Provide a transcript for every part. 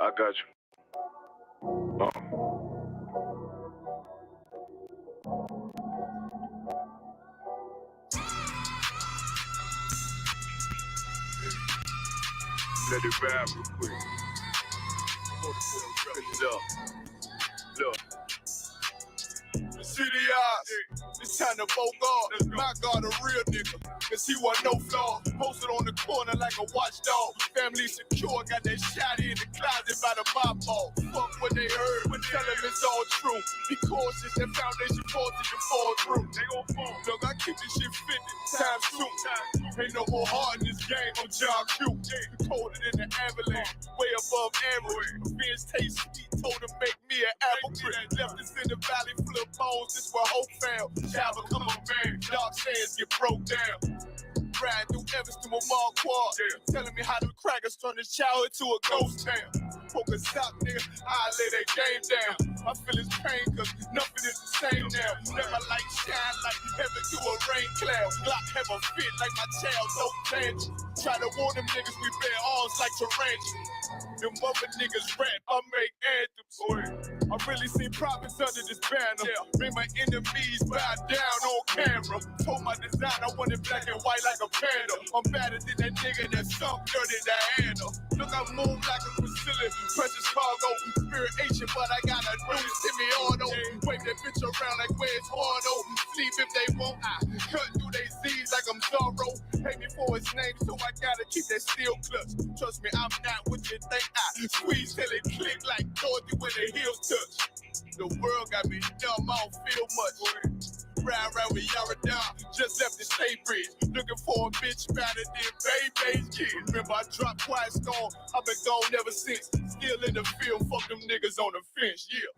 I got you. Let it rap real quick. Look. City eyes, it's time to vote God. My God, a real nigga, cause he wasn't no flaw. Posted on the corner like a watchdog. Family secure, got that shotty in the closet by the mob ball. Fuck what they heard, but tell them it's all true. Be cautious, that foundation faulty to fall through. They gon' fall. Look, I keep this shit 50 times 2. Ain't no more heart in this game, I'm John Q. Colder than the avalanche, way above average. Fence taste sweet, told him make me an apple tree. Left us in the valley full of bones, this where hope found. Child become a man, dark sands get broke down. Riding through Evanston with Mark Quad, telling me how the crackers turn this child into a ghost town. Focus out, nigga, I lay that game down. I feel his pain, cause nothing is the same now. Let my light shine like heaven through a rain cloud. Glock have a fit like my child, no tangent. Try to warn them niggas, we bear arms like tarantulas. Them mother niggas rap, I make anthems. I really seen prophets under this banner. Make my enemies bow down on camera. Told my design I wanted black and white like a panda. I'm better than that nigga that sunk dirty to handle. Look, I move like a Brazilian, precious cargo, spirit Asian, but I got a new semi-auto. Wave that bitch around like where's Hardo. Sleep if they won't, I cut through they Z's like I'm Zorro. Pay me for his name, so I gotta keep that steel clutch. Trust me, I'm not what you think. I squeeze till it click like Dorothy when the heels touch. The world got me dumb, I don't feel much. Ride with YAHANNA, just left the state bridge. Looking for a bitch better than Baby's kid. Remember I dropped Quiet Storm, I've been gone ever since. Still in the field, fuck them niggas on the fence, yeah.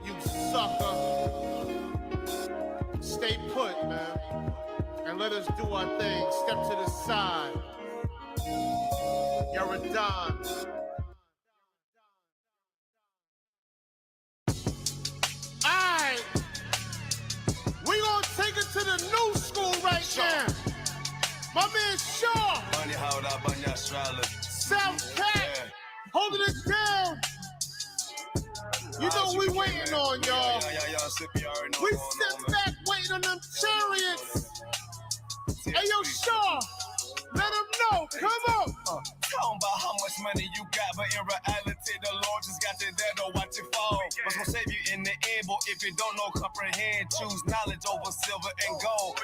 You sucker. Stay put, man. And let us do our thing. Step to the side. You're a dime. Alright. We gonna take it to the new school right now. My man Shaw. South Cat. Holding it down. You know we waiting on y'all. We sit back waiting on them chariots. Hey yo, Shaw, let them know. Come on. Talking about how much money you got, but in reality, the Lord just got you there to watch it fall. What's gonna save you in the end, but if you don't know, comprehend, choose knowledge over silver and gold.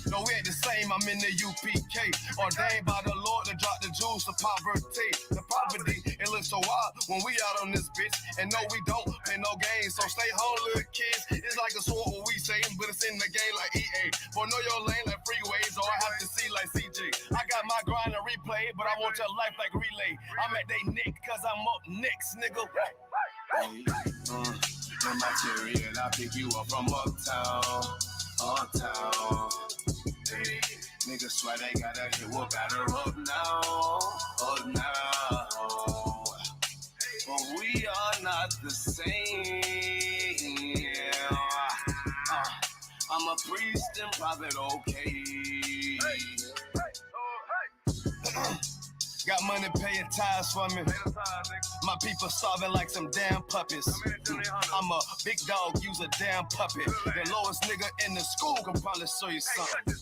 No, we ain't the same, I'm in the UPK. Ordained by the Lord to drop the jewels to poverty. The poverty, it looks so wild when we out on this bitch. And no, we don't pay no gains. So stay home, little kids. It's like a sword what we saying, but it's in the game like EA. For know your lane like freeways, or I have to see like CJ. I got my grind to replay, but I want your life like relay. I'm at they neck, cause I'm up next, nigga. The material, I pick you up from uptown. Hey, niggas swear they gotta hit what batter up now. But we are not the same. I'm a priest and prophet, okay. Got money paying tithes for me. My people starving like some damn puppies. I'm a big dog, use a damn puppet. The lowest nigga in the school can probably show you something.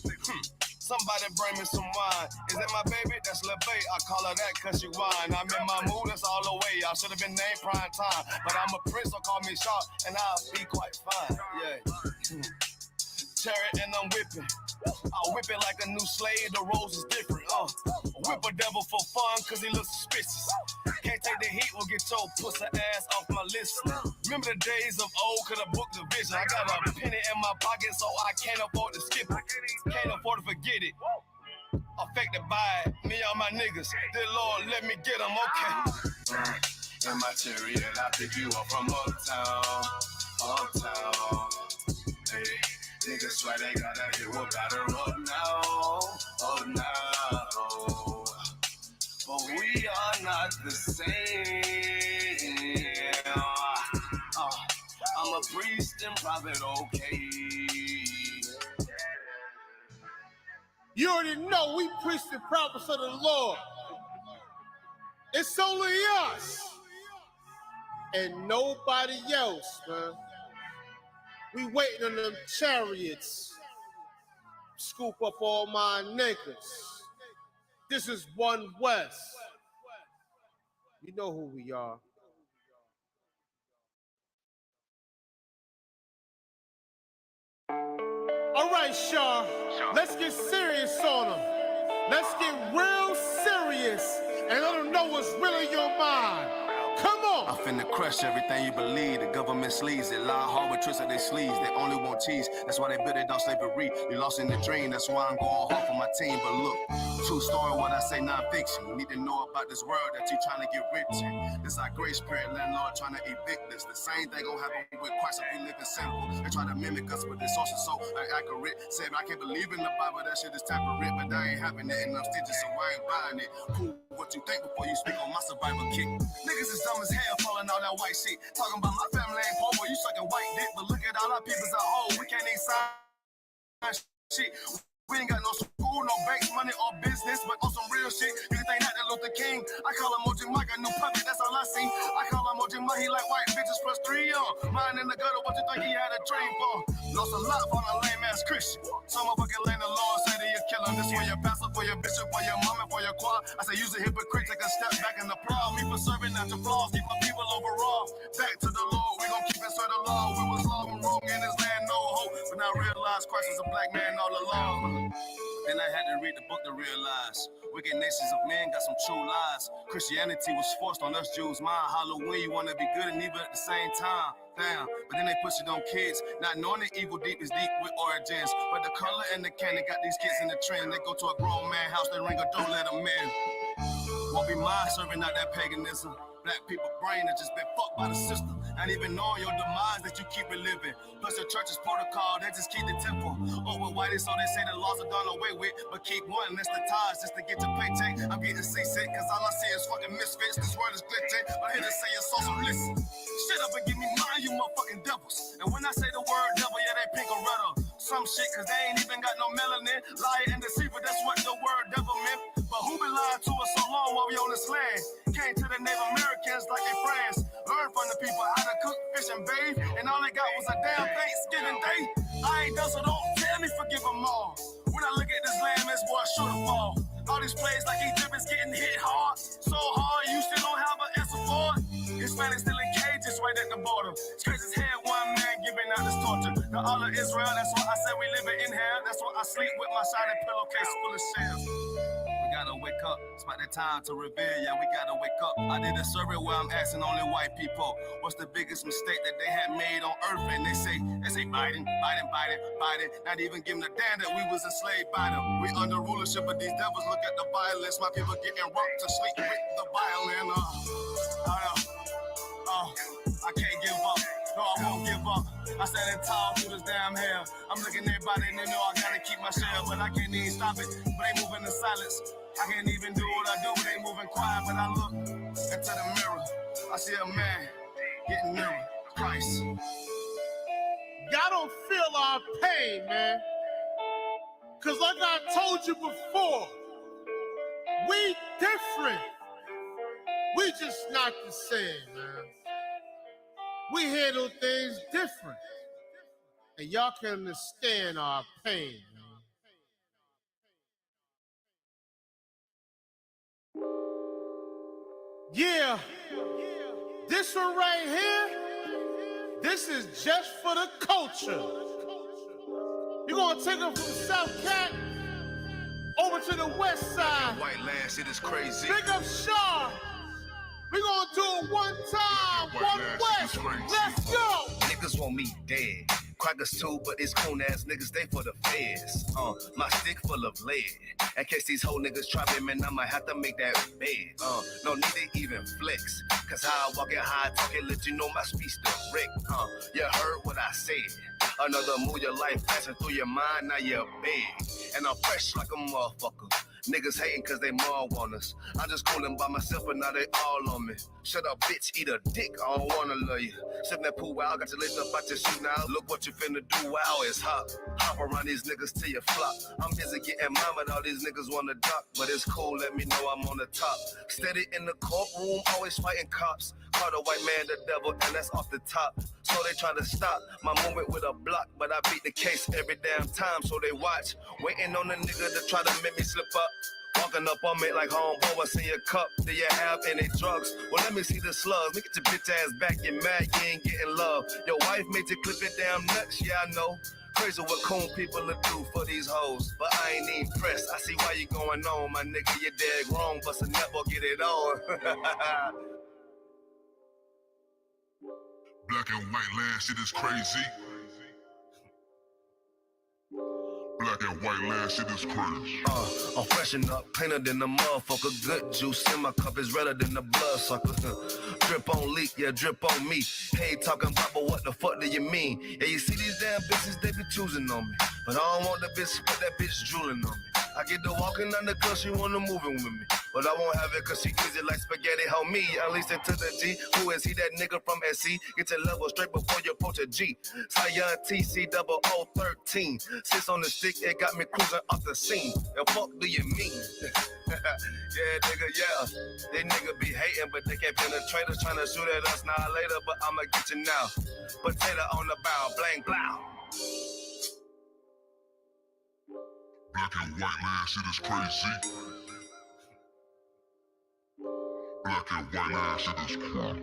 Somebody bring me some wine. Is that my baby? That's Lil' Bae. I call her that cause she wine. I'm in my mood, that's all the way. I should have been named Prime Time. But I'm a prince, so call me Sharp, and I'll be quite fine. Yeah. Chariot and I'm whipping. I whip it like a new slave, the rose is different. Whip a devil for fun, cause he looks suspicious. Can't take the heat, will get your pussy ass off my list. Remember the days of old, could have booked the vision. I got a penny in my pocket, so I can't afford to skip it. Can't afford to forget it. affected by it. Me and my niggas, dear Lord, let me get them, okay. Immaterial, I pick you up from uptown. Hey, niggas swear they gotta hit what better up now. But we are not the same. I'm a priest and prophet, okay. You already know we priests and prophets of the Lord. It's only us and nobody else, man. We waiting on them chariots. Scoop up all my niggas. This is One West. You know who we are. All right, Shaw, let's get serious on them. Let's get real serious and let them know what's really in your mind. Come on. I'm finna crush everything you believe. The government sleaze it. Lie hard with tricks at their sleeves. They only want cheese. That's why they built it on slavery. You lost in the dream. That's why I'm going hard for my team. But look, true story, what I say, non-fiction. You need to know about this world that you trying to get rich in. This our grace period, landlord trying to evict us. The same thing gonna happen with Christ if we live in sinful. They try to mimic us, but this also so accurate. Said I can't believe in the Bible, that shit is temperate. But I ain't having it in them stitches, so I ain't buying it. Prove what you think before you speak on my survival kick. Niggas is dumb as hell, falling all that white shit. Talking about my family ain't poor, boy, you sucking white dick. But look at all our people's at home, we can't even sign shit. We ain't got no school, no banks, money, or business, but on some real shit, you think that Luther King? I call him OG Mike, a new puppet, that's all I see. I call him OG Mike, he like white bitches plus 3 young. Mine in the gutter, what you think he had a dream for? Lost a lot for a lame ass Christian. Some motherfucking lane the Lord say that you're killing. This for your pastor, for your bishop, for your mama, for your choir. I say use a hypocrite, take a step back and applaud me for serving out your flaws, keep my people overall. Back to the Lord, we gon' keep it straight the law. We was long and wrong in this land, no hope. But now realize Christ is a black man all along. Then I had to read the book to realize wicked nations of men got some true lies. Christianity was forced on us Jews. Mind Halloween, you wanna be good and evil at the same time. Damn, but then they push it on kids, not knowing the evil deep is deep with origins. But the color and the candy got these kids in the trend. They go to a grown man house, they ring a door, let them in. Won't be mine serving out that paganism. Black people brain that just been fucked by the system. Not even knowing your demise that you keep reliving. Plus the church's protocol, they just keep the temple. Over whitey, so they say the laws are done away with. But keep one, that's the ties just to get your paycheck. I'm getting seasick, cause all I see is fucking misfits. This world is glitching, but here to say it's so listen. Shut up and give me mine, you motherfucking devils. And when I say the word devil, yeah, they pink or red. Some shit, cause they ain't even got no melanin. Liar and deceiver, that's what the word devil meant. But who been lying to us so long while we on this land? Came to the Native Americans like they friends. Learned from the people how to cook, fish, and bathe. And all they got was a damn Thanksgiving day. I ain't done, so don't tell me forgive them all. When I look at this land, this boy should have fall. All these plays like Egypt is getting hit hard. So hard, you still don't have an answer for it. Hispanics still in cages right at the border. It's crazy as hell, one man giving out this torture. The all of Israel, that's why I say we living in hell. That's why I sleep with my shiny pillowcase full of shells. We gotta wake up. It's about that time to reveal. Yeah, we gotta wake up. I did a survey where I'm asking only white people, what's the biggest mistake that they had made on earth? And they say Biden. Not even giving a damn that we was enslaved by them. We under rulership of these devils. Look at the violence. My people getting rocked to sleep with the violin. I can't give up. No, I won't give up. I stand tall through this damn hell. I'm looking at everybody and they know I gotta keep my shell, but I can't even stop it. But they moving in silence. I can't even do what I do. They moving quiet, but I look into the mirror. I see a man getting nearer. Christ. Y'all don't feel our pain, man. Cause like I told you before, we different. We just not the same, man. We handle things different. And y'all can understand our pain, man. Yeah. This one right here, this is just for the culture. You're gonna take them from South Cat over to the west side. White land, shit is crazy. Big up Shaw. We're gonna do it one time, one west. Let's go. Niggas want me dead. Crackers too, but it's coon ass niggas, they for the feds. My stick full of lead. In case these whole niggas try me, man, I might have to make that bed. No need to even flex. Cause how I walk it, how I talk it, let you know my speech direct. You heard what I said. Another move, your life passing through your mind, now you're big. And I'm fresh like a motherfucker. Niggas hating cause they more on us. I'm just coolin' by myself, but now they all on me. Shut up, bitch, eat a dick, I don't wanna love you. Sippin' that pool wow, got you lit up out your shoe now. Look what you finna do, wow, it's hot. Hop around these niggas till you flop. I'm busy getting mine, but all these niggas wanna duck. But it's cool, let me know I'm on the top. Steady in the courtroom, always fighting cops. Call the white man the devil, and that's off the top. So they try to stop my movement with a block, but I beat the case every damn time, so they watch. Waiting on the nigga to try to make me slip up. Walking up on me like homeboy, what's in your cup? Do you have any drugs? Well, let me see the slugs. Make it your bitch ass back, you mad, you ain't getting love. Your wife made you clip it damn nuts, yeah, I know. Crazy what coon people will do for these hoes. But I ain't even pressed. I see why you going on, my nigga, you dead wrong, but I never get it on. Black and white land, shit is crazy. Black and white land, shit is crazy. I'm freshen up, cleaner than the motherfucker. Good juice in my cup is redder than the blood sucker. Drip on leak, yeah, drip on me. Hey, talking about, but what the fuck do you mean? Yeah, you see these damn bitches, they be choosing on me. But I don't want the bitch, but that bitch drooling on me. I get to walking under cause she wanna moving with me. But I won't have it cause she easy like spaghetti, help me. At least into the G. Who is he, that nigga from SC? Get your level straight before you approach a G. Zion TC0013. Sits on the stick, it got me cruising off the scene. The fuck do you mean? Yeah, nigga, yeah. They nigga be hating, but they can't penetrate us. Trying to shoot at us now later, but I'ma get you now. Potato on the bow, blang, blow. Black and white land, shit is crazy. Black and white land, shit is crazy.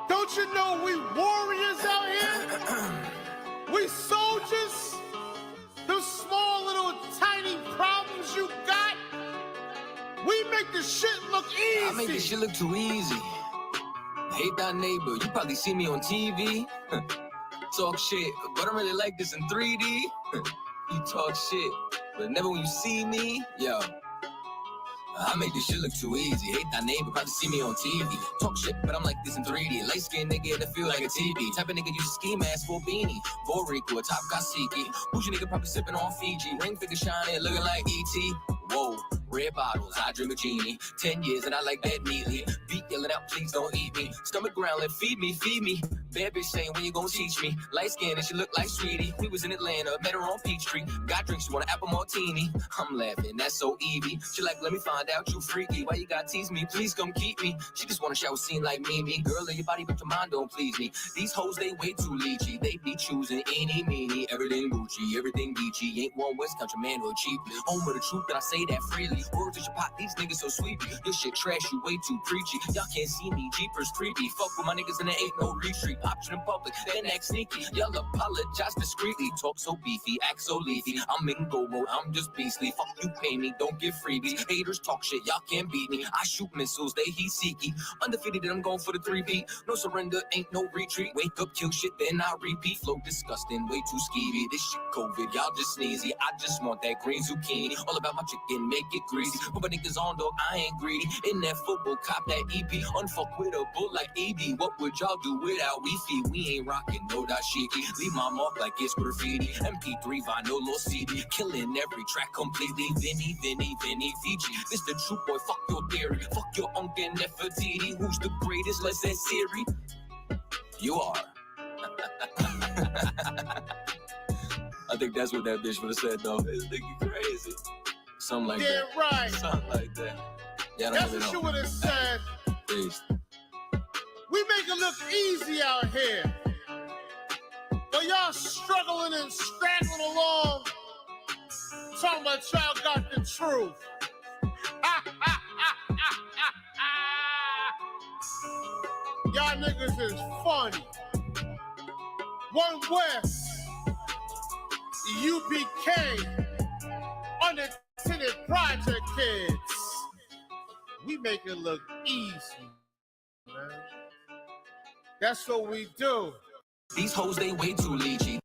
Don't you know we warriors out here? We soldiers? Those small little tiny problems you got, we make the shit look easy. I make this shit look too easy. Hate that neighbor, you probably see me on TV. Talk shit, but I really like this in 3D. You talk shit, but never when you see me, yo. I make this shit look too easy. Hate that neighbor, probably see me on TV. Talk shit, but I'm like this in 3D. Light skinned nigga in the field like a TV. Type of nigga use a ski mask for a beanie. Vorico, a top Kasiki. Bougie nigga probably sipping on Fiji. Ring finger shining, looking like E.T. Whoa, red bottles, I dream a genie. 10 years and I like that neatly. Beat yelling out, please don't eat me. Stomach growling, feed me, feed me. Bad bitch saying, when you gonna teach me? Light skin and she look like Sweetie. We was in Atlanta, met her on Peachtree. Got drinks, she want an apple martini. I'm laughing, that's so Evie. She like, let me find out you freaky. Why you gotta tease me? Please come keep me. She just wanna shower scene like me. Girl, in your body, but your mind don't please me. These hoes, they way too leechy. They be choosing eeny, meeny. Everything Gucci, everything Beachy. Ain't one West Country man or cheap. Home of the truth, but I say that freely. Word to your pot, these niggas so sweet. Your shit trash, you way too preachy. Y'all can't see me, jeepers creepy. Fuck with my niggas and there ain't no retreat. Option in public, then act sneaky. Y'all apologize discreetly. Talk so beefy, act so leafy. I'm in go mode, I'm just beastly. Fuck you, pay me, don't give freebies. Haters talk shit, y'all can't beat me. I shoot missiles, they heat seeky. Undefeated, and I'm going for the 3-beat. No surrender, ain't no retreat. Wake up, kill shit, then I repeat. Flow disgusting, way too skeevy. This shit COVID, y'all just sneezy. I just want that green zucchini. All about my chicken, make it greasy. Put my niggas on, dog, I ain't greedy. In that football, cop that EP. Unfuck with a bull like EB. What would y'all do without Wi-Fi? We ain't rocking no dashiki. Leave my mark like it's graffiti. MP3 vinyl or CD. Killing every track completely. Vinny, Fiji. This the true boy, fuck your theory. Fuck your uncle Nefertiti. Who's the greatest? Let's say Siri. You are. I think that's what that bitch would have said though. This nigga crazy. Something like that. Yeah, right. Something like that. Yeah, that's what you would have said. Peace. We make it look easy out here. But y'all struggling and straggling along. Talking about y'all got the truth. Y'all niggas is funny. One West, the UPK. project kids. We make it look easy, man. That's what we do. These hoes, they way too leechy.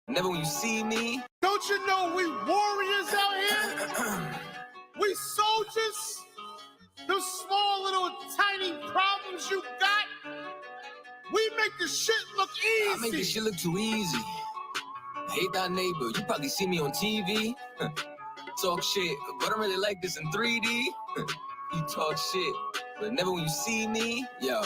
Never when you see me. Don't you know we warriors out here? We soldiers. Those small little tiny problems you got, we make the shit look easy. I make this shit look too easy. Hate that neighbor, you probably see me on TV. Talk shit, but I really like this in 3D. You talk shit, but never when you see me. Yo,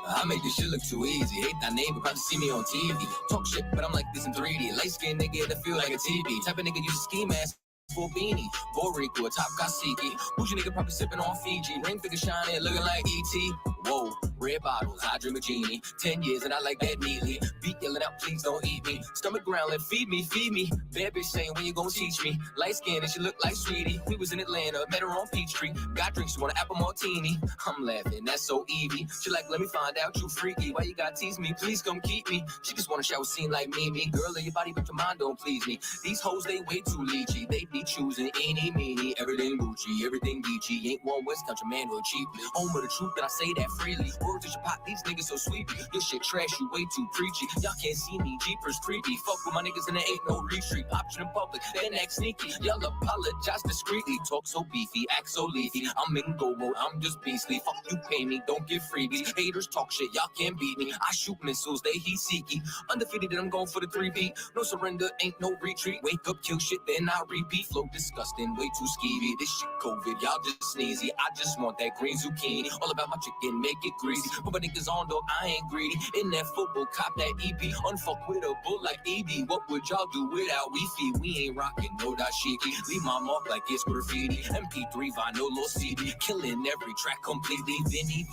I make this shit look too easy. Hate that neighbor, probably see me on TV. Talk shit, but I'm like this in 3D. Light skinned nigga that feel like a TV. Type of nigga use a ski mask for a beanie. Borico, a top Kasiki. Bougie nigga probably sipping on Fiji. Ring finger shining, looking like E.T. Whoa, red bottles, I dream a genie. 10 years and I like that neatly. Beat yelling out, please don't eat me. Stomach growling, feed me, feed me. Bad bitch saying, when you gonna teach me? Light skin and she look like Sweetie. We was in Atlanta, met her on Peachtree. Got drinks, she want an apple martini. I'm laughing, that's so Evie. She like, let me find out you freaky. Why you gotta tease me? Please come keep me. She just want a shower scene like me. Girl, in your body, but your mind don't please me. These hoes, they way too leechy. They be choosing eeny, meeny. Everything Gucci, everything Geechee. Ain't one West Country man or cheaply. Home of the truth, and I say that freely. Words in your pot, these niggas so sweepy. Your shit trash, you way too preachy. Y'all can't see me, jeepers creepy. Fuck with my niggas and there ain't no retreat. Option in public, then act sneaky. Y'all apologize discreetly. Talk so beefy, act so leafy. I'm in go mode, I'm just beastly. Fuck you, pay me, don't give freebies. Haters talk shit, y'all can't beat me. I shoot missiles, they heat seeky. Undefeated, and I'm going for the 3-beat. No surrender, ain't no retreat. Wake up, kill shit, then I repeat. Flow disgusting, way too skeevy. This shit COVID, y'all just sneezy. I just want that green zucchini. All about my chicken, make it greasy. Put my niggas on, dog, I ain't greedy. In that football, cop that EP. Unfuck with a bull like EB. What would y'all do without Wi-Fi? We ain't rocking no dashiki. Leave my mark like it's graffiti. MP3 vinyl or CD. Killing every track completely. Vinny,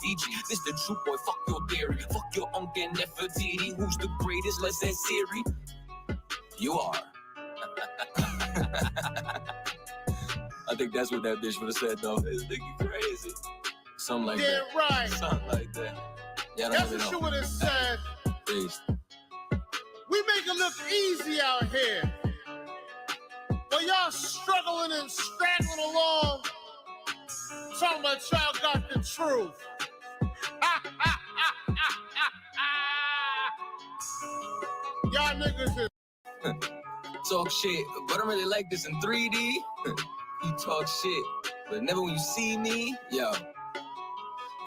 Fiji. This the true boy, fuck your theory. Fuck your uncle Nefertiti. Who's the greatest? Let's say Siri. You are. I think that's what that bitch would have said though. This nigga crazy. Something like that. Yeah, right. Something like that. Yeah, that's what she would have said. Peace. We make it look easy out here. But y'all struggling and straggling along. Talking about y'all got the truth. Y'all niggas is talk shit, but I really like this in 3D. You talk shit, but never when you see me. Yo,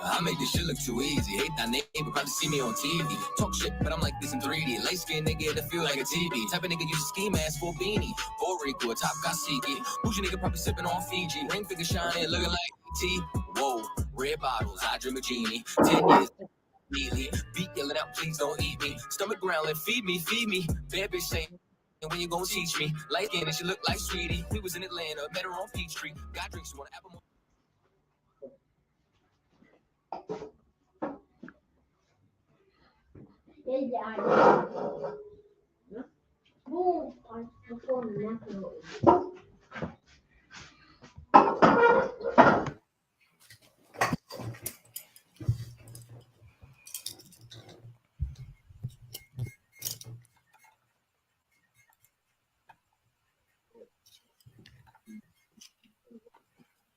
I make this shit look too easy. Hate that neighbor, probably see me on TV. Talk shit, but I'm like this in 3D. Light skin nigga that feel like a TV. Type of nigga use a ski mask for a beanie. Borico, a top Kasiki. Bougie nigga probably sipping on Fiji. Ring finger shining, looking like E.T. Whoa, red bottles, I dream a genie. 10 years. Beat yelling out, please don't eat me. Stomach growling, feed me, feed me. Bad bitch saying, when you gonna teach me? Light skin and she look like Sweetie. We was in Atlanta, met her on Peachtree. Got drinks, you want an apple.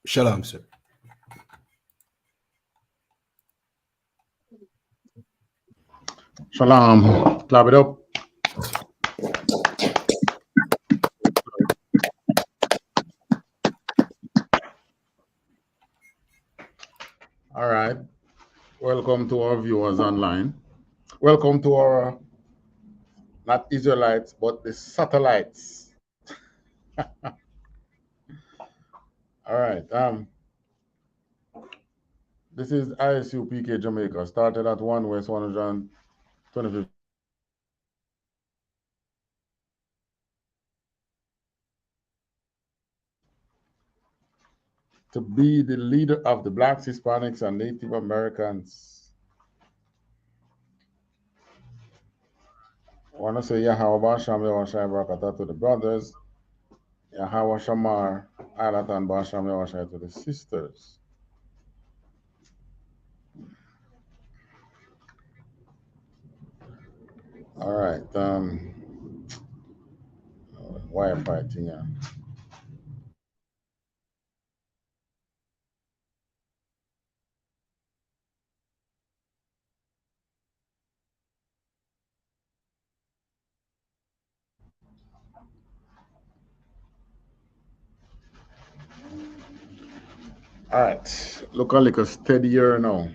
Shalom, sir. Shalom. Clap it up. All right. Welcome to our viewers online. Welcome to our, not Israelites, but the satellites. All right. This is I.S.U.P.K Jamaica. Started at 1 West 125th. To be the leader of the Blacks, Hispanics, and Native Americans. I want to say Yahweh Sham Yahweh Barakatah to the brothers. Yahweh Shamar Alatan Basham Yahweh to the sisters. All right. Why fighting? Yeah. All right. Look like a steadier now.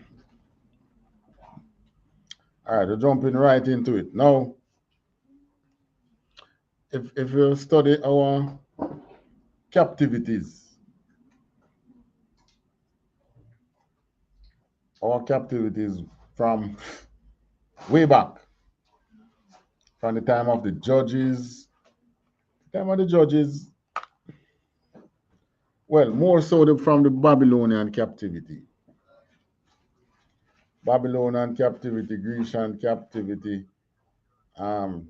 All right, we're jumping right into it. Now, if you study our captivities, from way back, from the time of the judges, well, more so from the Babylonian captivity. Babylonian captivity, Grecian captivity, um,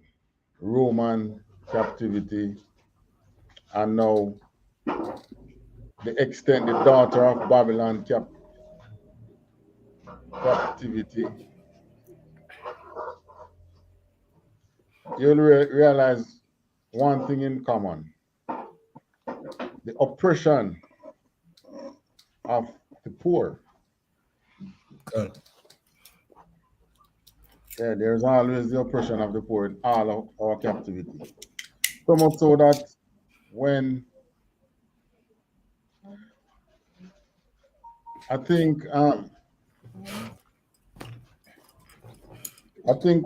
Roman captivity, and now the extended daughter of Babylon captivity. You'll realize one thing in common: the oppression of the poor. Good. Yeah, there's always the oppression of the poor in all of our captivity. So much so that when I think I think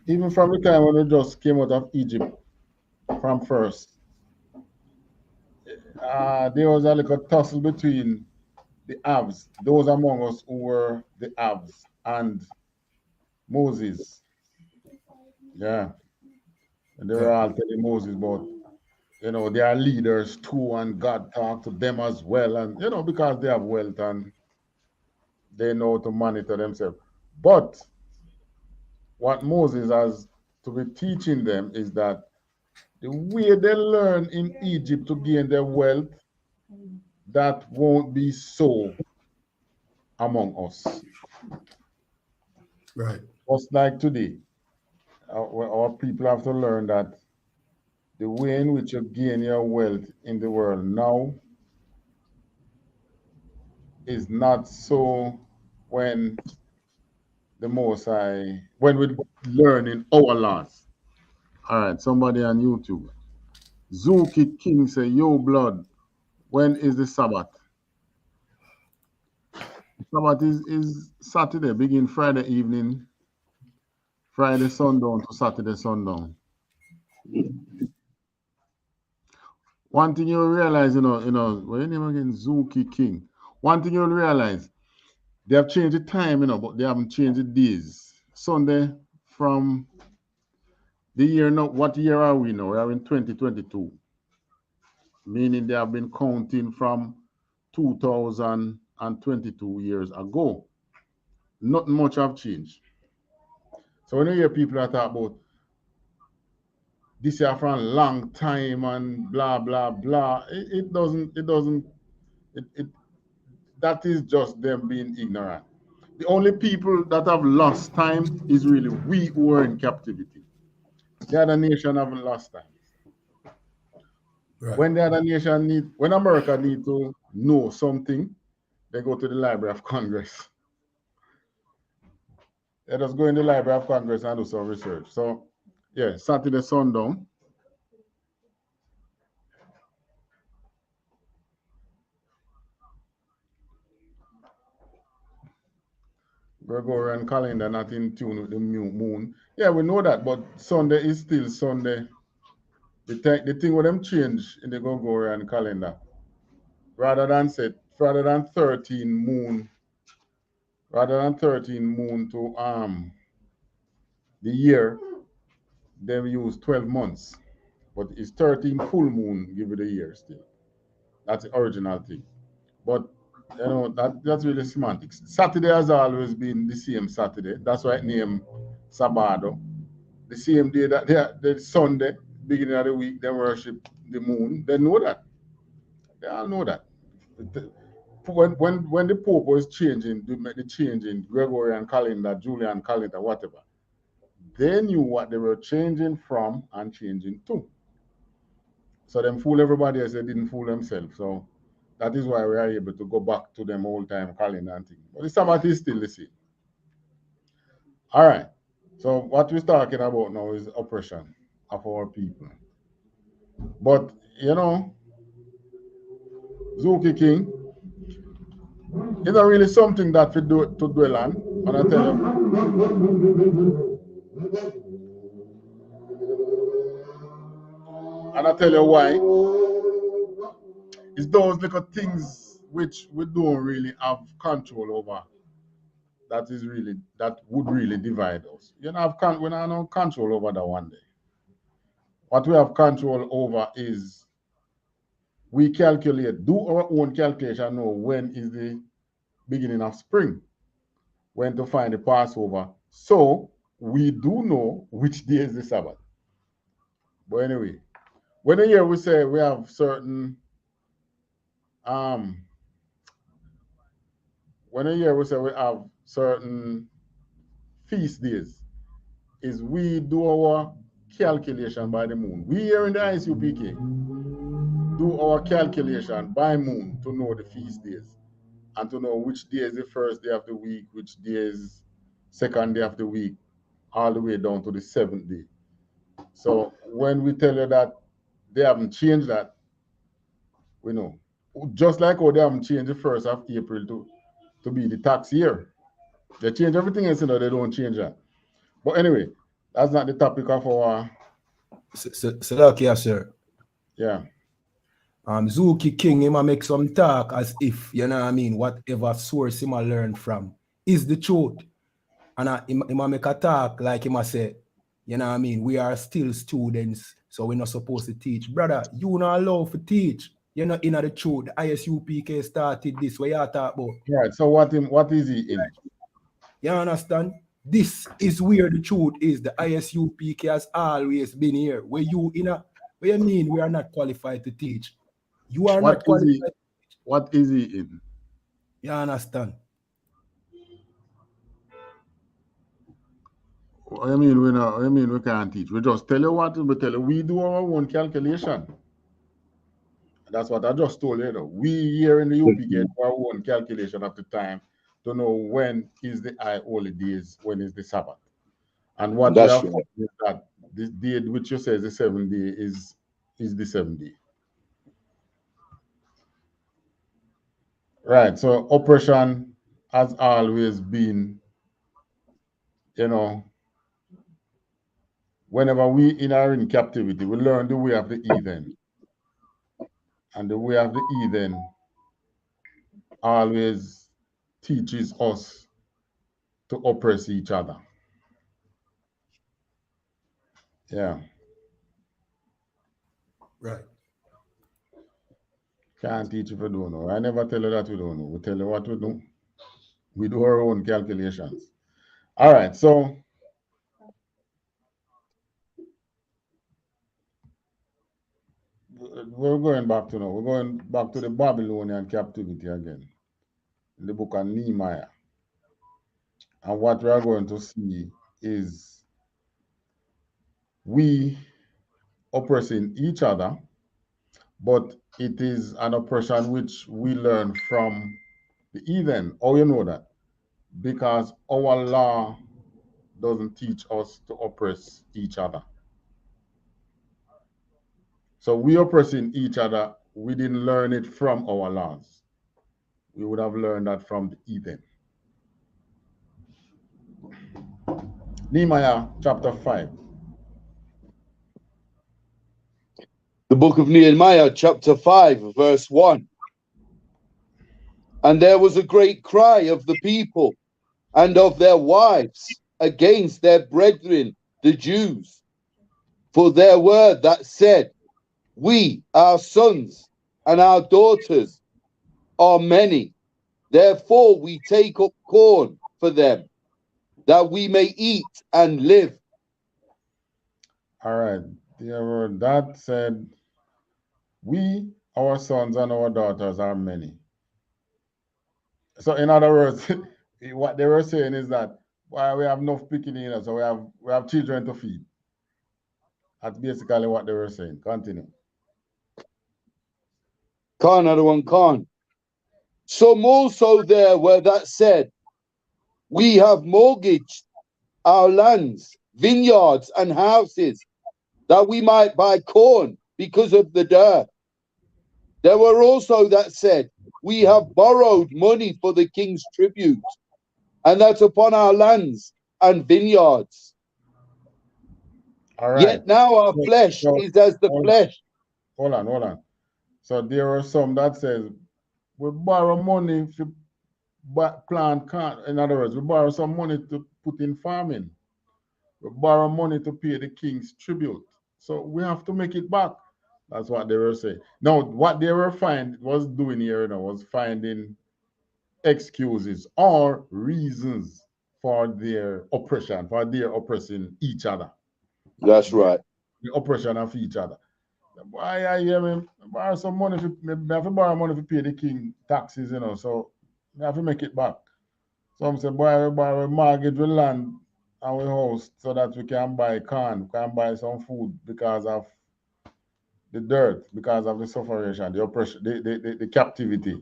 even from the time when we just came out of Egypt from first, there was a little tussle between the Avs, those among us who were the Avs, and Moses. Yeah, and they were all telling Moses about, they are leaders too, and God talked to them as well, and because they have wealth and they know to monitor themselves. But what Moses has to be teaching them is that the way they learn in Egypt to gain their wealth, that won't be so among us. Right. Just like today, our people have to learn that the way in which you gain your wealth in the world now is not so when when we learn in our laws. All right, somebody on YouTube. Zuki King say, yo, blood, when is the Sabbath? Sabbath is Saturday, begin Friday evening, Friday sundown to Saturday sundown. One thing you'll realize, what your name again? Zuki King. One thing you'll realize, they have changed the time, but they haven't changed the days. Sunday from the year now, what year are we now? We are in 2022, meaning they have been counting from 2022 years ago. Not much have changed. So when you hear people that talk about this year for a long time and blah blah blah, it doesn't that is just them being ignorant. The only people that have lost time is really we who are in captivity. The other nation haven't lost time. Right. When when America need to know something, they go to the Library of Congress. They just go in the Library of Congress and do some research. So, yeah, Saturday sundown. Gregorian calendar not in tune with the moon. Yeah, we know that, but Sunday is still Sunday. The thing with them change in the Gregorian calendar, rather than 13 moon, to the year, they use 12 months, but it's 13 full moon give you the year still. That's the original thing. But that's really semantics. Saturday has always been the same Saturday. That's why it named Sabado. The same day that the Sunday, beginning of the week, they worship the moon. They know that. They all know that. When the Pope was changing, the change in Gregorian calendar, Julian calendar, whatever, they knew what they were changing from and changing to. So them fool everybody else, they didn't fool themselves. So that is why we are able to go back to them old time calendar and things. But the Sabbath is still the same. All right. So what we're talking about now is oppression of our people. But Zuki King, It's not really something that we do to dwell on, and I tell you. And I tell you why. It's those little things which we don't really have control over. That would really divide us. We don't have control over that one day. What we have control over is we do our own calculation, know when is the beginning of spring, when to find the Passover. So we do know which day is the Sabbath. But anyway, when a year we say we have certain feast days, is we do our calculation by the moon. We here in the ISUPK do our calculation by moon to know the feast days and to know which day is the first day of the week, which day is second day of the week, all the way down to the seventh day. So when we tell you that they haven't changed that, we know. Just like how they haven't changed the 1st of April to be the tax year. They change everything else, they don't change that. But anyway, that's not the topic of our... Salakia, sir. Yeah. Zuki King, him make some talk as if, you know what I mean, whatever source him learn from is the truth. And him make a talk like him say, you know what I mean, we are still students, so we're not supposed to teach. Brother, you not allowed to teach. You're not in the truth. The I.S.U.P.K started this. What you talk about? Right, so what is he in? You understand? This is where the truth is. The I.S.U.P.K has always been here. Where you mean we are not qualified to teach? You are not qualified. What is he in? You understand? I mean we can't teach. We just tell you what we tell you. We do our own calculation. That's what I just told you. We here in the UP get our own calculation of the time to know when is the holy days, when is the Sabbath. And what we have found is that this day which you say is the 7th day is the 7th day. Right. So oppression has always been, whenever we are in captivity, we learn the way of the heathen. And the way of the heathen always teaches us to oppress each other. Yeah. Right. Can't teach if we don't know. I never tell you that we don't know. We tell you what we do. We do our own calculations. All right, so we're going back to now. We're going back to the Babylonian captivity again, in the book of Nehemiah. And what we are going to see is we oppressing each other, but it is an oppression which we learn from the heathen. Oh, you know that? Because our law doesn't teach us to oppress each other. So we oppressing each other, we didn't learn it from our laws. We would have learned that from the heathen. Nehemiah chapter 5. The book of Nehemiah chapter 5 verse 1. And there was a great cry of the people and of their wives against their brethren, the Jews. For there were that said, we, our sons and our daughters, are many. Therefore we take up corn for them, that we may eat and live. All right. There were that said, we, our sons and our daughters are many. So in other words, what they were saying is that why we have enough picking in us, so we have children to feed. That's basically what they were saying. Continue. Another one, Khan. Some also there were that said, we have mortgaged our lands, vineyards, and houses, that we might buy corn because of the dearth. There were also that said, we have borrowed money for the king's tribute, and that upon our lands and vineyards. All right. Yet now our flesh is as the flesh. Hold on. So there are some that says we borrow money to plant corn. In other words, we borrow some money to put in farming. We borrow money to pay the king's tribute. So we have to make it back. That's what they were saying. Now, what they were doing here, was finding excuses or reasons for their oppression, for their oppressing each other. That's right. The oppression of each other. Why I hear me borrow some money I have to borrow money to pay the king taxes, so I have to make it back. Some say, boy, we borrow mortgage with land and we house so that we can buy corn, we can buy some food because of the dirt, because of the sufferation, the oppression, the captivity.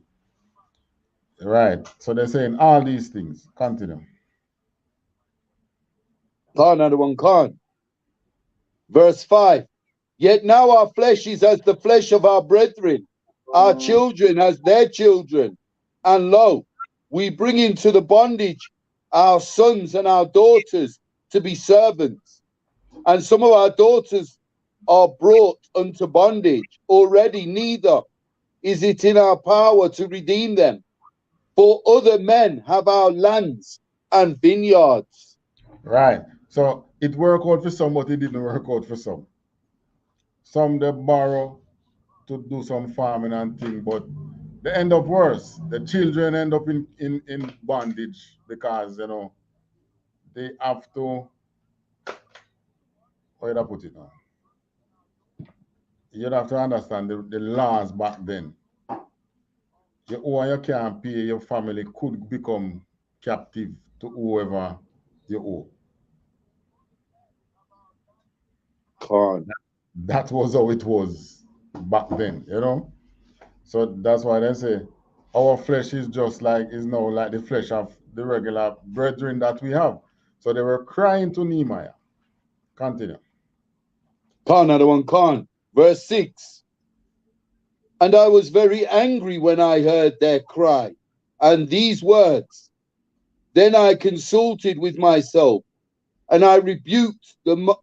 Right. So they're saying all these things. Continue. Another one, Khan. Verse 5. Yet now our flesh is as the flesh of our brethren, our children as their children. And lo, we bring into the bondage our sons and our daughters to be servants. And some of our daughters are brought unto bondage. Already neither is it in our power to redeem them. For other men have our lands and vineyards. Right. So it worked out for some, but it didn't work out for some. Some they borrow to do some farming and thing, but they end up worse. The children end up in bondage because they have to. Where did I put it now? You'd have to understand the laws back then. You owe and you can't pay, your family could become captive to whoever you owe. Khan. That was how it was back then, So that's why they say our flesh is now like the flesh of the regular brethren that we have. So they were crying to Nehemiah. Continue. Khan, another one, Khan. Verse 6. And I was very angry when I heard their cry and these words. Then I consulted with myself, and I rebuked the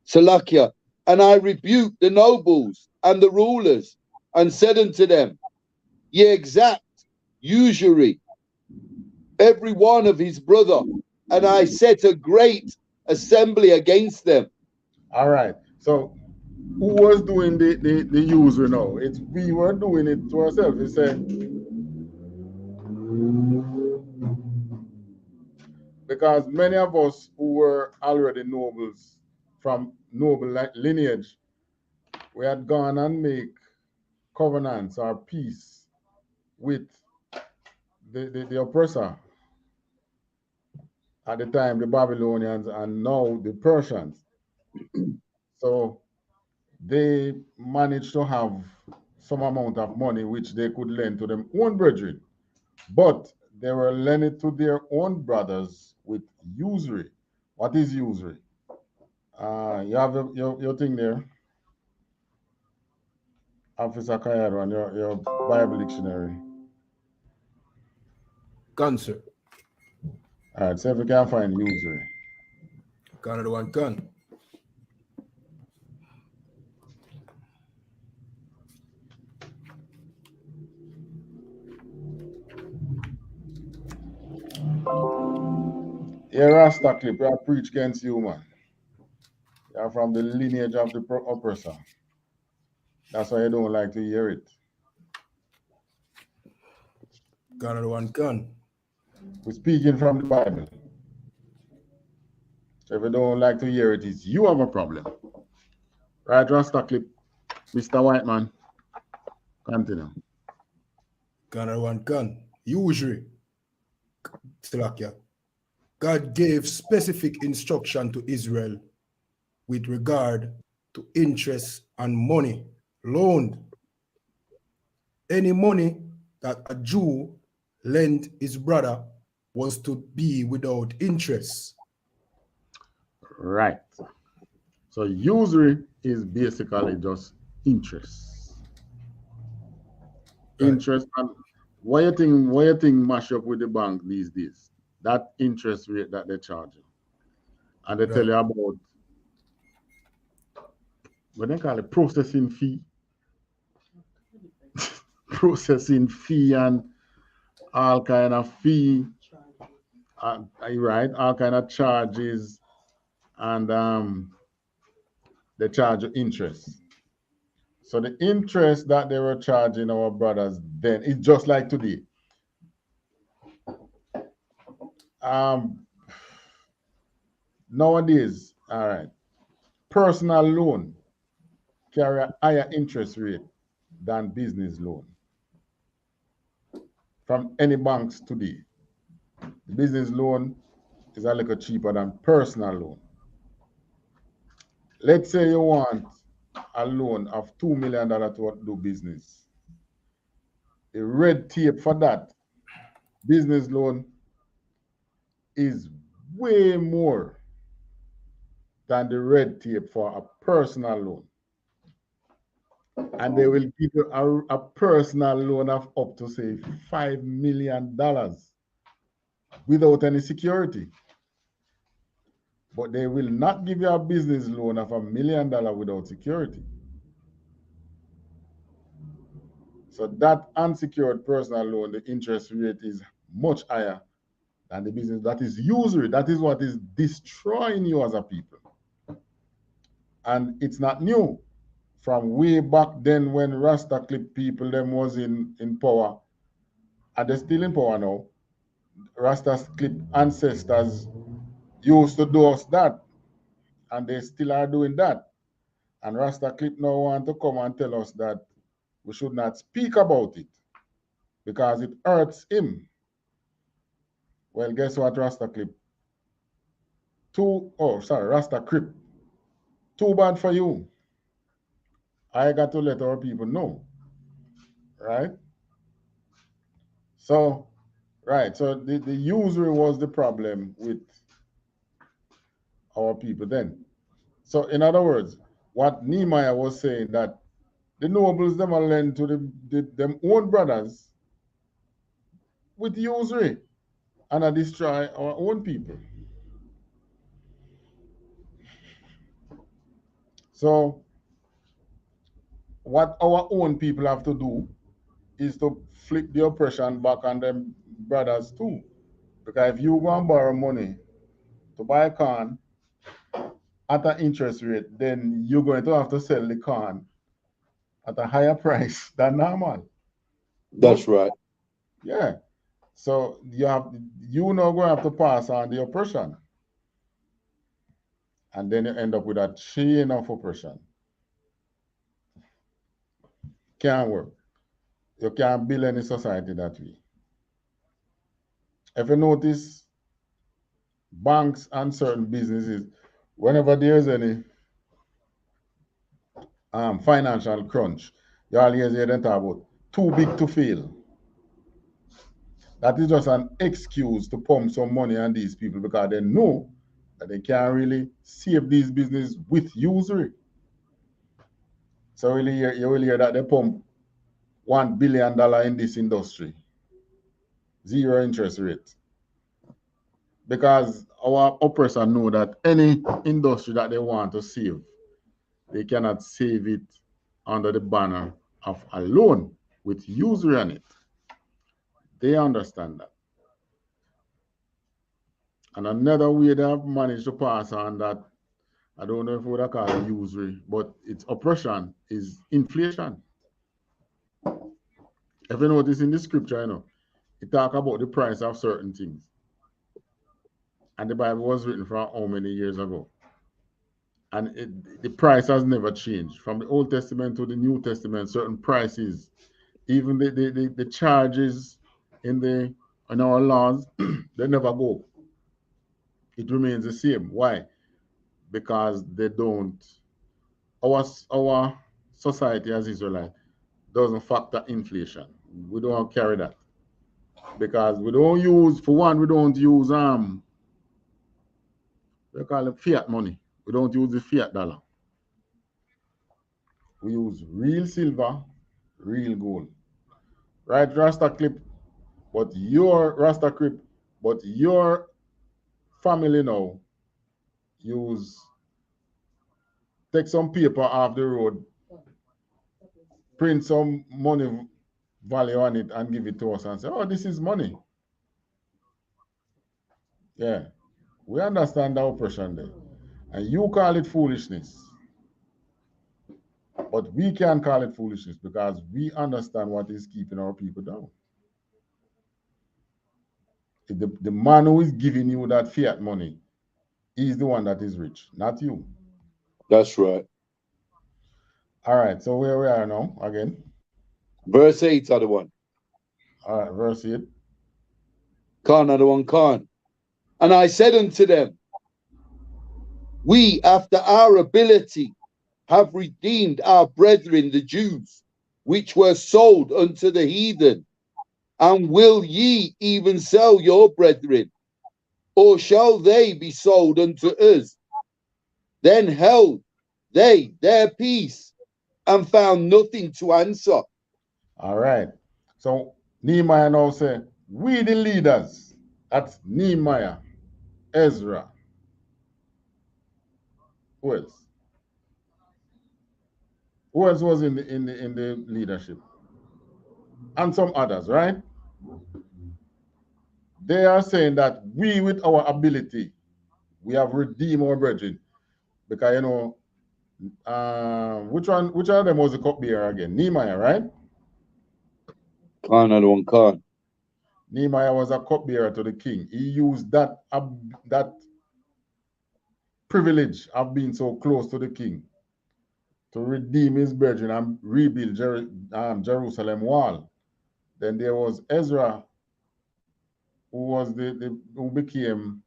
Salakia, and I rebuked the nobles and the rulers, and said unto them, Ye exact usury, every one of his brother, and I set a great assembly against them. All right. So who was doing the usury now? We were doing it to ourselves. He said, because many of us who were already nobles from noble lineage, we had gone and make covenants or peace with the oppressor. At the time, the Babylonians, and now the Persians. So they managed to have some amount of money which they could lend to them own brethren, but they were lending to their own brothers with usury. What is usury? You have your thing there, Officer Kayaro, and your Bible dictionary. Gun, sir. All right, so if you can find usury. Another one, gun. Yeah, Rasta clip, I preach against you, man. You're from the lineage of the oppressor. That's why you don't like to hear it. Another one, gun. We're speaking from the Bible. So if you don't like to hear it, it's you have a problem. Right, Rasta clip, Mr. Whiteman. Continue. Another one, gun. Usury. Salakia. God gave specific instruction to Israel with regard to interest and money loaned. Any money that a Jew lent his brother was to be without interest. Right. So usury is basically just interest. Interest and what you think mash up with the bank these days? That interest rate that they're charging. And they tell you about what they call it processing fee. Processing fee and all kind of fee. Right? All kind of charges and they charge you interest. So the interest that they were charging our brothers then is just like today. Nowadays, all right, personal loan carry a higher interest rate than business loan from any banks today. The business loan is a little cheaper than personal loan. Let's say you want a loan of $2 million to do business. The red tape for that business loan is way more than the red tape for a personal loan. And they will give you a personal loan of up to, say, $5 million without any security. But they will not give you a business loan of $1 million without security. So that unsecured personal loan, the interest rate is much higher than the business. That is usury. That is what is destroying you as a people. And it's not new. From way back then when Rasta clip people them was in power, and they're still in power now. Rasta clip ancestors used to do us that, and they still are doing that. And Rasta clip now want to come and tell us that we should not speak about it because it hurts him. Well, guess what, Rasta clip? Rasta Crip. Too bad for you. I got to let our people know. Right? So, the usury was the problem with our people then. So, in other words, what Nehemiah was saying that the nobles them are lend to them own brothers with usury and I destroy our own people. So, what our own people have to do is to flip the oppression back on them brothers too. Because if you go and borrow money to buy a corn at an interest rate, then you're going to have to sell the corn at a higher price than normal. That's right. Yeah. So you now going to have to pass on the oppression. And then you end up with a chain of oppression. Can't work. You can't build any society that way. If you notice, banks and certain businesses, whenever there's any financial crunch, you always hear them talk about too big to fail. That is just an excuse to pump some money on these people because they know that they can't really save these businesses with usury. So you will hear that they pump $1 billion in this industry, zero interest rate. Because our oppressor know that any industry that they want to save, they cannot save it under the banner of a loan with usury on it. They understand that. And another way they have managed to pass on that, I don't know if we would call it usury, but it's oppression, is inflation. If you notice in the scripture, it talk about the price of certain things. And the Bible was written from how many years ago? And the price has never changed. From the Old Testament to the New Testament, certain prices, even the charges in our laws, they never go. It remains the same. Why? Because they don't. Our society as Israelite doesn't factor inflation. We don't carry that. Because we don't use, for one, we don't use they call it fiat money. We don't use the fiat dollar. We use real silver, real gold. right? Rasta clip, but your Rasta clip, but your family now take some paper off the road, print some money value on it, and give it to us and say, oh, this is money. Yeah, we understand the oppression there. And you call it foolishness. But we can't call it foolishness because we understand what is keeping our people down. The man who is giving you that fiat money is the one that is rich, not you. That's right. All right, so where we are now again? Verse 8 are the one. All right, verse 8. Khan are the one, Khan. And I said unto them, we, after our ability, have redeemed our brethren, the Jews, which were sold unto the heathen. And will ye even sell your brethren? Or shall they be sold unto us? Then held they their peace and found nothing to answer. All right. So Nehemiah now say, we the leaders, that's Nehemiah, Ezra. Who else? Who else was in the leadership? And some others, right? They are saying that we, with our ability, we have redeemed our brethren. Because you know, which of them was the cupbearer again? Nehemiah, right? Khan are the one, Khan. Nehemiah was a cupbearer to the king. He used that privilege of being so close to the king to redeem his brethren and rebuild Jerusalem wall. Then there was Ezra, who became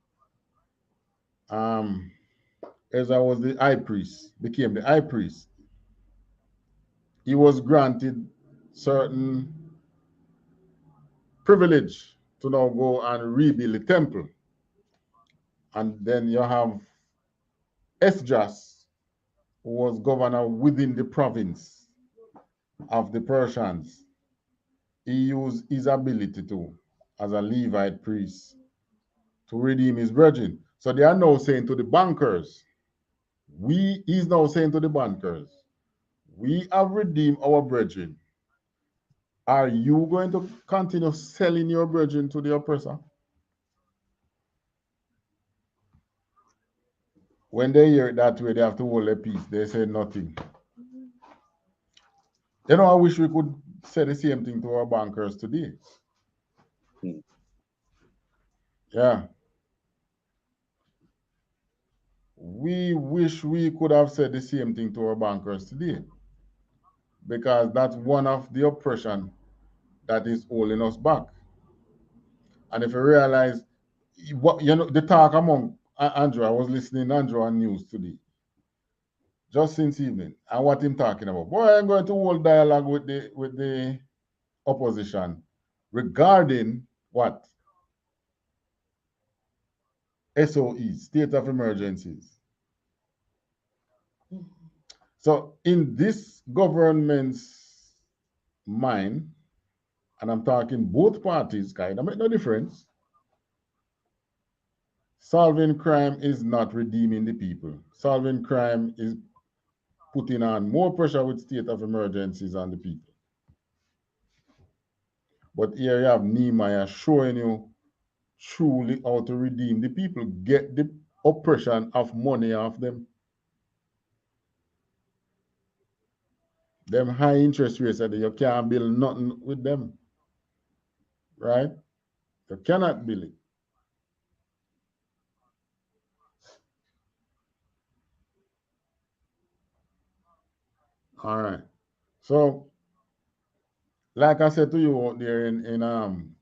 Ezra was the high priest, became the high priest. He was granted certain privilege to now go and rebuild the temple. And then you have Esdras, who was governor within the province of the Persians. He used his ability to, as a Levite priest, to redeem his brethren. So they are now saying to the bankers, he's now saying to the bankers, we have redeemed our brethren. Are you going to continue selling your brethren to the oppressor? When they hear it that way, they have to hold their peace. They say nothing. You know, I wish we could say the same thing to our bankers today. Yeah. We wish we could have said the same thing to our bankers today. Because that's one of the oppression that is holding us back. And if you realize, the talk among Andrew, I was listening to Andrew on news today, just since evening, and what him talking about. Boy, I'm going to hold dialogue with the opposition regarding what? SOEs, state of emergencies. So in this government's mind, and I'm talking both parties, kind of make no difference. Solving crime is not redeeming the people. Solving crime is putting on more pressure with state of emergencies on the people. But here you have Nehemiah showing you truly how to redeem the people, get the oppression of money off them. Them high interest rates that you can't build nothing with them. Right? You cannot build it. All right. So, like I said to you out there in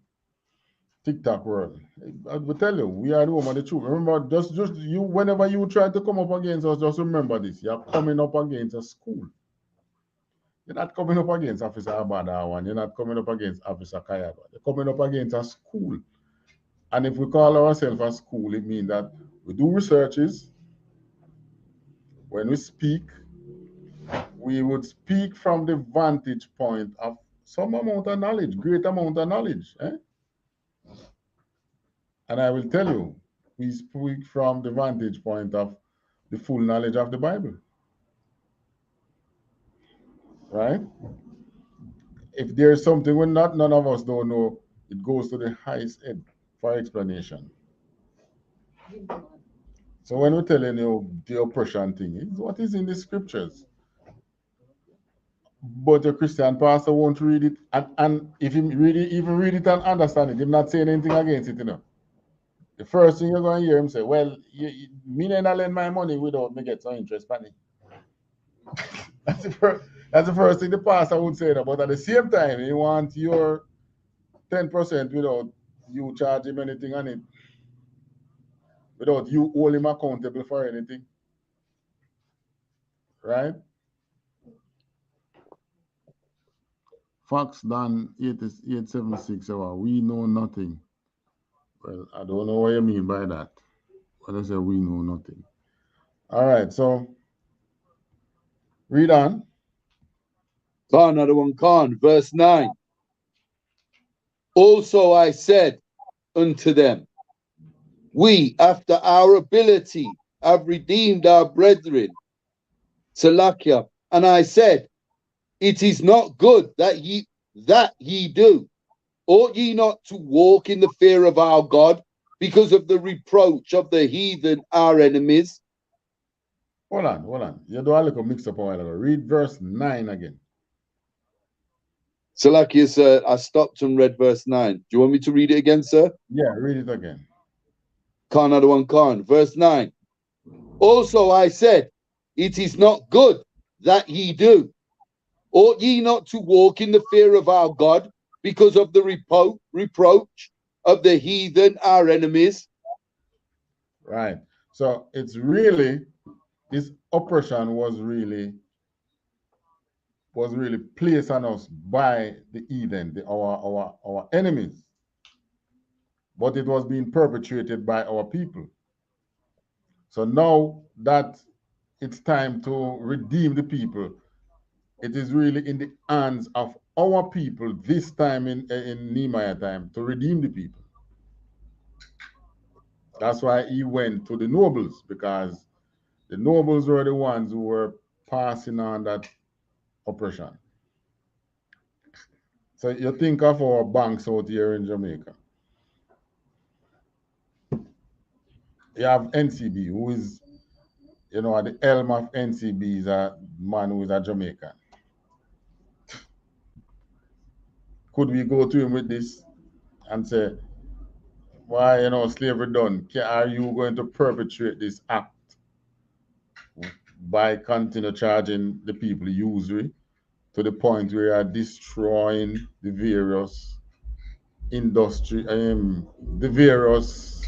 TikTok world, I will tell you, we are the home of the truth. Remember, just you, whenever you try to come up against us, just remember this. You're coming up against a school. You're not coming up against Officer Abadawan. You're not coming up against Officer Kayaga. You're coming up against a school. And if we call ourselves a school, it means that we do researches. When we speak, we would speak from the vantage point of some amount of knowledge, great amount of knowledge. And I will tell you, we speak from the vantage point of the full knowledge of the Bible. Right? If there's something none of us don't know, it goes to the highest head for explanation. So when we're telling you the oppression thing, it's what is in the scriptures. But your Christian pastor won't read it, and if he even read it and understand it, he's not saying anything against it, The first thing you're going to hear him say, well, me not lend my money without me get some interest money. That's the first thing the pastor would say, but at the same time, he wants your 10% without you charge him anything on it, without you hold him accountable for anything. Right? Fox Dan 876, we know nothing. Well, I don't know what you mean by that. When I say we know nothing. All right, so read on. Another one, Khan, verse 9. Also I said unto them, we, after our ability, have redeemed our brethren. Salakia. And I said, it is not good that ye do. Ought ye not to walk in the fear of our God because of the reproach of the heathen, our enemies? Hold on. You do a little mix up a while ago. Read verse 9 again. Salakia, sir, I stopped and read verse 9. Do you want me to read it again, sir? Yeah, read it again. Khan, another one, Khan, verse 9. Also I said, it is not good that ye do. Ought ye not to walk in the fear of our God because of the reproach of the heathen, our enemies? Right. So it's really, this oppression was really placed on us by the heathen, our enemies. But it was being perpetrated by our people. So now that it's time to redeem the people, it is really in the hands of our people this time in Nehemiah time to redeem the people. That's why he went to the nobles, because the nobles were the ones who were passing on that oppression. So you think of our banks out here in Jamaica. You have NCB, who is, at the helm of NCB is a man who is a Jamaican. Could we go to him with this and say, why, slavery done? Are you going to perpetrate this act by continue charging the people usury to the point where you are destroying the various industry, the various,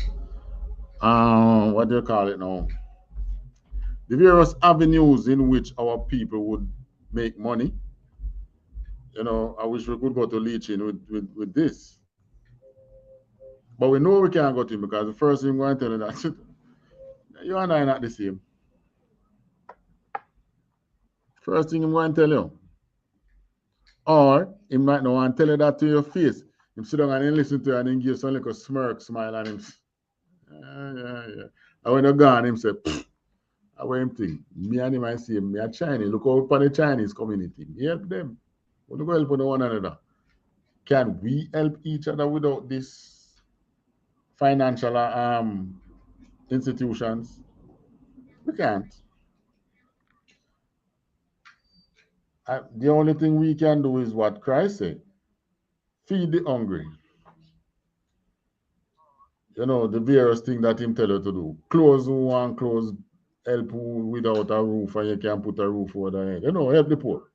what do you call it now? The various avenues in which our people would make money. I wish we could go to Leachin with this. But we know we can't go to him, because the first thing we're going to tell you that you and I are not the same. First thing I'm going to tell you. Or he might not want to tell you that to your face. Him sit down and then listen to you and then give some little smirk, smile, and him. Yeah. And when you're gone, him say, I want him think. Me and him, I see him, me a Chinese. Look out for the Chinese community. Help them. We don't go help one another. Can we help each other without this financial institutions? We can't. The only thing we can do is what Christ said. Feed the hungry. The various things that him tell you to do. Close who want close, help who without a roof, and you can put a roof over their head. Help the poor.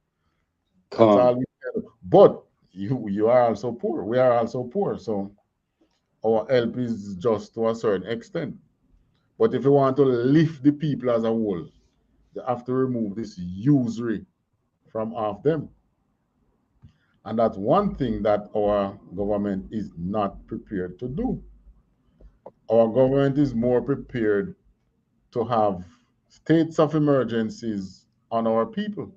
That's all we can do. But you are also poor. We are also poor. So our help is just to a certain extent. But if you want to lift the people as a whole, you have to remove this usury from off them. And that's one thing that our government is not prepared to do. Our government is more prepared to have states of emergencies on our people.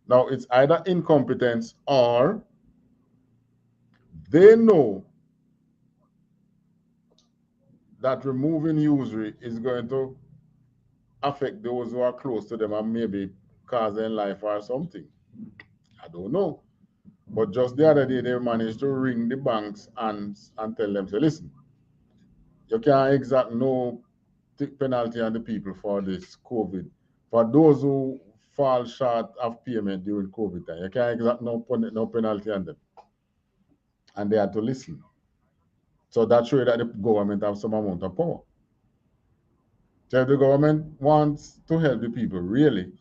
Now, it's either incompetence or they know that removing usury is going to affect those who are close to them and maybe cause their life or something. I don't know. But just the other day, they managed to ring the banks and tell them, say, listen, you can't exact no penalty on the people for this COVID. For those who fall short of payment during COVID time, you can't exact no penalty on them. And they had to listen. So that shows that the government have some amount of power. So if the government wants to help the people, really,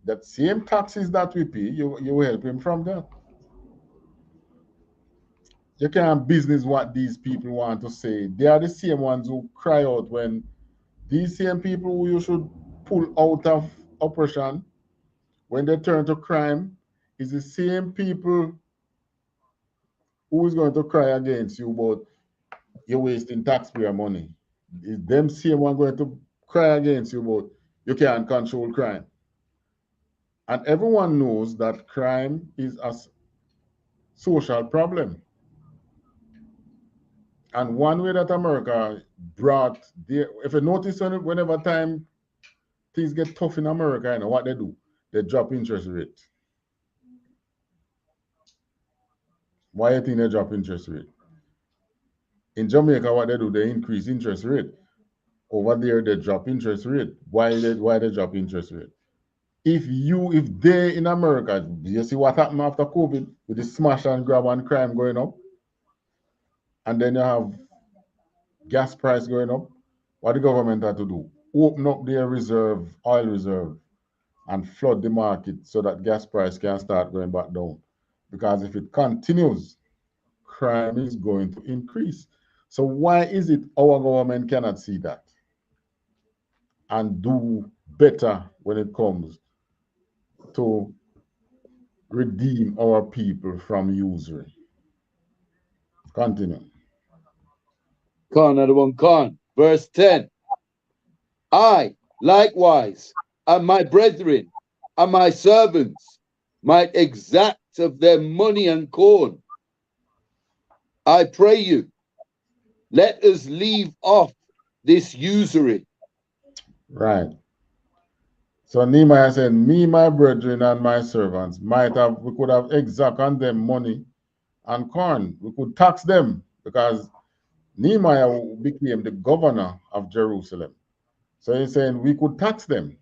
that same taxes that we pay, you help him from that. You can't business what these people want to say. They are the same ones who cry out when these same people who you should pull out of oppression, when they turn to crime, is the same people who is going to cry against you about you're wasting taxpayer money. Is them same one going to cry against you about you can't control crime. And everyone knows that crime is a social problem. And one way that America brought, if you notice whenever time things get tough in America, you know what they do? They drop interest rate. Why do you think they drop interest rate? In Jamaica, what they do, they increase interest rate. Over there, they drop interest rate. Why they drop interest rate? If they in America, you see what happened after COVID with the smash and grab and crime going up, and then you have gas price going up, what the government had to do? Open up their oil reserve, and flood the market so that gas price can start going back down. Because if it continues, crime is going to increase. So why is it our government cannot see that and do better when it comes to redeem our people from usury? Continue. Another one, verse 10. I, likewise, and my brethren, and my servants, might exact of their money and corn. I pray you, let us leave off this usury. Right. So Nehemiah said, me, my brethren, and my servants we could have exact on them money and corn. We could tax them because Nehemiah became the governor of Jerusalem. So he's saying we could tax them.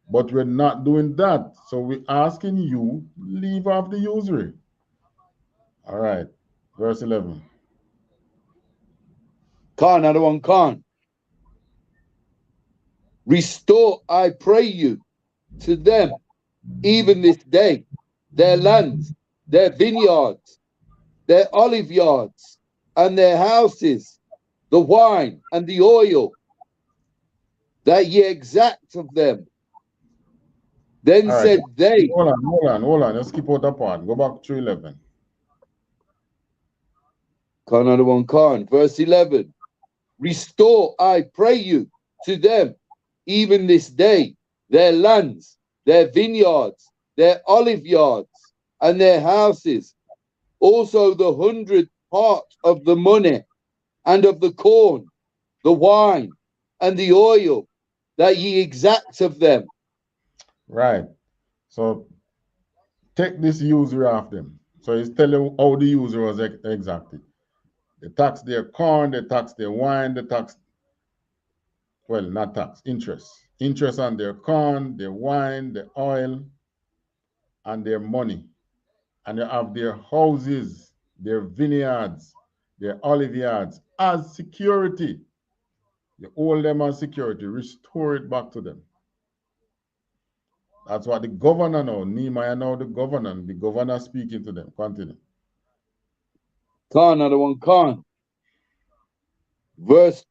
But we're not doing that. So we're asking you, leave off the usury. All right. Verse 11. Another one, restore, I pray you, to them, even this day, their lands, their vineyards, their olive yards, and their houses, the wine and the oil, that ye exact of them. Then All right. said they. Hold on. Let's skip out that part. Go back to 11. Another one, verse 11. Restore, I pray you, to them, even this day, their lands, their vineyards, their olive yards, and their houses, also the 100th part of the money, and of the corn, the wine, and the oil, that ye exact of them. Right. So take this usury off them. So he's telling how the usury was exacted. They tax their corn, they tax their wine, they tax, well, not tax, interest. Interest on their corn, their wine, their oil, and their money. And they have their houses, their vineyards, their olive yards as security. You hold them as security, restore it back to them. That's what the governor now, Nehemiah now the governor speaking to them. Continue. Another one, verse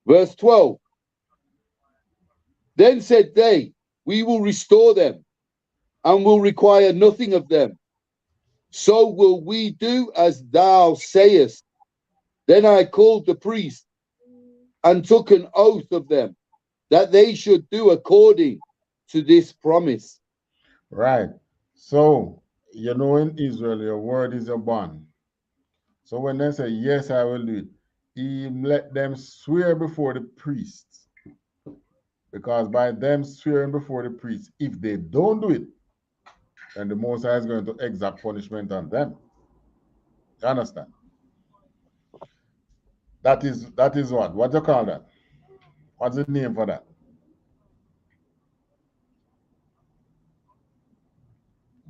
12. Then said they, we will restore them, and will require nothing of them. So will we do as thou sayest. Then I called the priest, and took an oath of them, that they should do according to this promise. Right. So, you know, in Israel, your word is your bond. So when they say, yes, I will do it, he let them swear before the priests. Because by them swearing before the priests, if they don't do it, then the Most High is going to exact punishment on them. You understand? That is what? What do you call that? What's the name for that?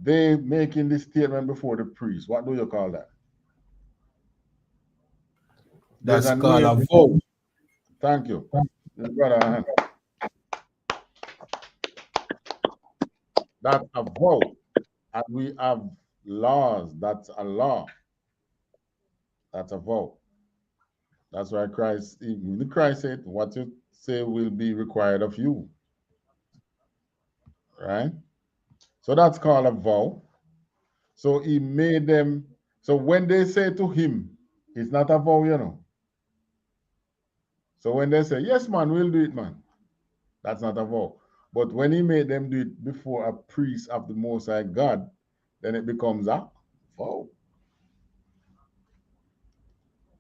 They making this statement before the priest. What do you call that? There's That's a called name. a vow. Thank you. Brother, that's a vow. And we have laws. That's a law. That's a vow. That's why Christ said, what you say will be required of you. Right? So that's called a vow. So he made them. So when they say to him, it's not a vow, you know. So when they say, yes, man, we'll do it, man, that's not a vow. But when he made them do it before a priest of the Most High God, then it becomes a vow.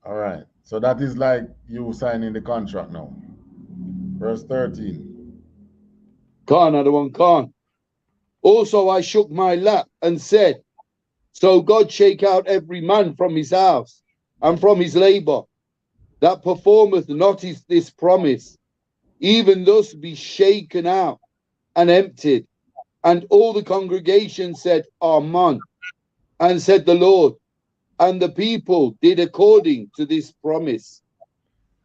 All right. So that is like you signing the contract now. Verse 13. Khan, other one, Khan. Also I shook my lap and said, so God shake out every man from his house and from his labor that performeth not this promise, even thus be shaken out and emptied. And all the congregation said, Amen. And said the Lord, and the people did according to this promise.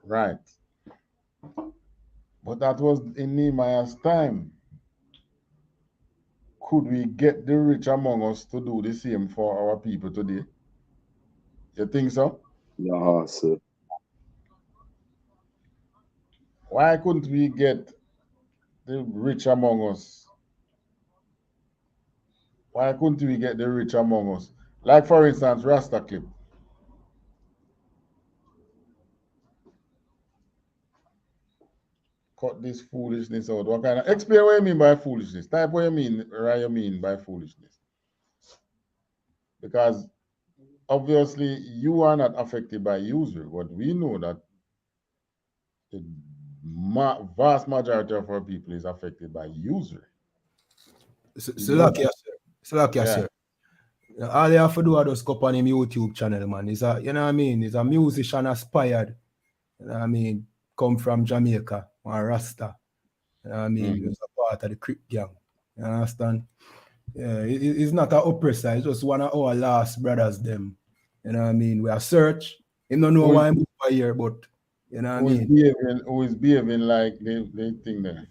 Right. But that was in Nehemiah's time. Could we get the rich among us to do the same for our people today? You think so? Yeah, sir. Why couldn't we get the rich among us? Why couldn't we get the rich among us? Like, for instance, Rasta Clip. Cut this foolishness out. What kind of explain what you mean by foolishness? Type what you mean by foolishness. Because obviously you are not affected by usury, but we know that the vast majority of our people is affected by usury. Salakia, sir. Salakia, Yeah. sir. All you have to do is just go on him YouTube channel, man. He's a, you know what I mean? He's a musician aspired. You know what I mean? Come from Jamaica, or Rasta. You know what I mean? He's a part of the Crip gang. You understand? Yeah, he's not an oppressor. He's just one of our last brothers, them. You know what I mean? We are search. He don't know why I'm over here, but you know what I mean? Who is behaving like they think there.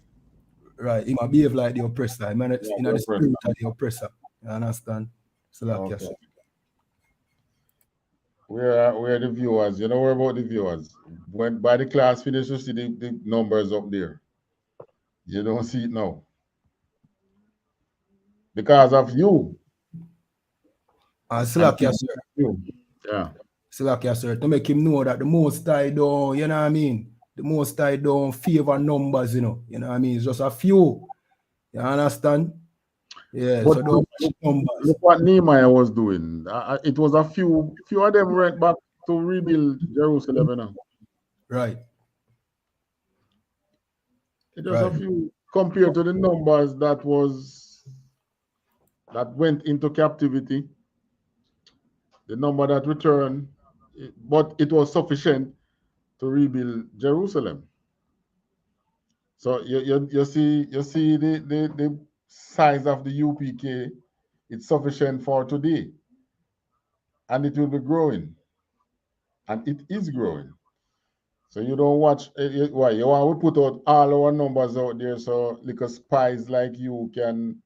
Right. He might behave like the oppressor. He might not, you know, the oppressor. spirit of the oppressor. You understand? So like Okay. Where are the viewers? You know where about the viewers? When by the class finish, you see the numbers up there. You don't see it now. Because of you. Salakia, sir. Yeah. Salakia, sir. To make him know that the most I don't, you know what I mean? The most I don't favor numbers, you know. You know what I mean? It's just a few. You understand? Yeah, But so don't watch numbers. Look what Nehemiah was doing. It was a few of them went back to rebuild Jerusalem, you know. Right. It was a few compared to the numbers that went into captivity, the number that returned, but it was sufficient to rebuild Jerusalem. So you see the size of the UPK, it's sufficient for today, and it will be growing, and it is growing. So you don't watch why you want to put out all our numbers out there so little spies like you can.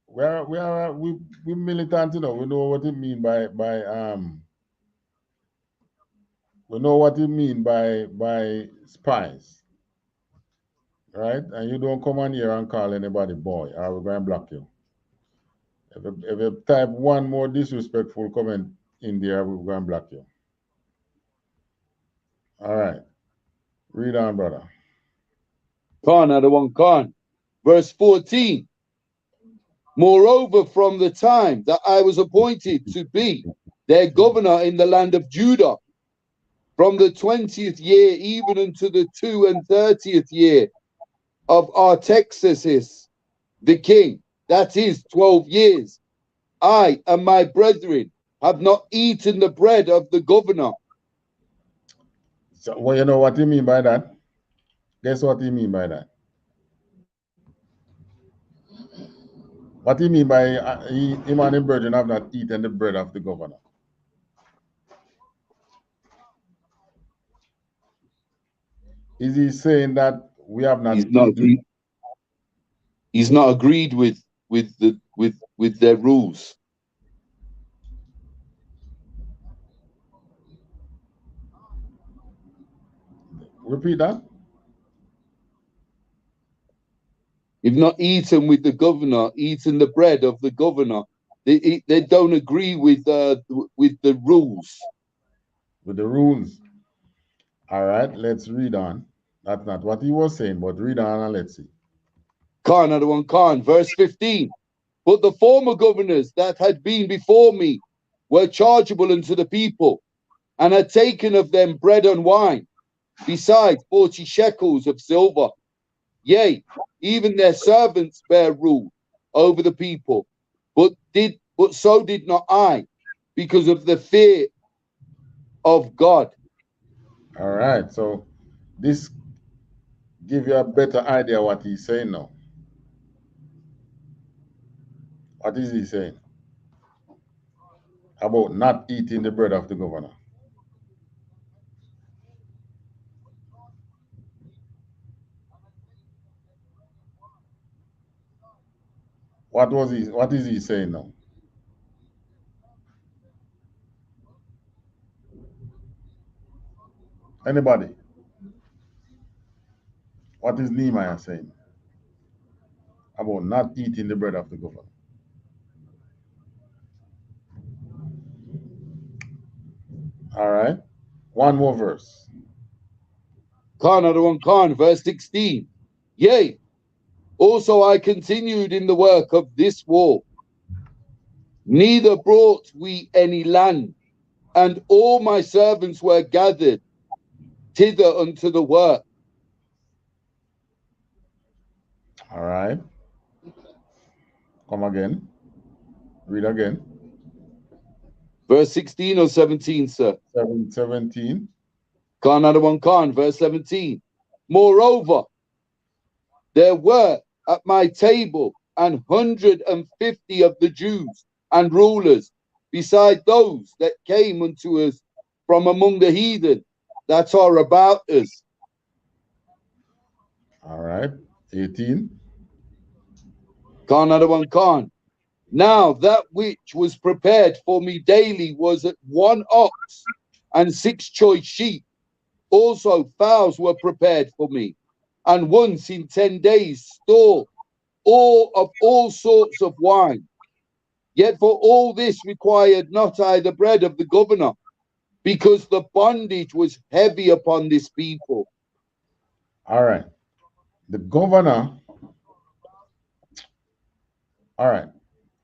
We militant, you know. We know what it mean by we know what it mean by spies, right? And you don't come on here and call anybody boy, or we're going to block you. If you type one more disrespectful comment in there, we're going to block you. All right. Read on, brother. Khan, another one, Khan. Verse 14. Moreover, from the time that I was appointed to be their governor in the land of Judah, from the 20th year even unto the 32nd year of Artaxerxes the king, that is 12 years, I and my brethren have not eaten the bread of the governor. So, well, you know what you mean by that? Guess what you mean by that? What do you mean by him and the brethren have not eaten the bread of the governor? Is he saying that we have not eaten? He's not agreed with their rules. Repeat that. You've not eaten with the governor, eaten the bread of the governor. They don't agree with the rules. With the rules. All right, let's read on. That's not what he was saying, but read on and let's see. Khan, another one, Khan, verse 15. But the former governors that had been before me were chargeable unto the people, and had taken of them bread and wine, besides 40 shekels of silver. Yea, even their servants bear rule over the people, but so did not I, because of the fear of God. All right, so this give you a better idea what he's saying now. What is he saying? About not eating the bread of the governor. What is he saying now? Anybody? What is Nehemiah saying about not eating the bread of the governor? All right. One more verse. Khan, another one, Khan, verse 16. Yea, also I continued in the work of this war, neither brought we any land, and all my servants were gathered thither unto the work. All right. Come again. Read again. Verse 16 or 17, sir? 17. Khan, another one, Khan, verse 17. Moreover, there were at my table 150 of the Jews and rulers, beside those that came unto us from among the heathen that are about us. All right. 18. Khan, another one, Khan. Now that which was prepared for me daily was at 1 ox and 6 choice sheep. Also fowls were prepared for me, and once in 10 days store all sorts of wine. Yet for all this required not I the bread of the governor, because the bondage was heavy upon this people. All right. The governor. All right.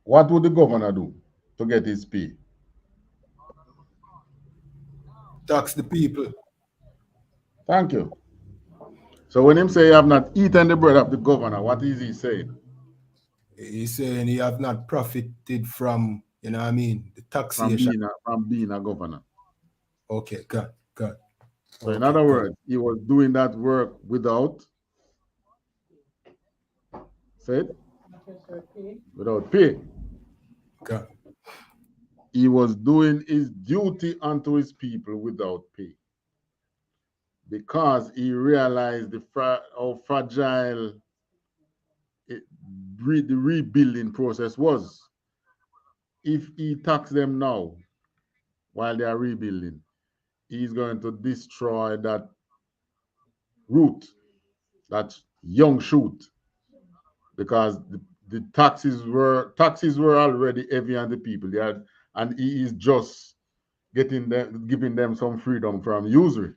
What would the governor do to get his pay? Tax the people. Thank you. So when him say you have not eaten the bread of the governor, what is he saying? He's saying he have not profited from, you know what I mean, the taxation. From being a governor. Okay, good. So in other words, he was doing that work without pay. Okay. He was doing his duty unto his people without pay. Because he realized how fragile the rebuilding process was. If he taxes them now while they are rebuilding, he's going to destroy that root, that young shoot, because the taxes were already heavy on the people. And he is just giving them some freedom from usury.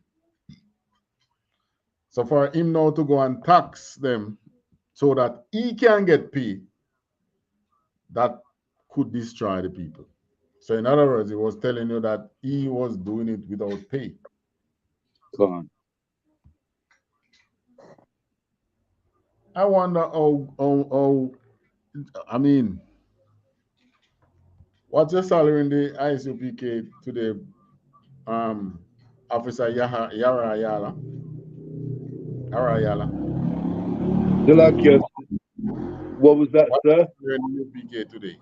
So for him now to go and tax them so that he can get paid, that could destroy the people. So in other words, he was telling you that he was doing it without pay. Go on. I wonder how I mean, what's your salary in the I.S.U.P.K today, Officer Yara Yala? Salakia, what was that, What's sir? your salary in the UPK today?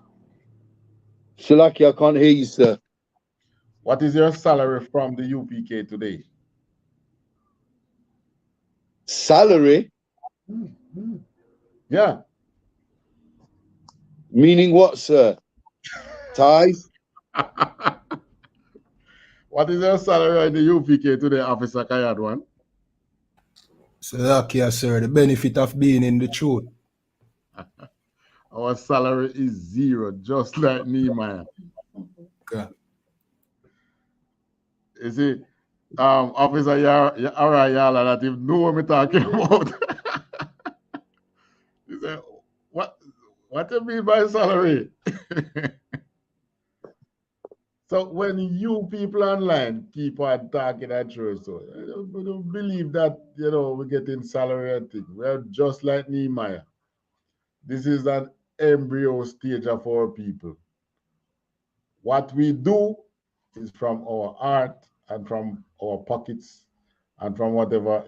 Salakia, I can't hear you, sir. What is your salary from the UPK today? Salary? Yeah. Meaning what, sir? Tithe? What is your salary in the UPK today, Officer Kayadwan? Salakia, sir, the benefit of being in the truth. Our salary is zero, just like Nehemiah. Okay. You see, Officer Yara, that you know what I'm talking about. He said, what do you mean by salary? So when you people online keep on talking at church, so I don't believe that, we're getting salary and thing. We're just like Nehemiah. This is an embryo stage of our people. What we do is from our heart and from our pockets and from whatever.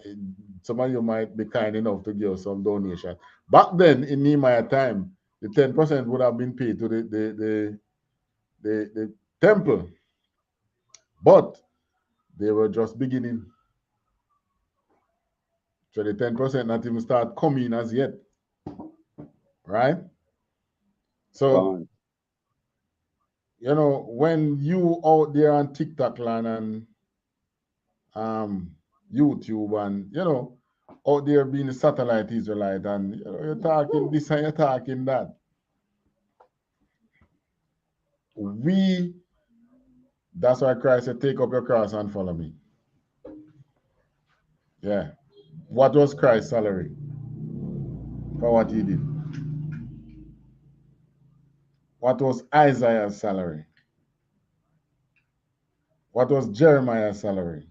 Some of you might be kind enough to give some donation. Back then in Nehemiah time, the 10% would have been paid to the temple, but they were just beginning. So the 10% not even start coming as yet, right? So, Fine. when you out there on TikTok land and YouTube and, out there being a satellite Israelite and you're talking this and you're talking that. That's why Christ said, take up your cross and follow me. Yeah. What was Christ's salary for what he did? What was Isaiah's salary? What was Jeremiah's salary?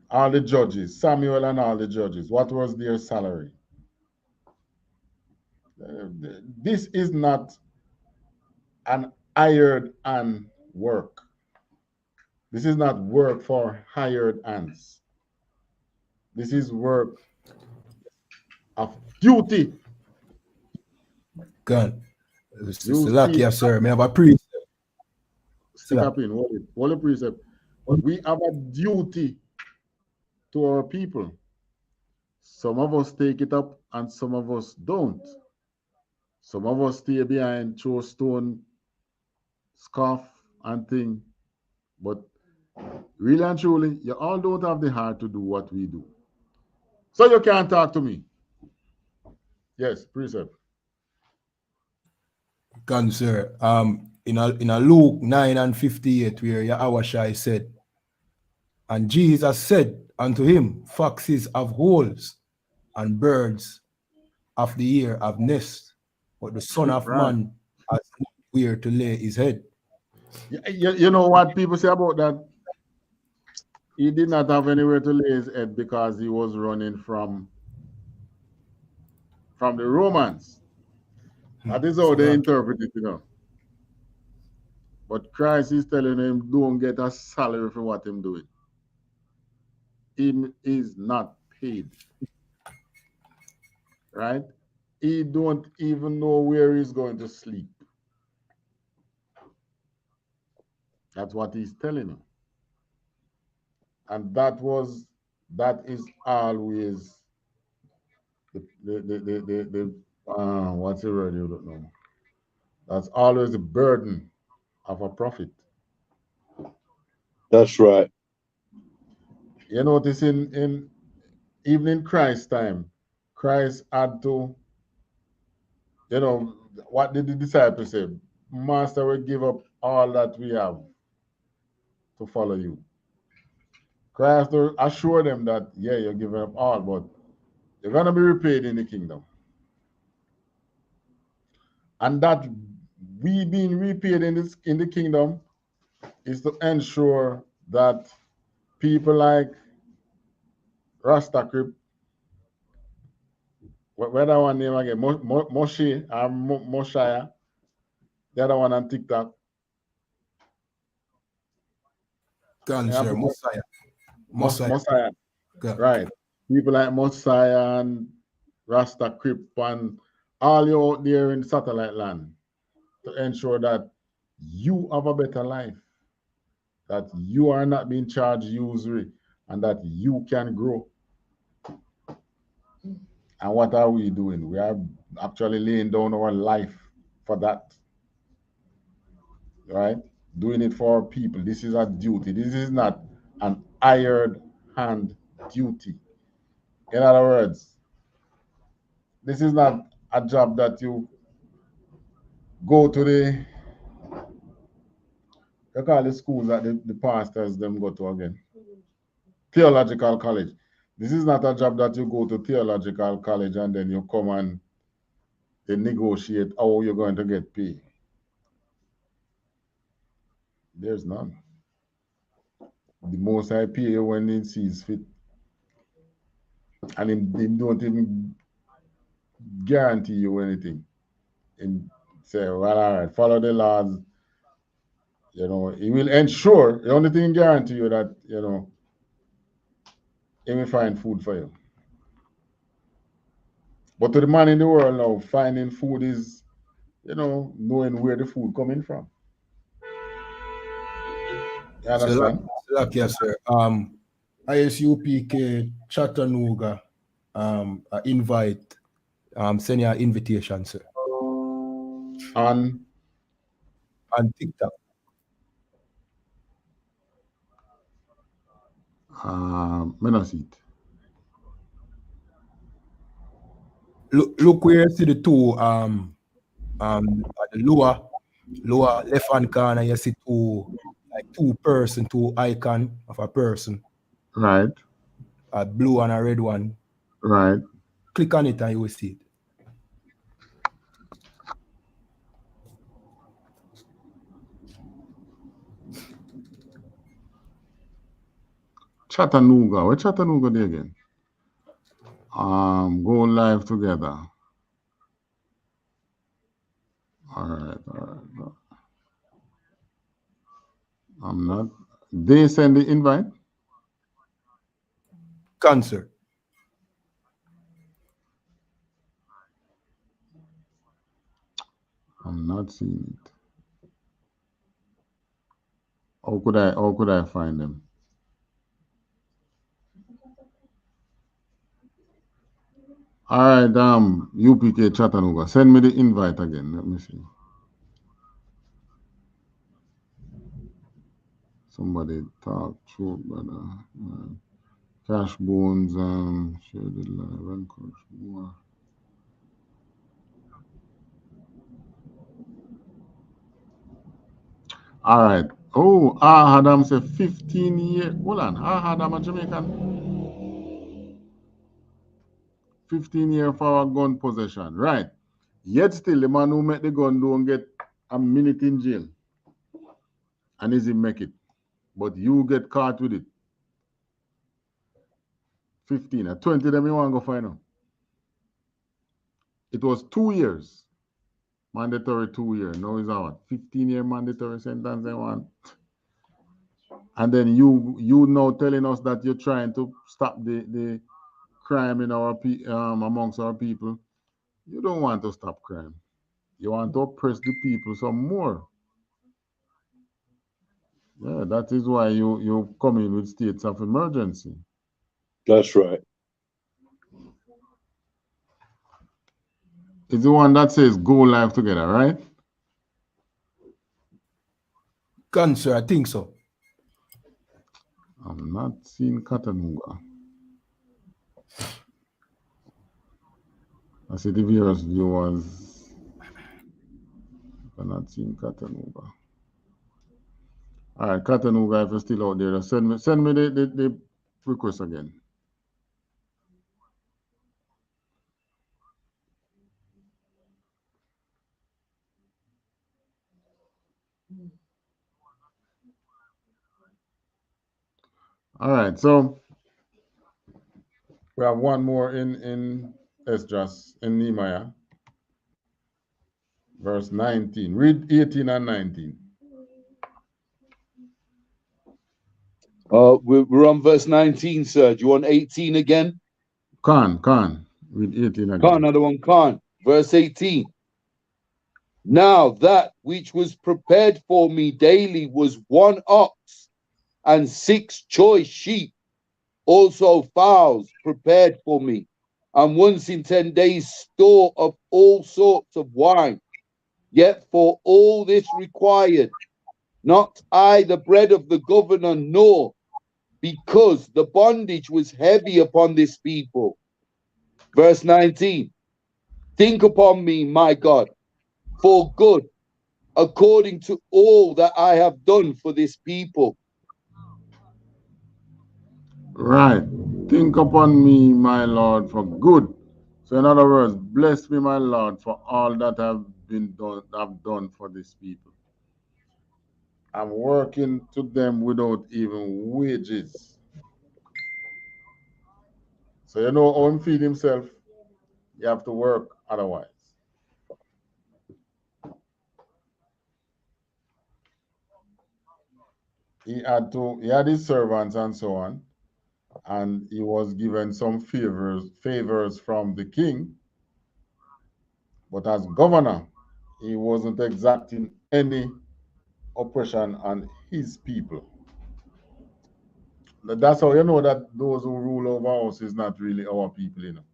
All the judges, Samuel and all the judges, what was their salary? This is not an hired hand work. This is not work for hired hands. This is work of duty. Good. You see, Salakia, sir, may I have a priest. stick up in, hold it, precept. We have a duty to our people. Some of us take it up and some of us don't. Some of us stay behind, throw stone, scoff, and thing. But really and truly, you all don't have the heart to do what we do. So you can't talk to me. Yes, precept. Good, sir. In a Luke 9:58, where Yahweh said, and Jesus said unto him, foxes have holes, and birds of the air have nests, but the Son of Right. Man has where to lay his head. You know what people say about that? He did not have anywhere to lay his head because he was running from the Romans. That is how they interpret it, But Christ is telling him, don't get a salary for what I'm doing. Him is not paid. Right? He don't even know where he's going to sleep. That's what he's telling him. And that is always the what's the word? You don't know. That's always the burden of a prophet. That's right. You notice in even in Christ's time, Christ had to, what did the disciples say? Master, we give up all that we have to follow you. I have to assure them that, yeah, you're giving up all, but you're going to be repaid in the kingdom. And that we being repaid in the kingdom is to ensure that people like Rasta Crip, where that one name again, Moshe or Moshaya, the other one on TikTok. Cancer, Messiah. Messiah. Right. People like Messiah and Rasta Crip and all you out there in satellite land to ensure that you have a better life, that you are not being charged usury, and that you can grow. And what are we doing? We are actually laying down our life for that. Right? Doing it for our people. This is a duty. This is not an hired hand duty. In other words, this is not a job that you go to you call the schools that the pastors them go to again. Theological college. This is not a job that you go to theological college and then you come and they negotiate how you're going to get paid. There's none. The most I pay you when he sees fit. And he don't even guarantee you anything. And say, well, all right, follow the laws. You know, he will ensure, the only thing guarantee you that, you know, he will find food for you. But to the man in the world now, finding food is, you know, knowing where the food coming from. You understand? Yes, sir. I.S.U.P.K. Chattanooga, invite, send you an invitation, sir. On TikTok. Me not see it. Look where you see the two, at the lower left hand corner, you see two icon of a person. Right. A blue and a red one. Right. Click on it and you will see it. Chattanooga. Where Chattanooga there again? Go live together. All right. I'm not. They send the invite? Cancer. I'm not seeing it. How could I find them? All right, UPK Chattanooga. Send me the invite again. Let me see. Somebody talk through, brother. Cash Bones, share the live and coach more. All right. Oh, Adam said 15 years. Hold on. Adam a Jamaican. 15 years for a gun possession. Right. Yet still, the man who make the gun don't get a minute in jail. And he make it. But you get caught with it. 15. 20 them you want to go find out. It was 2 years. Mandatory 2 years. Now it's what? 15-year mandatory sentence they want. And then you now telling us that you're trying to stop the crime in our amongst our people. You don't want to stop crime. You want to oppress the people some more. Yeah, that is why you come in with states of emergency. That's right. It's the one that says go live together, right? Cancer, I think so. I'm not seeing Chattanooga. I see the viewers. I'm not seeing Chattanooga. All right, Chattanooga, if you're still out there, send me the request again. All right, so we have one more in Esdras, in Nehemiah, verse 19. Read 18 and 19. We're on verse 19, sir. Do you want 18 again? Khan. Read 18 again. Khan, another one, Khan. Verse 18. Now that which was prepared for me daily was 1 ox and 6 choice sheep, also fowls prepared for me, and once in 10 days store of all sorts of wine. Yet for all this required, not I the bread of the governor, nor because the bondage was heavy upon this people. Verse 19. Think upon me, my God, for good, according to all that I have done for this people. Right. Think upon me, my Lord, for good. So in other words, bless me, my Lord, for all that I've done for these people. I'm working to them without even wages. So you know how he feed himself, you have to work otherwise. He had his servants and so on, and he was given some favors from the king. But as governor, he wasn't exacting any oppression on his people. That's how you know that those who rule over us is not really our people, you know.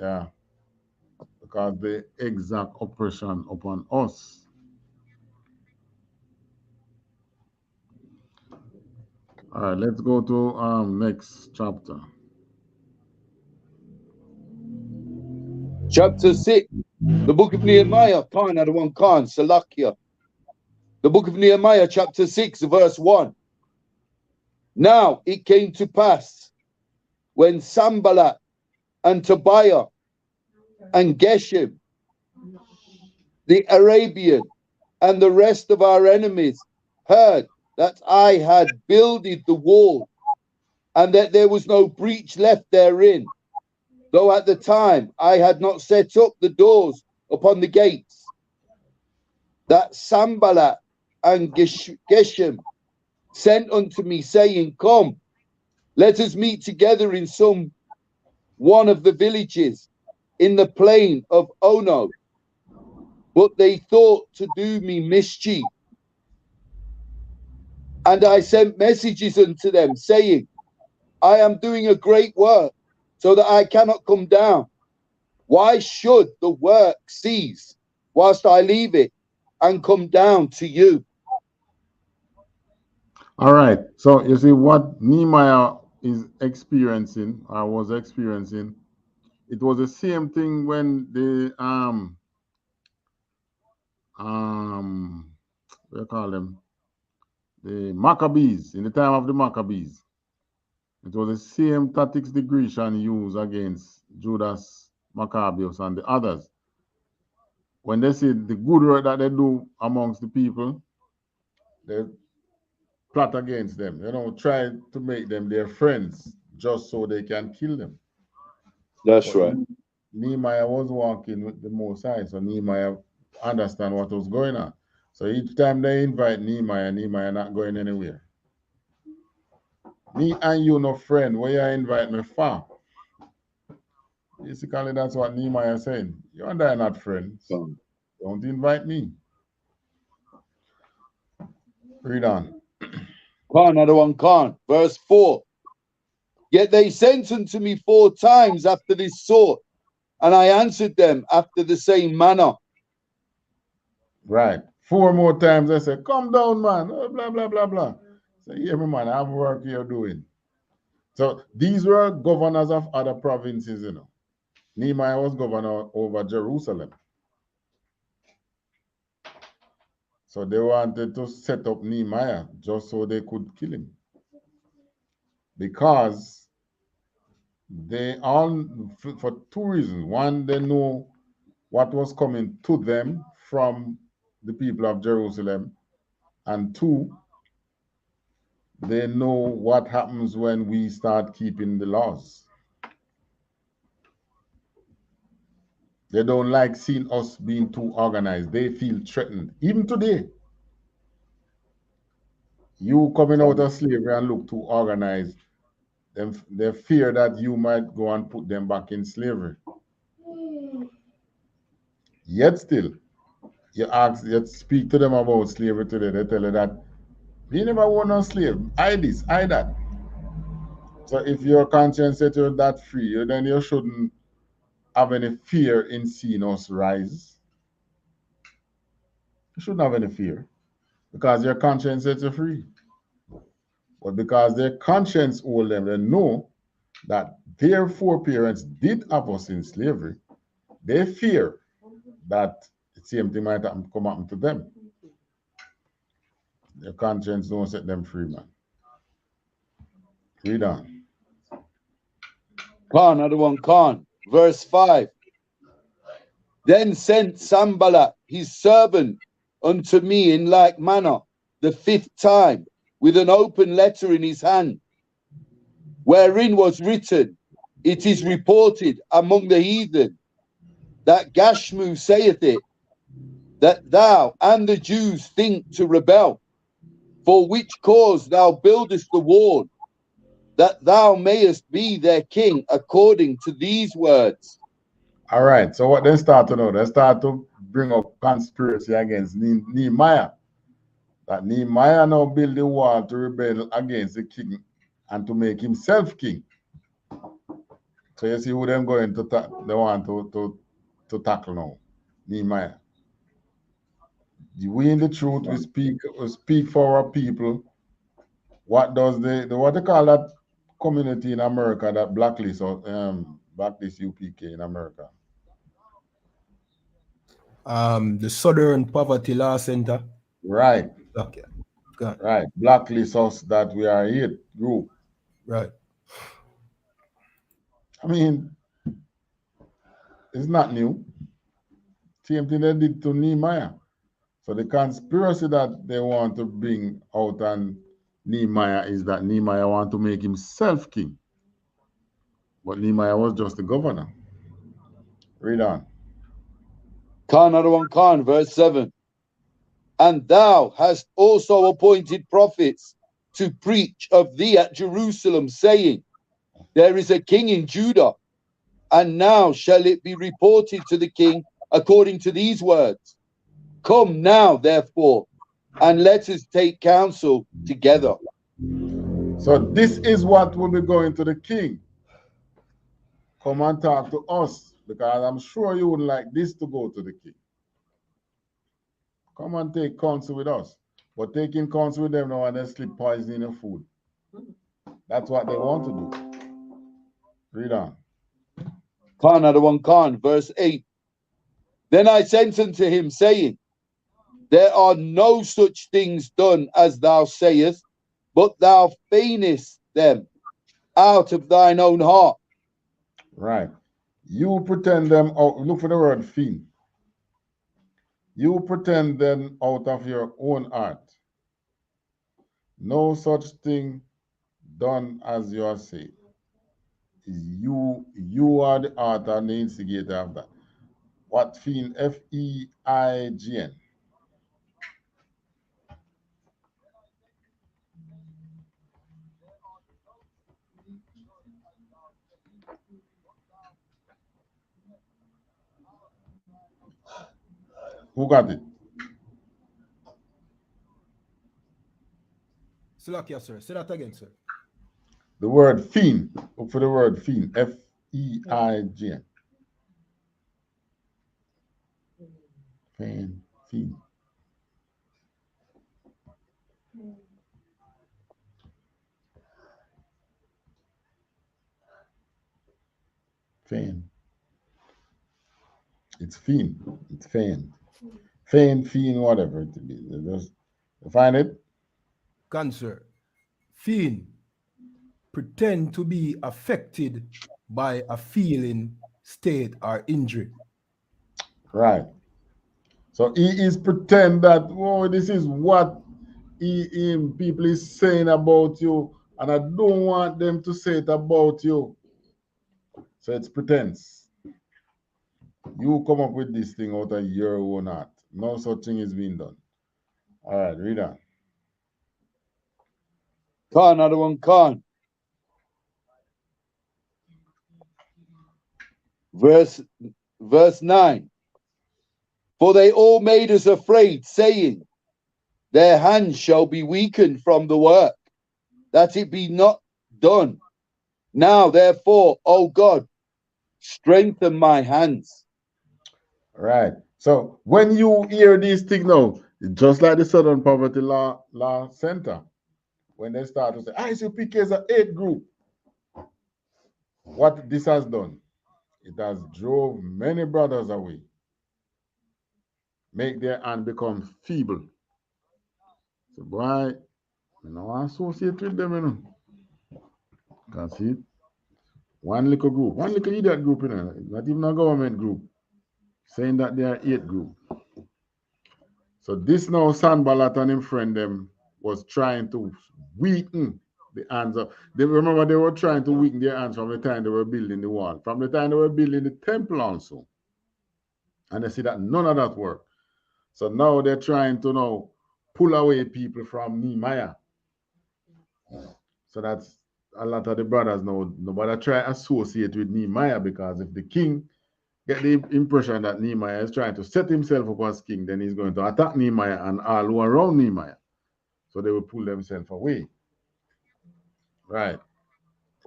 Yeah. Because they exact oppression upon us. All right, let's go to next chapter. Chapter 6, the book of Nehemiah, Khan, another one, Khan, Salakia. The book of Nehemiah, chapter 6, verse 1. Now it came to pass when Sanballat and Tobiah and Geshem, the Arabian, and the rest of our enemies heard that I had builded the wall and that there was no breach left therein, though at the time I had not set up the doors upon the gates, that Sanballat and Geshem sent unto me, saying, Come, let us meet together in some one of the villages in the plain of Ono. But they thought to do me mischief. And I sent messages unto them, saying, I am doing a great work, so that I cannot come down. Why should the work cease whilst I leave it and come down to you? All right. So you see what Nehemiah is experiencing, or was experiencing. It was the same thing when the what do you call them? The Maccabees, in the time of the Maccabees. It was the same tactics the Grecian used against Judas Maccabeus and the others. When they see the good work that they do amongst the people, they plot against them. You know, try to make them their friends just so they can kill them. That's But right. Nehemiah was walking with the Most High, so Nehemiah understand what was going on. So each time they invite Nehemiah, Nehemiah not going anywhere. Me and you no friend, where you invite me for? Basically, that's what Nehemiah saying. You and I are not friends. Don't invite me. Read on. Khan, another one, Khan. Verse 4. Yet they sent unto me 4 times after this sort, and I answered them after the same manner. Right. 4 more times I said, come down, man. Blah, blah, blah, blah. Say, yeah, man, I have work you're doing. So these were governors of other provinces, you know. Nehemiah was governor over Jerusalem. So they wanted to set up Nehemiah just so they could kill him. because they all, for two reasons. One, they know what was coming to them from the people of Jerusalem. And two, they know what happens when we start keeping the laws. They don't like seeing us being too organized. They feel threatened. Even today, you coming out of slavery and look too organized, they fear that you might go and put them back in slavery. Yet still, you speak to them about slavery today, they tell you that we never want no slave. I this, I that. So if your conscience says you're that free, then you shouldn't have any fear in seeing us rise. You shouldn't have any fear because your conscience says you're free. But because their conscience hold them, they know that their foreparents did have us in slavery. They fear that the same thing might come happen to them. Their conscience don't set them free, man. Read on. Khan, another one, Khan. Verse 5. Then sent Sanballat his servant unto me in like manner the 5th time, with an open letter in his hand, wherein was written, it is reported among the heathen that Gashmu saith it, that thou and the Jews think to rebel, for which cause thou buildest the wall, that thou mayest be their king according to these words. All right, so what they start to know, they start to bring up conspiracy against Nehemiah. That Nehemiah now build the wall to rebel against the king and to make himself king. So you see who them going to they want to tackle now. Nehemiah. We in the truth, we speak for our people. What does what they call that community in America that blacklist or blacklist UPK in America? The Southern Poverty Law Center. Right. Okay. Got it. Right. Blacklist us that we are hate group. Right. I mean, it's not new. Same thing they did to Nehemiah. So the conspiracy that they want to bring out on Nehemiah is that Nehemiah want to make himself king. But Nehemiah was just the governor. Read on. Khan, another one, Khan, verse 7. And thou hast also appointed prophets to preach of thee at Jerusalem, saying, there is a king in Judah, and now shall it be reported to the king according to these words. Come now, therefore, and let us take counsel together. So this is what will be going to the king. Come and talk to us, because I'm sure you wouldn't like this to go to the king. Come and take counsel with us. But taking counsel with them now and they slip poison in your food. That's what they want to do. Read on. Khan, another one, Khan, verse 8. Then I sent unto him, saying, there are no such things done as thou sayest, but thou feignest them out of thine own heart. Right. You pretend them out. Look for the word feign. You pretend them out of your own heart. No such thing done as you are saying. You are the author and the instigator of that. What feign? F-E-I-G-N. Who got it? Slakia, sir. Say that again, sir. The word feign. Look for the word feign. F-E-I-G-N. Feign. Feign. Feign. It's feign. It's feign. Feign, feign, whatever it be. Just find it. Can, sir. Feign. pretend to be affected by a feeling, state, or injury. Right. So he is pretend that, oh, this is what people is saying about you, and I don't want them to say it about you. So it's pretense. You come up with this thing out of your own heart. No such thing is being done. All right, read on. Khan, another one, Khan. Verse 9. For they all made us afraid, saying, their hands shall be weakened from the work, that it be not done. Now, therefore, O God, strengthen my hands. Right. So when you hear these things now, just like the Southern Poverty Law Center, when they start to say, ISUPK is an aid group, what this has done, it has drove many brothers away, make their hand become feeble. So boy, you know, associate with them, you know. Can see it. One little group, one little idiot group, you know, not even a government group, saying that they are aid group. So this now Sanballat and his friend them was trying to weaken the hands of. They remember they were trying to weaken their hands from the time they were building the wall, from the time they were building the temple also. And they see that none of that worked. So now they're trying to now pull away people from Nehemiah. So that's a lot of the brothers now. Nobody try to associate with Nehemiah, because if the king get the impression that Nehemiah is trying to set himself up as king, then he's going to attack Nehemiah and all who are around Nehemiah. So they will pull themselves away. Right.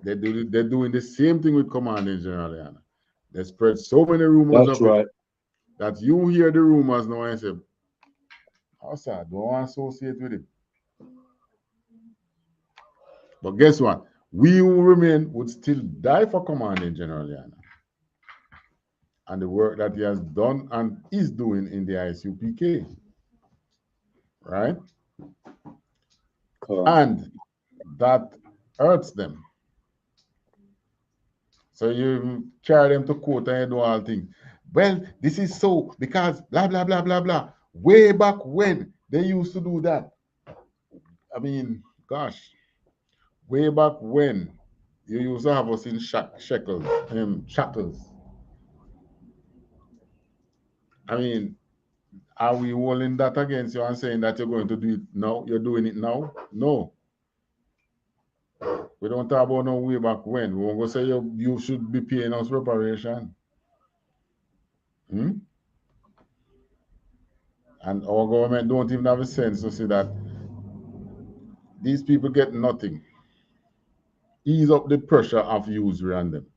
They're doing the same thing with Commanding General YAHANNA. They spread so many rumors That's of right. it that you hear the rumors now and say, oh, sir, don't want to associate with him. But guess what? We who remain would still die for Commanding General YAHANNA and the work that he has done and is doing in the ISUPK. Right? Khan. And that hurts them. So you carry them to court and you do all things. Well, this is so because blah, blah, blah, blah, blah. Way back when they used to do that. I mean, gosh, way back when you used to have us in shackles. I mean, are we holding that against you and saying that you're going to do it now? You're doing it now? No. We don't talk about no way back when. We won't go say you should be paying us reparation. And our government don't even have a sense to see that these people get nothing. Ease up the pressure of usury on them.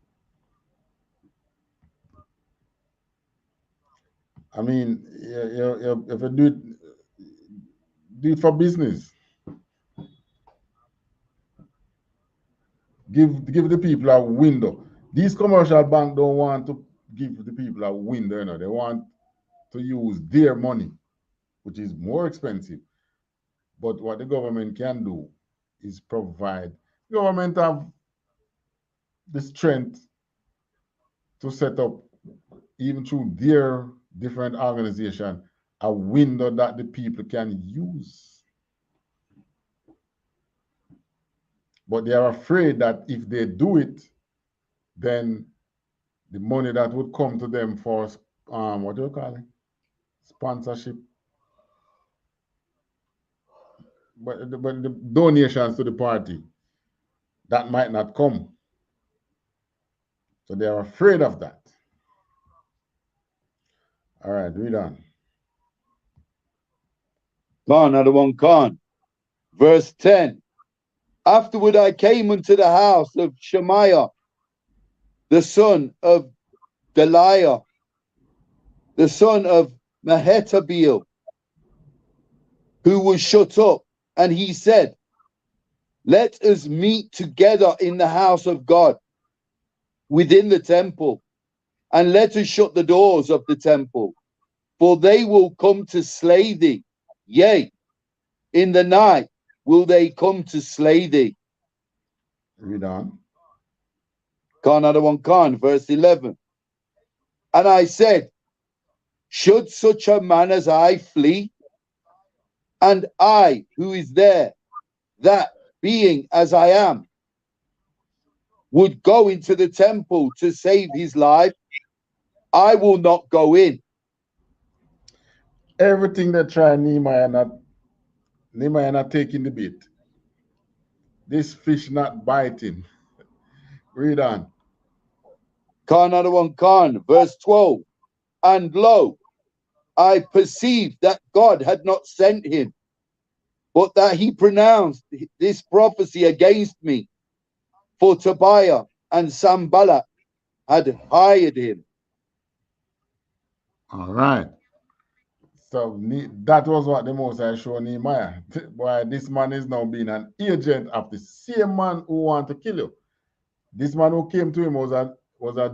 I mean, if you do it for business. Give the people a window. These commercial banks don't want to give the people a window, you know. They want to use their money, which is more expensive. But what the government can do is provide. The government have the strength to set up, even through their different organization, a window that the people can use. But they are afraid that if they do it, then the money that would come to them for, what do you call it? Sponsorship. But the donations to the party, that might not come. So they are afraid of that. All right, read on. Khan, another one, Khan. Verse 10. Afterward I came unto the house of Shemaiah, the son of Deliah, the son of Mehetabeel, who was shut up, and he said, let us meet together in the house of God, within the temple, and let us shut the doors of the temple, for they will come to slay thee. Yea, in the night will they come to slay thee. Read on. Another one, verse 11. And I said, should such a man as I flee? And I, who is there, that being as I am, would go into the temple to save his life, I will not go in. Everything they try, Nehemiah not taking the bait. This fish not biting. Read on. Another one, verse 12. And lo, I perceived that God had not sent him, but that he pronounced this prophecy against me. For Tobiah and Sanballat had hired him. All right. So that was what the Most High showed Nehemiah. Why this man is now being an agent of the same man who want to kill you. This man who came to him was a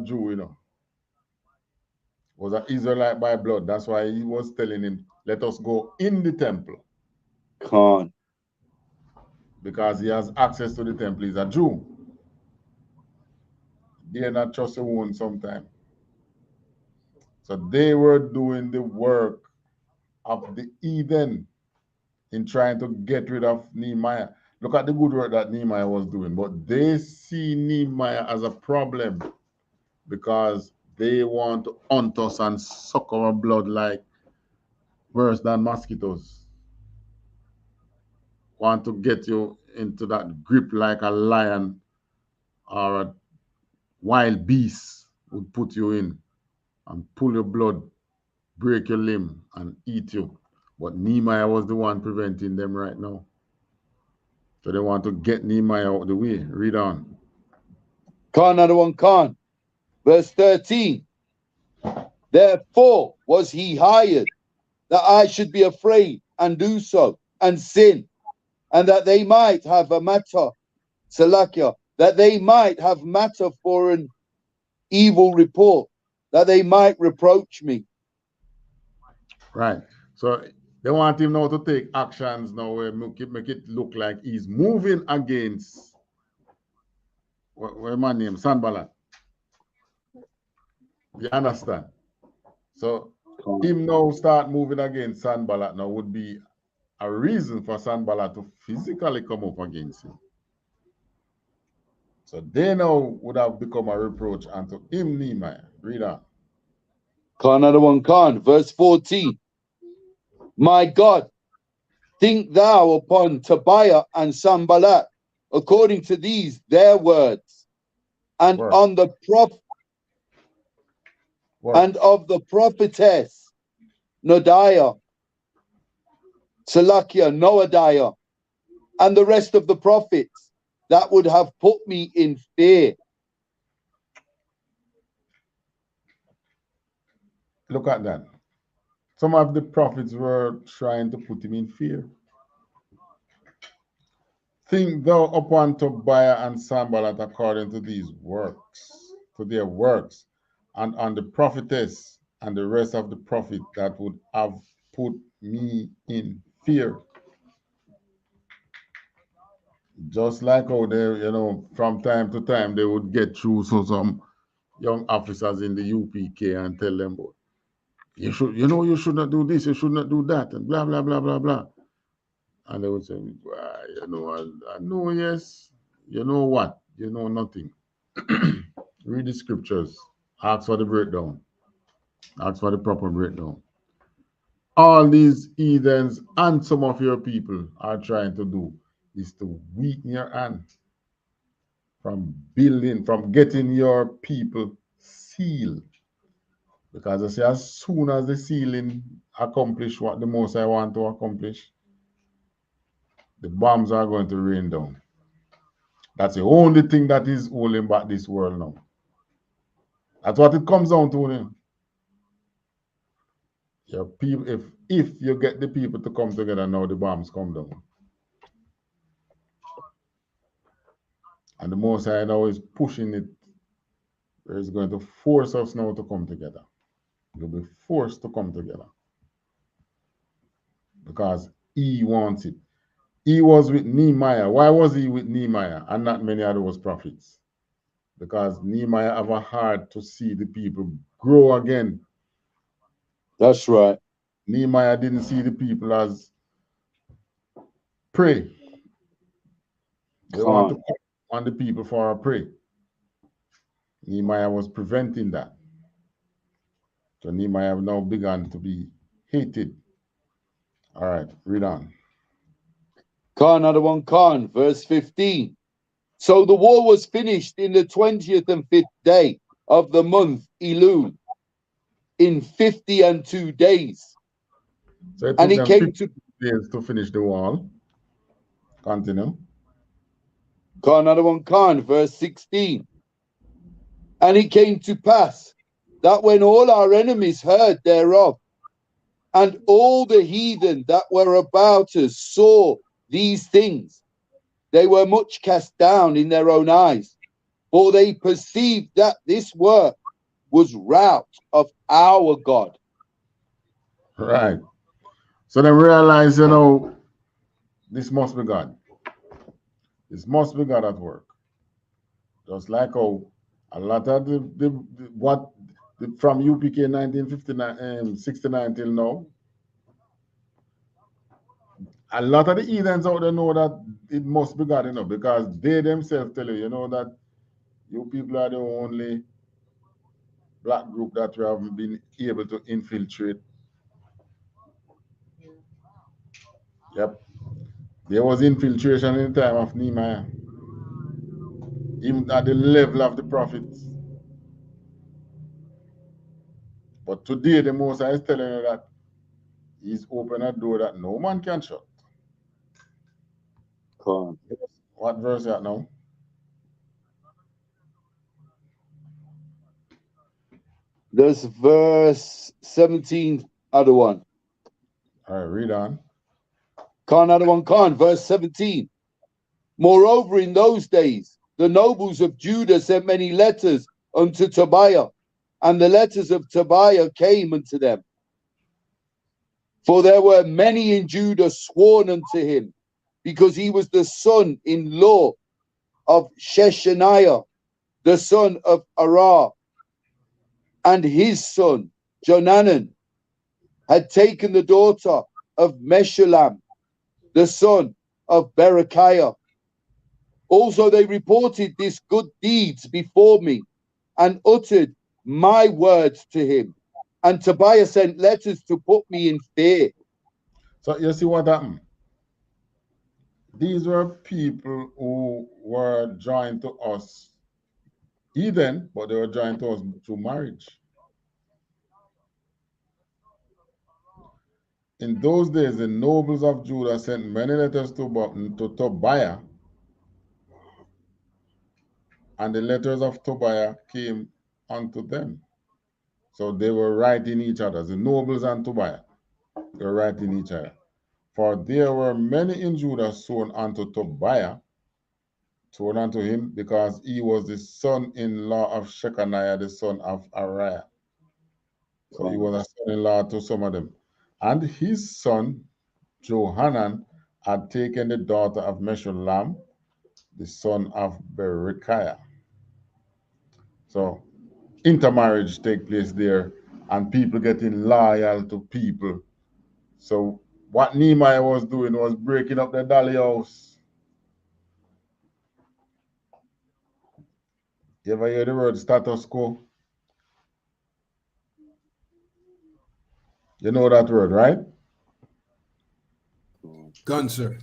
Jew, you know. Was an Israelite by blood. That's why he was telling him, let us go in the temple. Khan. Because he has access to the temple. He's a Jew. They're not just a one sometime. So they were doing the work of the heathen in trying to get rid of Nehemiah. Look at the good work that Nehemiah was doing. But they see Nehemiah as a problem because they want to hunt us and suck our blood like worse than mosquitoes. Want to get you into that grip like a lion or a wild beast would put you in and pull your blood, break your limb, and eat you. But Nehemiah was the one preventing them right now. So they want to get Nehemiah out of the way. Read on. Another one, verse 13. Therefore was he hired, that I should be afraid and do so and sin, and that they might have a matter, Salakia, that they might have matter for an evil report, that they might reproach me. Right. So they want him now to take actions now where make it look like he's moving against what my name, Sanballat. You understand? So him now start moving against Sanballat now would be a reason for Sanballat to physically come up against him. So they now would have become a reproach unto him, Nehemiah. Read on. Another one, verse 14. My God, think thou upon Tobiah and Sanballat, according to these their words, and on the and of the prophetess Noadiah, Salakia, Noadiah, and the rest of the prophets that would have put me in fear. Look at that. Some of the prophets were trying to put him in fear. Think thou upon Tobiah and Sanballat according to these works, to their works, and on the prophetess and the rest of the prophet that would have put me in fear. Just like how they, you know, from time to time they would get through some young officers in the UPK and tell them, you should, you know, you should not do this, you should not do that, and blah, blah, blah, blah, blah. And they would say, well, you know, I know, yes. You know what? You know nothing. Read the scriptures. Ask for the breakdown. Ask for the proper breakdown. All these heathens and some of your people are trying to do is to weaken your hand from building, from getting your people sealed. Because I say as soon as the sealing accomplish what the most I want to accomplish, the bombs are going to rain down. That's the only thing that is holding back this world now. That's what it comes down to. Your people, if you get the people to come together now, the bombs come down. And the Most High now is pushing it. It's going to force us now to come together. We'll be forced to come together. Because he wants it. he was with Nehemiah. Why was he with Nehemiah and not many of those prophets? Because Nehemiah have a heart to see the people grow again. That's right. Nehemiah didn't see the people as prey. They want to put on the people for a prey. Nehemiah was preventing that. So Nehemiah have now begun to be hated. All right, read on. Another one, verse 15. So the war was finished in the 20th and 5th day of the month Elul, in 52 days. So it and took it them came 50 days to finish the wall. Continue. Another one, verse 16. And it came to pass that when all our enemies heard thereof, and all the heathen that were about us saw these things, they were much cast down in their own eyes, for they perceived that this work was wrought of our God. Right. So they realize, this must be God. This must be God at work. Just like how a lot of from UPK 1959, 69 till now, a lot of the heathens out there know that it must be God, because they themselves tell you, that you people are the only black group that we haven't been able to infiltrate. Yep. There was infiltration in the time of Nehemiah, even at the level of the prophets. But today, the Most High is telling you that He's opened a door that no man can shut. What verse is that now? There's verse 17, other one. All right, read on. Other one, verse 17. Moreover, in those days, the nobles of Judah sent many letters unto Tobiah, and the letters of Tobiah came unto them. For there were many in Judah sworn unto him, because he was the son-in-law of Sheshaniah, the son of Arah, and his son, Jonanan, had taken the daughter of Meshullam, the son of Berechiah. Also they reported this good deeds before me, and uttered my words to him. And Tobiah sent letters to put me in fear. So you see what happened? These were people who were joined to us heathen, but they were joined to us through marriage. In those days, the nobles of Judah sent many letters to Tobiah, and the letters of Tobiah came unto them. So they were writing each other. The nobles and Tobiah, they were writing each other. For there were many in Judah sworn unto Tobiah, sworn unto him, because he was the son-in-law of Shechaniah, the son of Ariah. So he was a son-in-law to some of them. And his son, Johanan, had taken the daughter of Meshullam, the son of Berechiah. So intermarriage take place there, and people getting loyal to people. So what Nehemiah was doing was breaking up the dolly house. You ever hear the word status quo? You know that word, right? Gun, sir.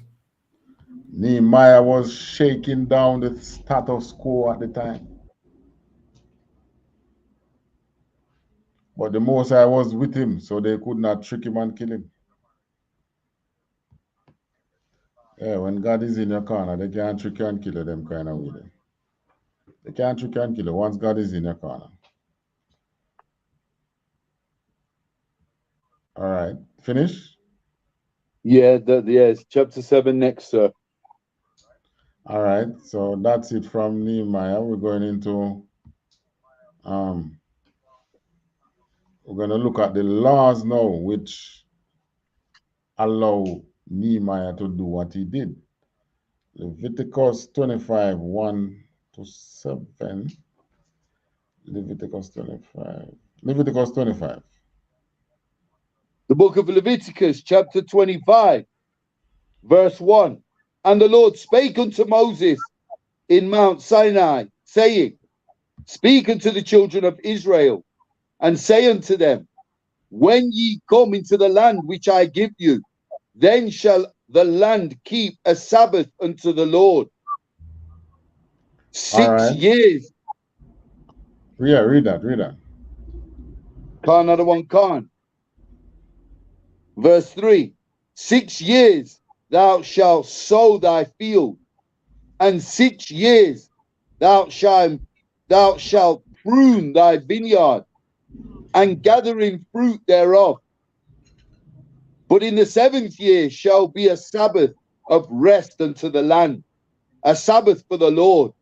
Nehemiah was shaking down the status quo at the time. But the Most High was with him, so they could not trick him and kill him. Yeah, when God is in your corner, they can't trick you and kill you them kind of way. They can't trick you and kill you once God is in your corner. All right, finish? Yeah, yes, chapter 7 next, sir. All right, so that's it from Nehemiah. We're going into, we're going to look at the laws now, which allow Nehemiah to do what he did. Leviticus 25, 1 to 7. Leviticus 25. Leviticus 25. The book of Leviticus, chapter 25, verse 1. And the Lord spake unto Moses in Mount Sinai, saying, Speak unto the children of Israel, and say unto them, When ye come into the land which I give you, then shall the land keep a Sabbath unto the Lord. 6 years. Yeah, read that. Another one can. Verse 3. 6 years thou shalt sow thy field, and 6 years thou shalt prune thy vineyard, and gather in fruit thereof. But in the 7th year shall be a Sabbath of rest unto the land, a Sabbath for the Lord.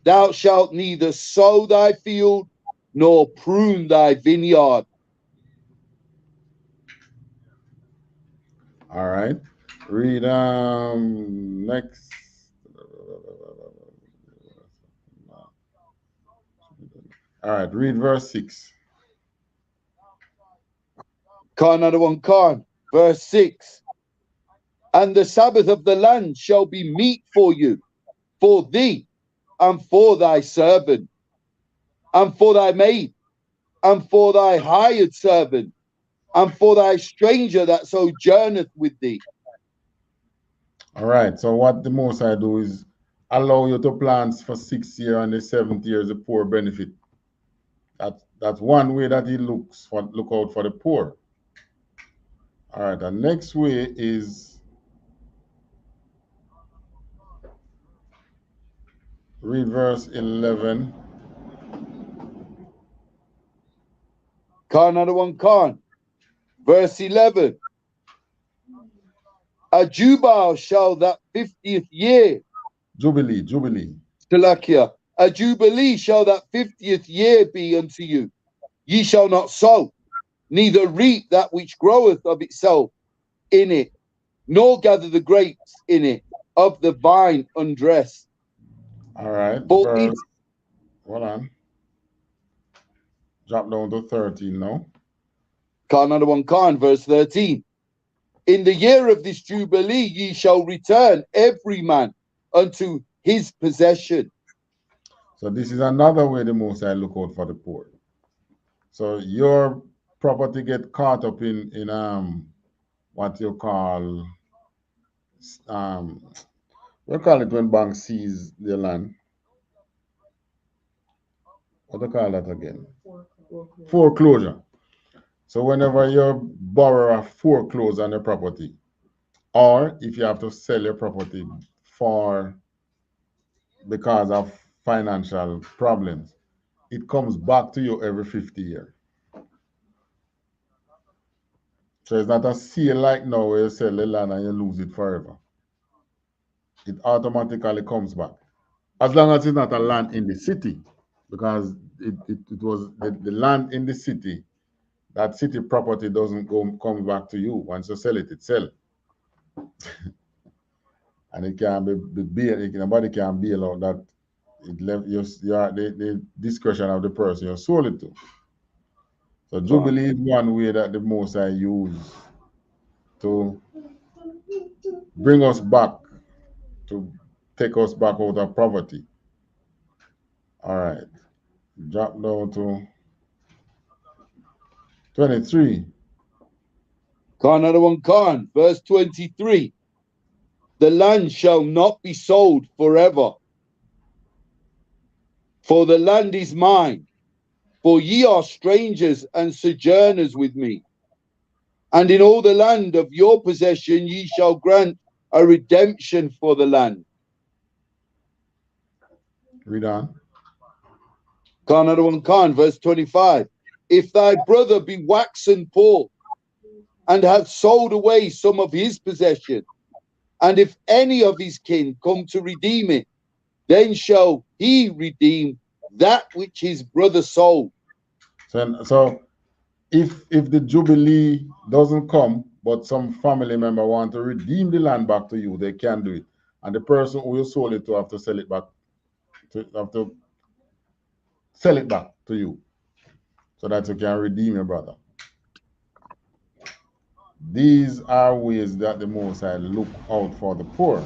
Thou shalt neither sow thy field nor prune thy vineyard. All right. Read next. All right, read verse 6. Another one can. Verse 6. And the Sabbath of the land shall be meat for you, for thee, and for thy servant, and for thy maid, and for thy hired servant, and for thy stranger that sojourneth with thee. All right, so what the Most I do is allow you to plant for 6 years, and the 7th year is a poor benefit. That's one way that he look out for the poor. All right, the next way is read verse 11. Another one can. Verse 11. A jubile shall that 50th year. Jubilee. Shalakia. A jubilee shall that 50th year be unto you. Ye shall not sow, neither reap that which groweth of itself in it, nor gather the grapes in it of the vine undressed. All right, For hold on. Drop down to 13 now. Another one can. Verse 13. In the year of this jubilee ye shall return every man unto his possession. So this is another way the Most High look out for the poor. So your property get caught up in what you call what call it when bank seize the land? What do you call that again? Foreclosure. So whenever your borrower foreclose on your property, or if you have to sell your property because of financial problems, it comes back to you every 50 years. So it's not a sale like now where you sell the land and you lose it forever. It automatically comes back. As long as it's not a land in the city, because it was the land in the city, that city property doesn't come back to you. Once you sell it, it's sell. And it can be bail, nobody can bail out that it left the discretion of the person you sold it to. So Jubilee is one way that the Most I use to bring us back, to take us back out of poverty. All right, drop down to 23. Another one can. Verse 23. The land shall not be sold forever, for the land is mine, for ye are strangers and sojourners with me. And in all the land of your possession ye shall grant a redemption for the land. Read on. Another one can. Verse 25. If thy brother be waxen poor, and hath sold away some of his possession, and if any of his kin come to redeem it, then shall he redeem that which his brother sold. So if the Jubilee doesn't come, but some family member want to redeem the land back to you, they can do it. And the person who you sold it to have to sell it back, sell it back to you so that you can redeem your brother. These are ways that the Most High look out for the poor.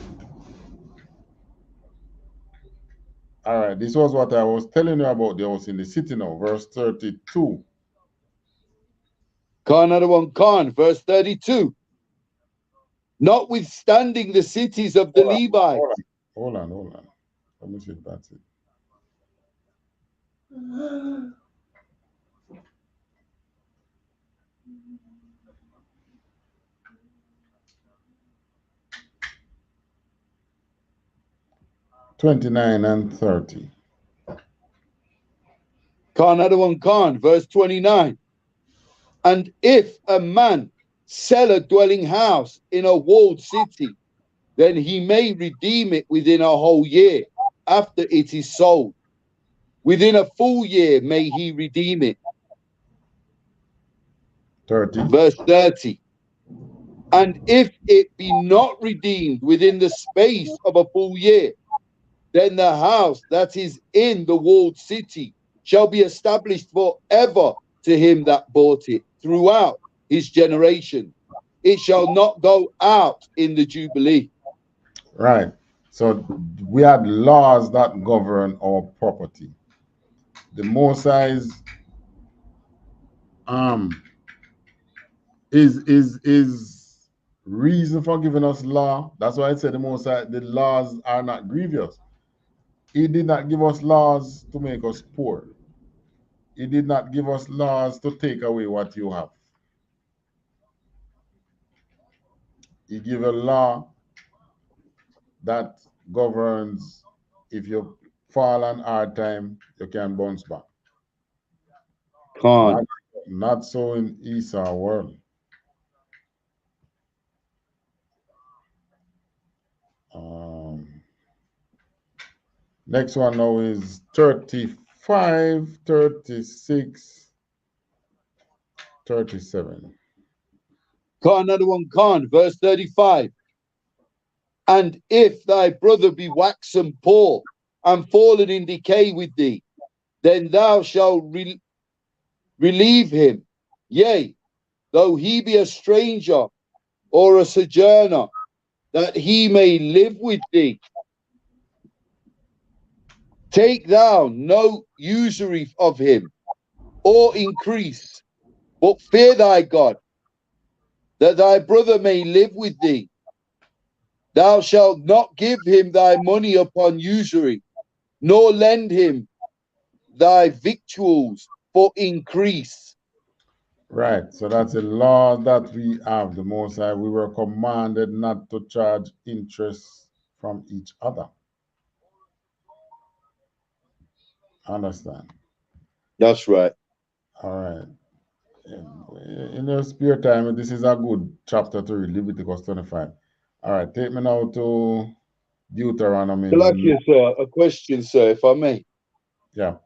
All right, this was what I was telling you about the house in the city now, verse 32. Another one, verse 32. Notwithstanding the cities of the Levites. Hold on. Let me see if that's it. (29 and 30). Another one, verse 29. And if a man sell a dwelling house in a walled city, then he may redeem it within a whole year after it is sold. Within a full year may he redeem it. 30. Verse 30. And if it be not redeemed within the space of a full year, then the house that is in the walled city shall be established forever to him that bought it throughout his generation. It shall not go out in the Jubilee. Right. So we had laws that govern our property. The Most High's is reason for giving us law. That's why I said the Most High, the laws are not grievous. He did not give us laws to make us poor. He did not give us laws to take away what you have. He gave a law that governs if you fall on hard time, you can bounce back. Not so in Esau world. Next one now is 35, 36, 37. Another one, verse 35. And if thy brother be waxen poor and fallen in decay with thee, then thou shalt relieve him, yea, though he be a stranger or a sojourner, that he may live with thee. Take thou no usury of him, or increase, but fear thy God, that thy brother may live with thee. Thou shalt not give him thy money upon usury, nor lend him thy victuals for increase. Right, so that's a law that we have, the Most High. We were commanded not to charge interest from each other. Understand? That's right. All right. In your spare time, this is a good chapter to read, Leviticus 25. All right, take me now to Deuteronomy. Sir, a question, sir, if I may. Yeah.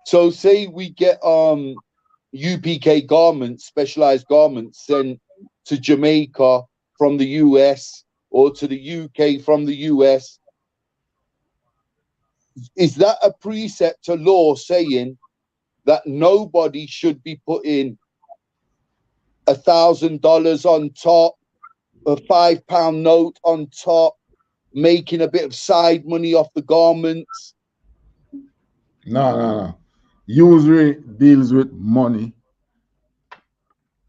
So say we get UPK garments, specialized garments sent to Jamaica from the US or to the UK from the US. Is that a precept to law saying that nobody should be putting $1,000 on top, a £5 note on top, making a bit of side money off the garments? No. Usury deals with money,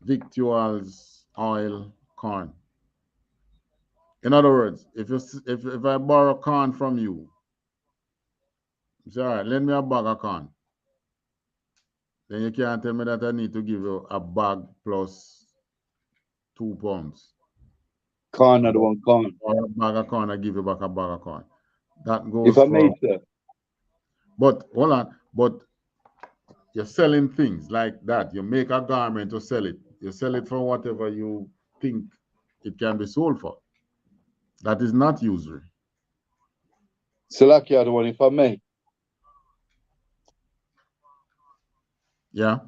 victuals, oil, corn. In other words, if I borrow corn from you, you say, all right, lend me a bag of corn. Then you can't tell me that I need to give you a bag plus 2 pounds. Corn, another one, corn. Or a bag of corn, I give you back a bag of corn. That goes if I may, sir. But hold on, but you're selling things like that. You make a garment to sell it. You sell it for whatever you think it can be sold for. That is not usury. Salaki, other one, if I may. Yeah.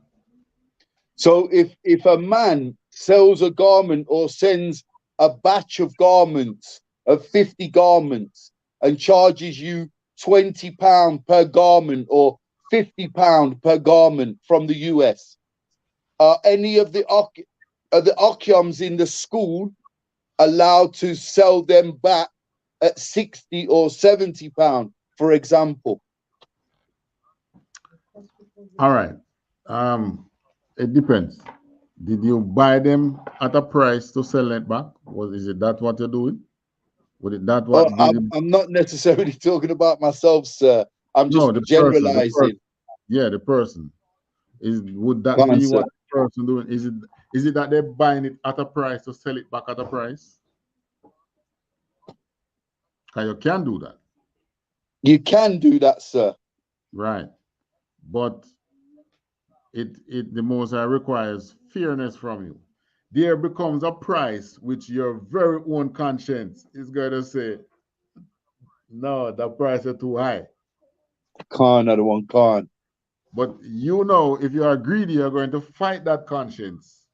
So if a man sells a garment or sends a batch of garments, of 50 garments, and charges you £20 per garment or £50 per garment from the US, are any of the Okyums in the school allowed to sell them back at 60 or 70 pounds, for example? All right. It depends. Did you buy them at a price to sell it back? Is it that what you're doing? Was it that what I'm not necessarily talking about myself, sir. I'm just generalizing. The person. Would that be what the person doing? Is it that they're buying it at a price to sell it back at a price? Because you can do that. You can do that, sir. Right. But the Most High requires fairness from you. There becomes a price which your very own conscience is going to say, no, the price is too high. Another one can't. But you know, if you are greedy, you're going to fight that conscience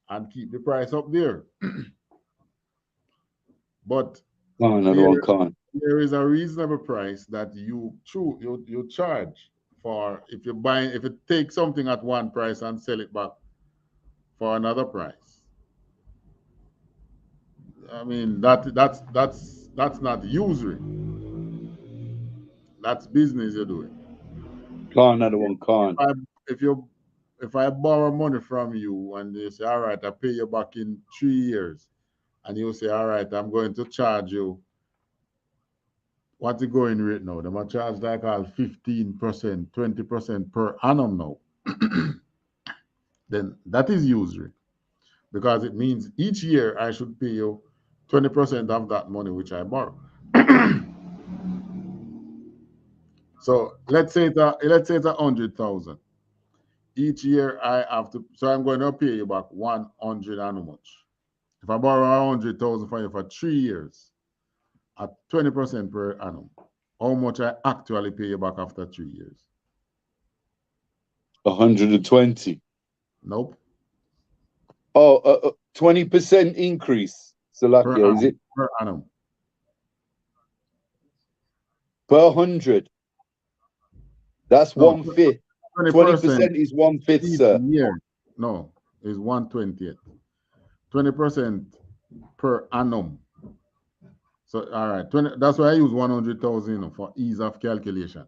and keep the price up there. But there is a reasonable price that you charge for if you take something at one price and sell it back for another price. I mean that's not usury. That's business you're doing. Another one can't. If I borrow money from you and you say, all right, I pay you back in 3 years, and you say, all right, I'm going to charge you, what's the going rate now? They might charge like 15%, 20% per annum now. Then that is usury, because it means each year I should pay you 20% of that money which I borrow. So let's say it's 100,000. Each year I have to, so I'm going to pay you back 100 and how much? If I borrow 100,000 from you for 3 years at 20% per annum, how much I actually pay you back after 3 years? 120. Nope. 20% increase. Salakia, is it? Per annum. Per 100. That's 1/5. 20% is 1/5, sir. Year. No, it's 1/20. 20% per annum. So all right, 20. That's why I use 100,000 for ease of calculation.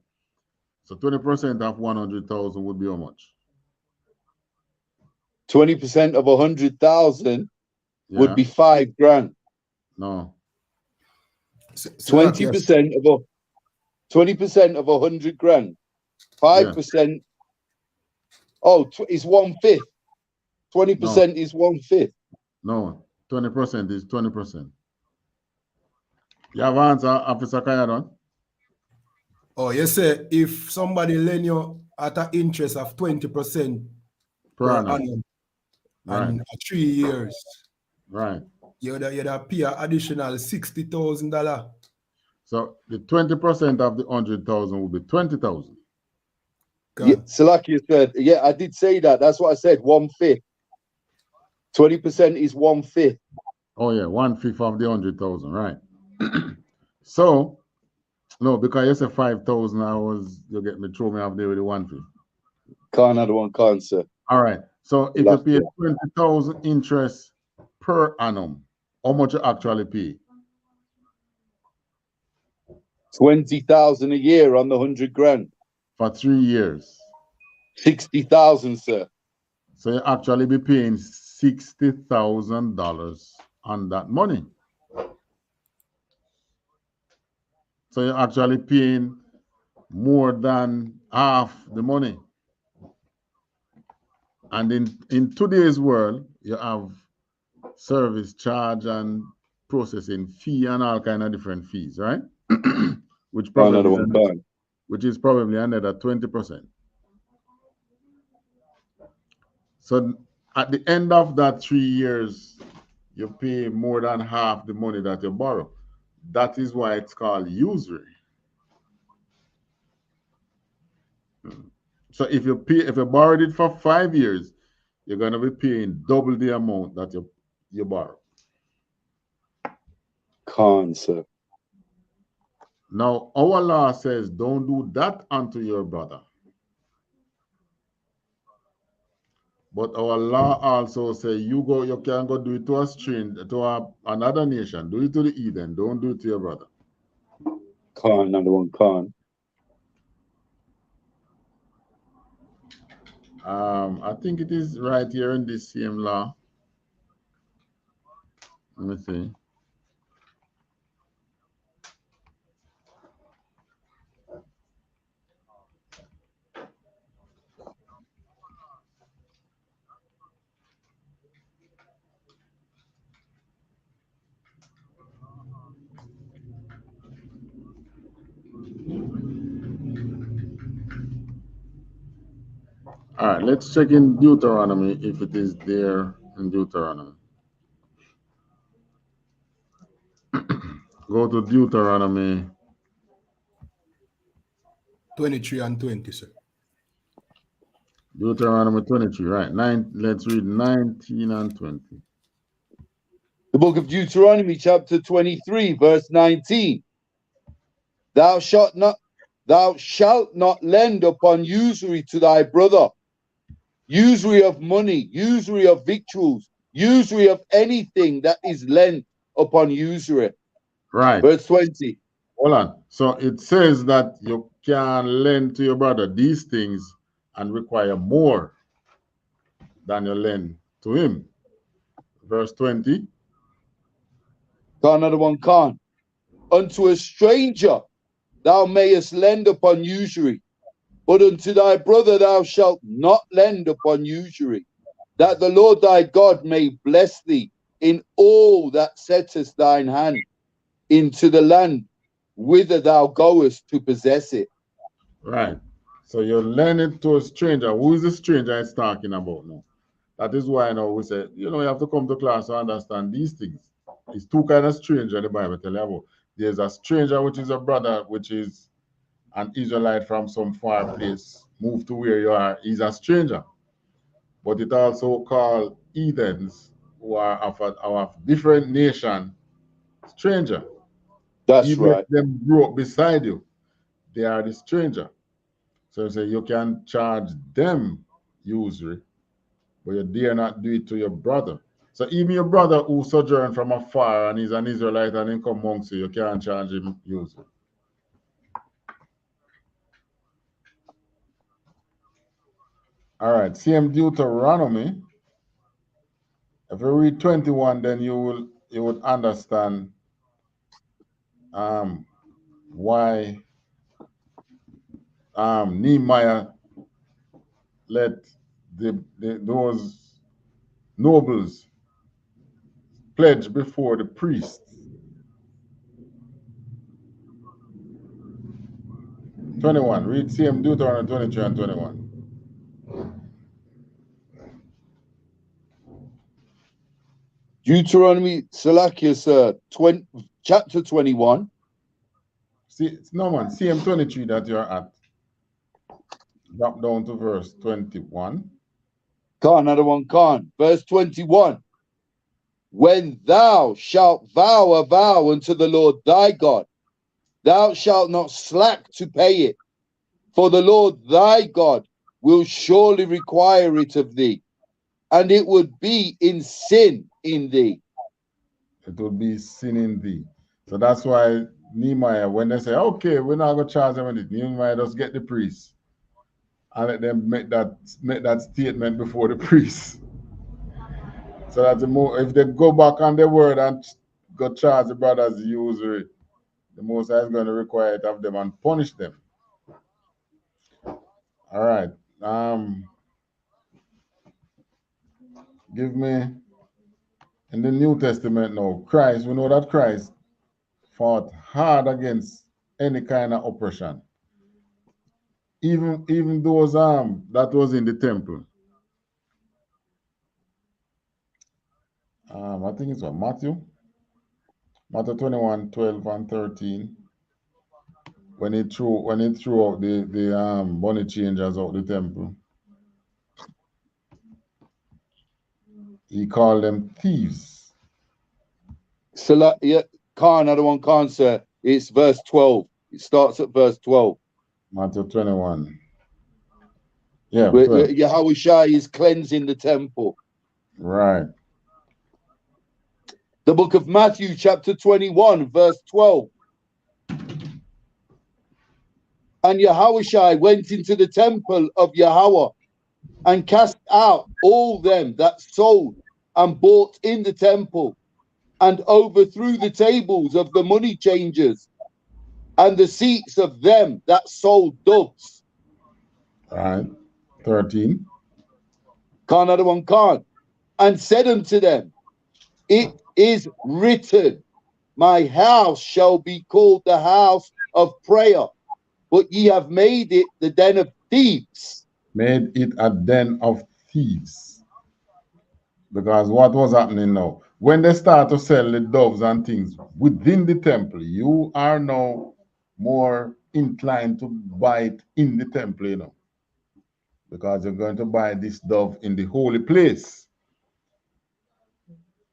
So 20% of 100,000 would be how much? 20% of 100,000 would be 5 grand. No. 20% of 100 grand. 5%. Yeah. Oh, is 1/5. 20% is 1/5. No, 20% is 20%. You have answer, Officer Kayadon? Oh, you say if somebody lend you at an interest of 20% per annum and 3 years, right? You'd pay an additional $60,000. So the 20% of the 100,000 would be 20,000. Yeah, Salakia said, yeah, I did say that. That's what I said. 1/5. 20% is 1/5. Oh yeah, 1/5 of the 100,000, right? So no, because you said 5,000, you get me throw me off there with the 1/5. Another one can't, sir. All right. So if you pay 20,000 interest per annum, how much you actually pay? 20,000 a year on the 100 grand. For 3 years. 60,000, sir. So you actually be paying $60,000 on that money. So you're actually paying more than half the money. And in today's world, you have service charge and processing fee and all kind of different fees, right? which is probably another 20%. So at the end of that 3 years, you pay more than half the money that you borrow. That is why it's called usury. So if you borrowed it for 5 years, you're going to be paying double the amount that you borrow. Khan, sir. Now, our law says don't do that unto your brother. But our law also says you can go do it to a stranger, to another nation. Do it to the heathen. Don't do it to your brother. Khan, another one, Khan. I think it is right here in this same law. Let me see. All right, let's check in Deuteronomy if it is there in Deuteronomy. Go to Deuteronomy 23 and 20, sir. Deuteronomy 23, right? Let's read 19 and 20. The book of Deuteronomy, chapter 23, verse 19. Thou shalt not lend upon usury to thy brother, usury of money, usury of victuals, usury of anything that is lent upon usury. Right. Verse 20. Hold on. So it says that you can lend to your brother these things and require more than you lend to him. Verse 20. Another one, Khan. Unto a stranger thou mayest lend upon usury, but unto thy brother thou shalt not lend upon usury, that the Lord thy God may bless thee in all that settest thine hand into the land whither thou goest to possess it. Right. So you lend it to a stranger. Who is the stranger it's talking about now? That is why now we say, you have to come to class to understand these things. It's two kinds of stranger the Bible tell you about. There's a stranger, which is a brother, which is an Israelite from some far place, moved to where you are. He's a stranger. But it also called heathens, who are of a different nation, stranger. That's Even right. if them grew up beside you, they are the stranger. So you say you can charge them usury, but you dare not do it to your brother. So even your brother who sojourned from afar and is an Israelite and he come amongst you, you can't charge him usury. All right, same Deuteronomy. If you read 21, then you would understand why Nehemiah let those nobles pledge before the priest. 21. Read same Deuteronomy 23 and 21. Deuteronomy, Salakia, sir, chapter 21. See, no man, same 23 that you're at. Drop down to verse 21. Khan, another one, Khan. Verse 21. When thou shalt vow a vow unto the Lord thy God, thou shalt not slack to pay it, for the Lord thy God will surely require it of thee, and it would be in sin in thee. It would be sin in thee. So that's why Nehemiah, when they say, okay, we're not going to charge them anything, Nehemiah just get the priest and let them make that statement before the priest. So that if they go back on their word and go charge the brothers usury, the Most High is going to require it of them and punish them. All right. Give me in the New Testament now, Christ, we know that Christ fought hard against any kind of oppression. Even those that was in the temple. I think it's what Matthew 21, 12 and 13. When he threw out the money changers out the temple. He called them thieves. So, yeah, Khan, I don't want Khan, sir. It's verse 12. It starts at verse 12. Matthew 21. Yeah, Where 12. Yahushua is cleansing the temple. Right. The book of Matthew, chapter 21, verse 12. And Yahushua went into the temple of Yahweh and cast out all them that sold and bought in the temple, and overthrew the tables of the money changers and the seats of them that sold doves. Right. 13. Khan Adawan Khan. And said unto them, it is written, my house shall be called the house of prayer, but ye have made it the den of thieves. Made it a den of thieves. Because what was happening now? When they start to sell the doves and things within the temple, you are now more inclined to buy it in the temple, you know. Because you're going to buy this dove in the holy place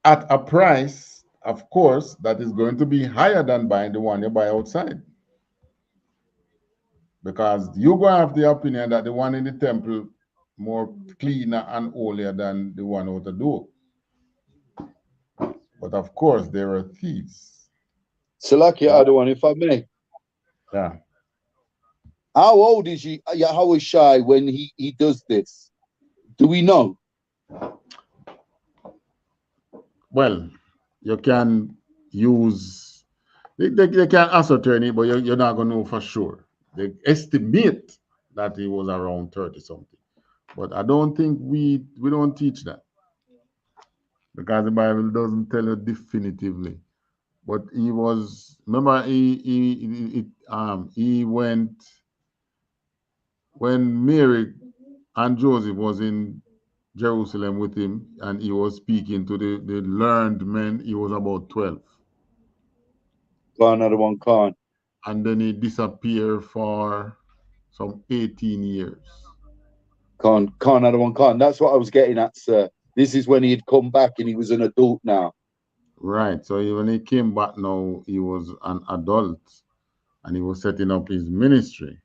at a price, of course, that is going to be higher than buying the one you buy outside. Because you're going to have the opinion that the one in the temple more cleaner and holier than the one out the door. But of course, there are thieves. Salakia Adawan, if I may. Yeah. How old is Yahushua when he does this? Do we know? Well, you can use, they can ascertain it, but you're not going to know for sure. They estimate that he was around 30 something. But I don't think we don't teach that. Because the Bible doesn't tell you definitively. But he was, remember, he went, when Mary and Joseph was in Jerusalem with him, and he was speaking to the learned men, he was about 12. Another one, Khan. And then he disappeared for some 18 years. Khan, another one, Khan. That's what I was getting at, sir. This is when he had come back and he was an adult now. Right. So when he came back now, he was an adult and he was setting up his ministry.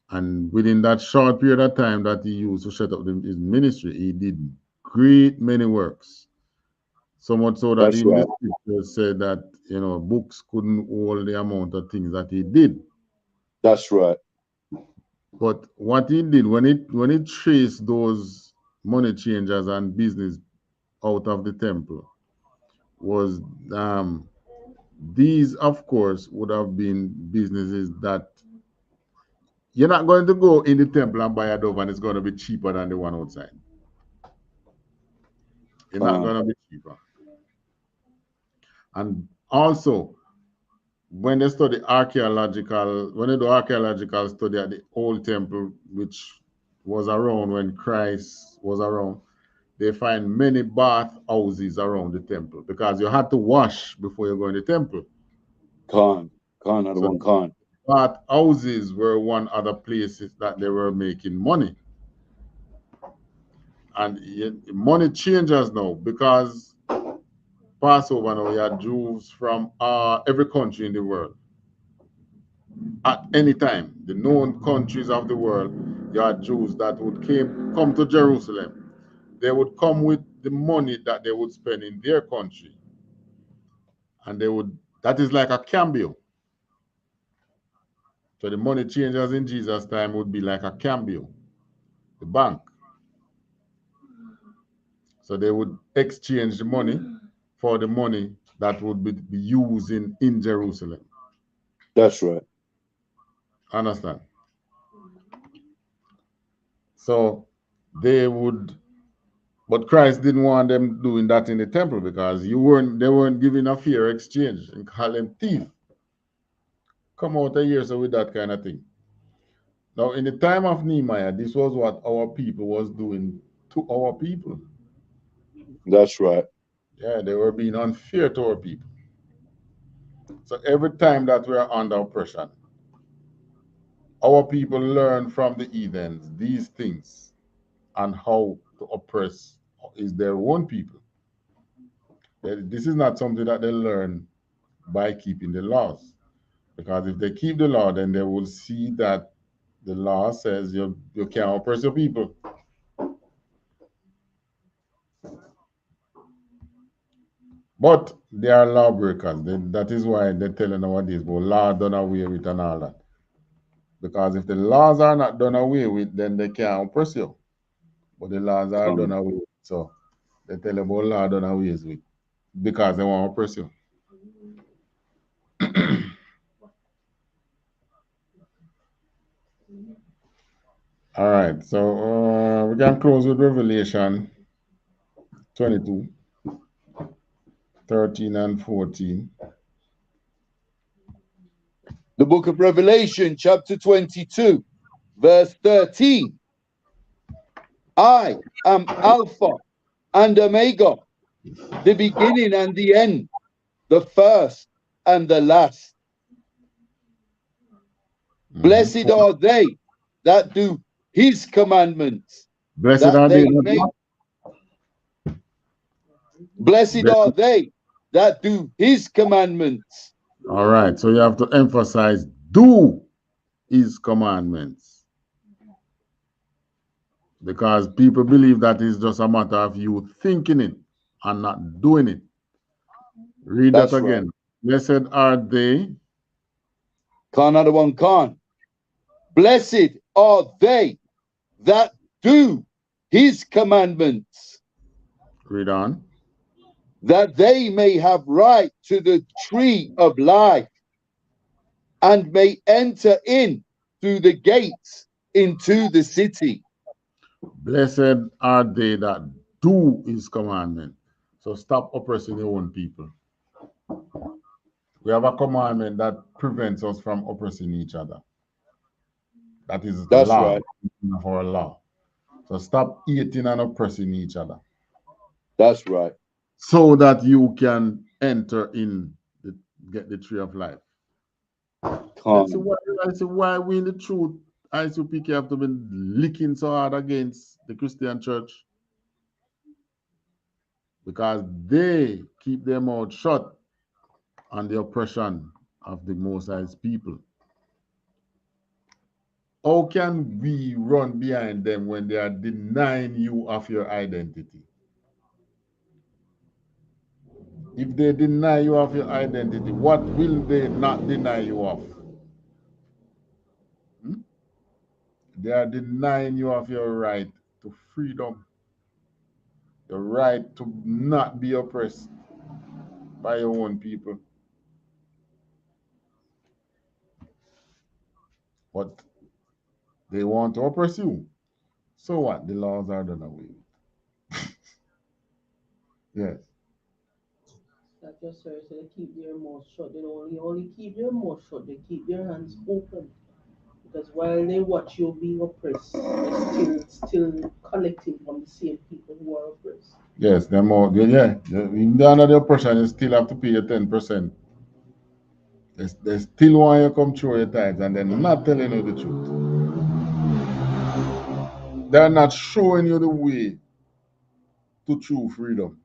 And within that short period of time that he used to set up his ministry, he did great many works. So much so that even the scripture said that, you know, books couldn't hold the amount of things that he did. That's right. But what he did, when he traced those money changers and business out of the temple, was these, of course, would have been businesses that you're not going to go in the temple and buy a dove and it's going to be cheaper than the one outside. It's not going to be cheaper. And also, when they study when they do archaeological study at the old temple, which was around when Christ was around, they find many bath houses around the temple because you had to wash before you go in the temple. Khan, other one, Khan. Bath houses were one other places that they were making money. And money changes now because Passover now, you had Jews from every country in the world. At any time, the known countries of the world, you had Jews that would come to Jerusalem. They would come with the money that they would spend in their country. And that is like a cambio. So the money changers in Jesus' time would be like a cambio, the bank. So they would exchange the money for the money that would be used in Jerusalem. That's right. Understand? So they would, but Christ didn't want them doing that in the temple because they weren't giving a fair exchange and call them thief. Come out of here so with that kind of thing. Now, in the time of Nehemiah, this was what our people was doing to our people. That's right. Yeah, they were being unfair to our people. So every time that we are under oppression, our people learn from the heathens these things and how to oppress is their own people. This is not something that they learn by keeping the laws. Because if they keep the law, then they will see that the law says you can't oppress your people. But they are lawbreakers. That is why they're telling nowadays, but law done away with and all that. Because if the laws are not done away with, then they can't oppress you. But the laws are done away with. So they tell about law done away with because they want to oppress you. All right, so we can close with Revelation 22, 13 and 14. The book of Revelation, chapter 22, verse 13. I am Alpha and Omega, the beginning and the end, the first and the last. Blessed are they that do his commandments. Blessed are they. Blessed are they that do his commandments. All right, so you have to emphasize do his commandments. Because people believe that it's just a matter of you thinking it and not doing it. Read that again. Right. Blessed are they. Another one, Khan. Blessed are they that do his commandments. Read on. That they may have right to the tree of life and may enter in through the gates into the city. Blessed are they that do his commandment. So stop oppressing your own people. We have a commandment that prevents us from oppressing each other. That is the law, right, of our law. So stop eating and oppressing each other. That's right. So that you can enter in, get the tree of life. That's why we in the truth, ISUPK have to be licking so hard against the Christian church. Because they keep their mouth shut on the oppression of the Most High's people. How can we run behind them when they are denying you of your identity? If they deny you of your identity, what will they not deny you of? They are denying you of your right to freedom, the right to not be oppressed by your own people. But they want to oppress you. So what? The laws are done away with. Yes. That just so they keep their mouth shut. They don't only keep their mouth shut, they keep their hands open. Because while they watch you being oppressed, they're still collecting from the same people who are oppressed. Yes, they're more, yeah. Even under the oppression, you still have to pay your 10%. They still want you to come through your tithes and they're not telling you the truth. They're not showing you the way to true freedom.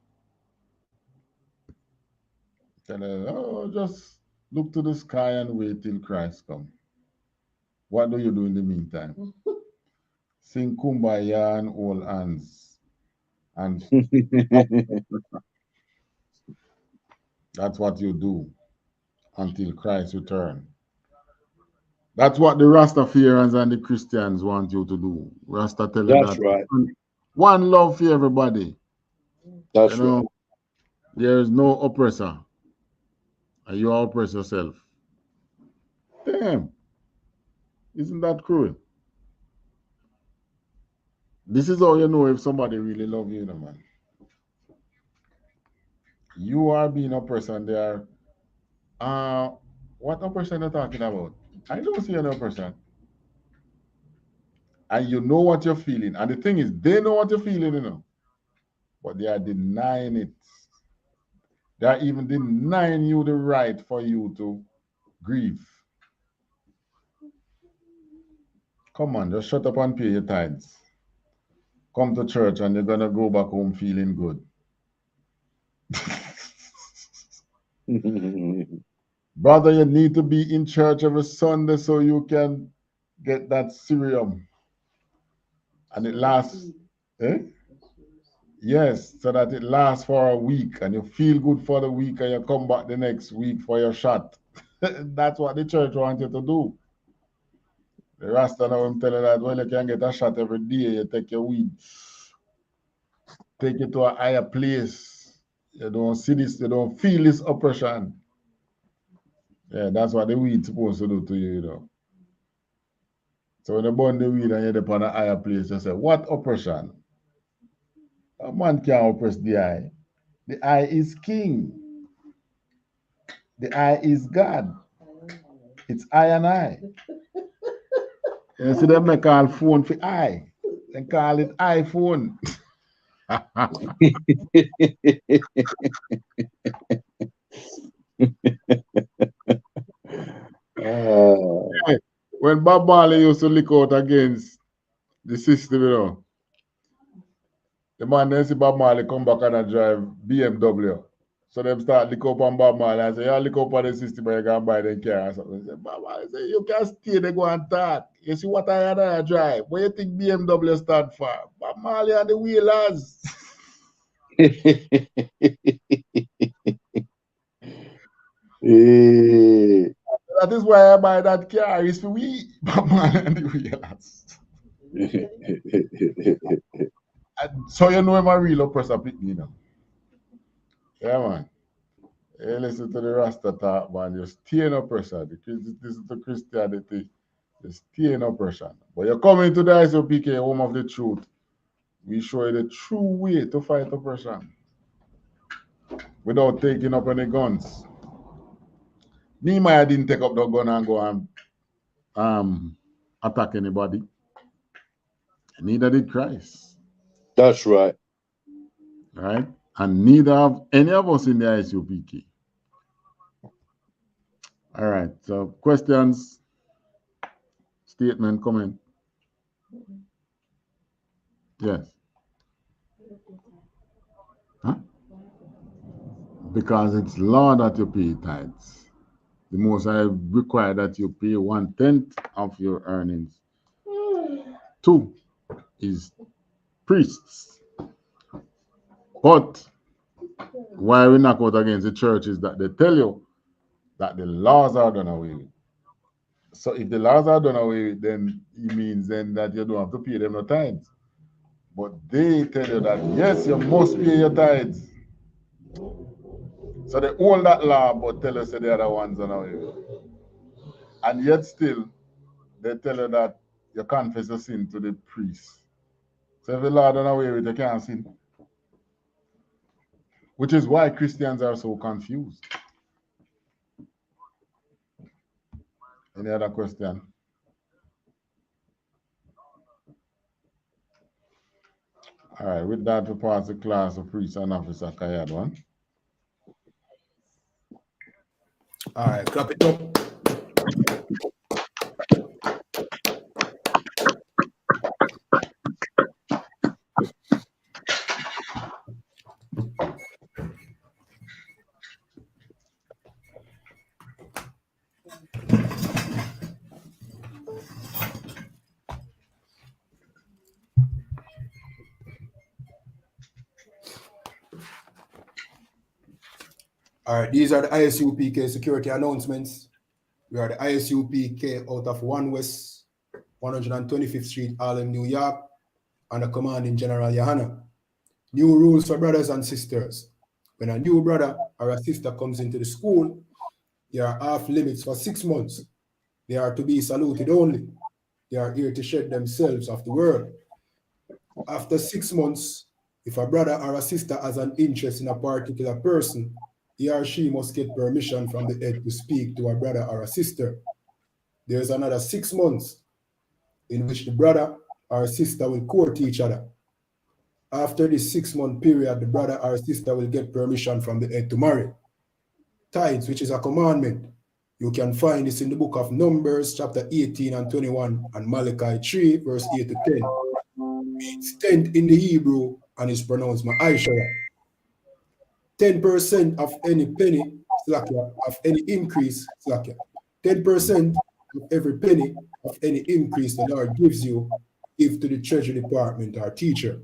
Telling you, oh, just look to the sky and wait till Christ comes. What do you do in the meantime? Sing Kumbaya and hold hands. And that's what you do until Christ returns. That's what the Rastafarians and the Christians want you to do. Rasta tell you that. Right. One love for everybody. That's right. There is no oppressor. And you oppress yourself. Damn. Isn't that cruel? This is how you know if somebody really loves you, man. You are being oppressed and they are. What oppression are you talking about? I don't see any oppression. And you know what you're feeling. And the thing is, they know what you're feeling, you know. But they are denying it. They are even denying you the right for you to grieve. Come on, just shut up and pay your tithes. come to church and you're going to go back home feeling good. Brother, you need to be in church every Sunday so you can get that serum. And it lasts, yes, so that it lasts for a week and you feel good for the week and you come back the next week for your shot. That's what the church wants you to do. The Rasta now I'm telling that, well, you can get a shot every day, you take your weed. Take it to a higher place. You don't see this, you don't feel this oppression. Yeah, that's what the weed's supposed to do to you, you know. So when you burn the weed and you're upon a higher place, you say, what oppression? A man can't oppress the eye. The eye is king. The eye is God. It's I and I. You see them make call phone for I. They call it iPhone. When Bob Marley used to lick out against the system, you know, the man then see Bob Marley come back and drive BMW. So them start lick up on Bob Marley and say, yeah, lick up on the system and you can buy the car or something. Say, Bob Marley say, you can stay there, go and talk. You see what I drive? What you think BMW stand for? Bob Marley and the wheelers. That is why I buy that car. It's for we, Bob Marley and the wheelers. So you know I'm a real oppressor, you know. Yeah, man. Hey, listen to the Rasta talk, man. You're staying oppressor. This is the Christianity. You're staying oppression. But you're coming to the I.S.U.P.K, home of the truth. We show you the true way to fight oppression without taking up any guns. Nehemiah didn't take up the gun and go and attack anybody. Neither did Christ. That's right. Right? And neither of any of us in the I.S.U.P.K. All right. So questions, statement, comment. Yes. Huh? Because it's law that you pay tithes. The Most High require that you pay 1/10 of your earnings. 2 is priests. But why we knock out against the church is that they tell you that the laws are done away with. So if the laws are done away with, then it means then that you don't have to pay them no tithes. But they tell you that yes, you must pay your tithes. So they hold that law, but tell us that the other ones are done away with. And yet still, they tell you that you confess your sin to the priest. So if the law done away with, you can't sin. Which is why Christians are so confused. Any other question? All right, with that, we pass the class of priest and officer Kayad one. All right, clap it up. All right, these are the I.S.U.P.K security announcements. We are the I.S.U.P.K out of 1 West 125th Street, Harlem, New York, and the commanding General YAHANNA. New rules for brothers and sisters. When a new brother or a sister comes into the school, there are off limits for 6 months. They are to be saluted only. They are here to shed themselves of the world. After 6 months, if a brother or a sister has an interest in a particular person, he or she must get permission from the head to speak to a brother or a sister. There is another 6 months in which the brother or sister will court each other. After this 6-month period, the brother or sister will get permission from the head to marry. Tithes, which is a commandment, you can find this in the book of Numbers, chapter 18 and 21, and Malachi 3, verse 8 to 10. means tenth in the Hebrew and is pronounced Ma'aishara. 10% of any penny, slakia, of any increase, slakia. 10% of every penny of any increase the Lord gives you, give to the treasury department or teacher.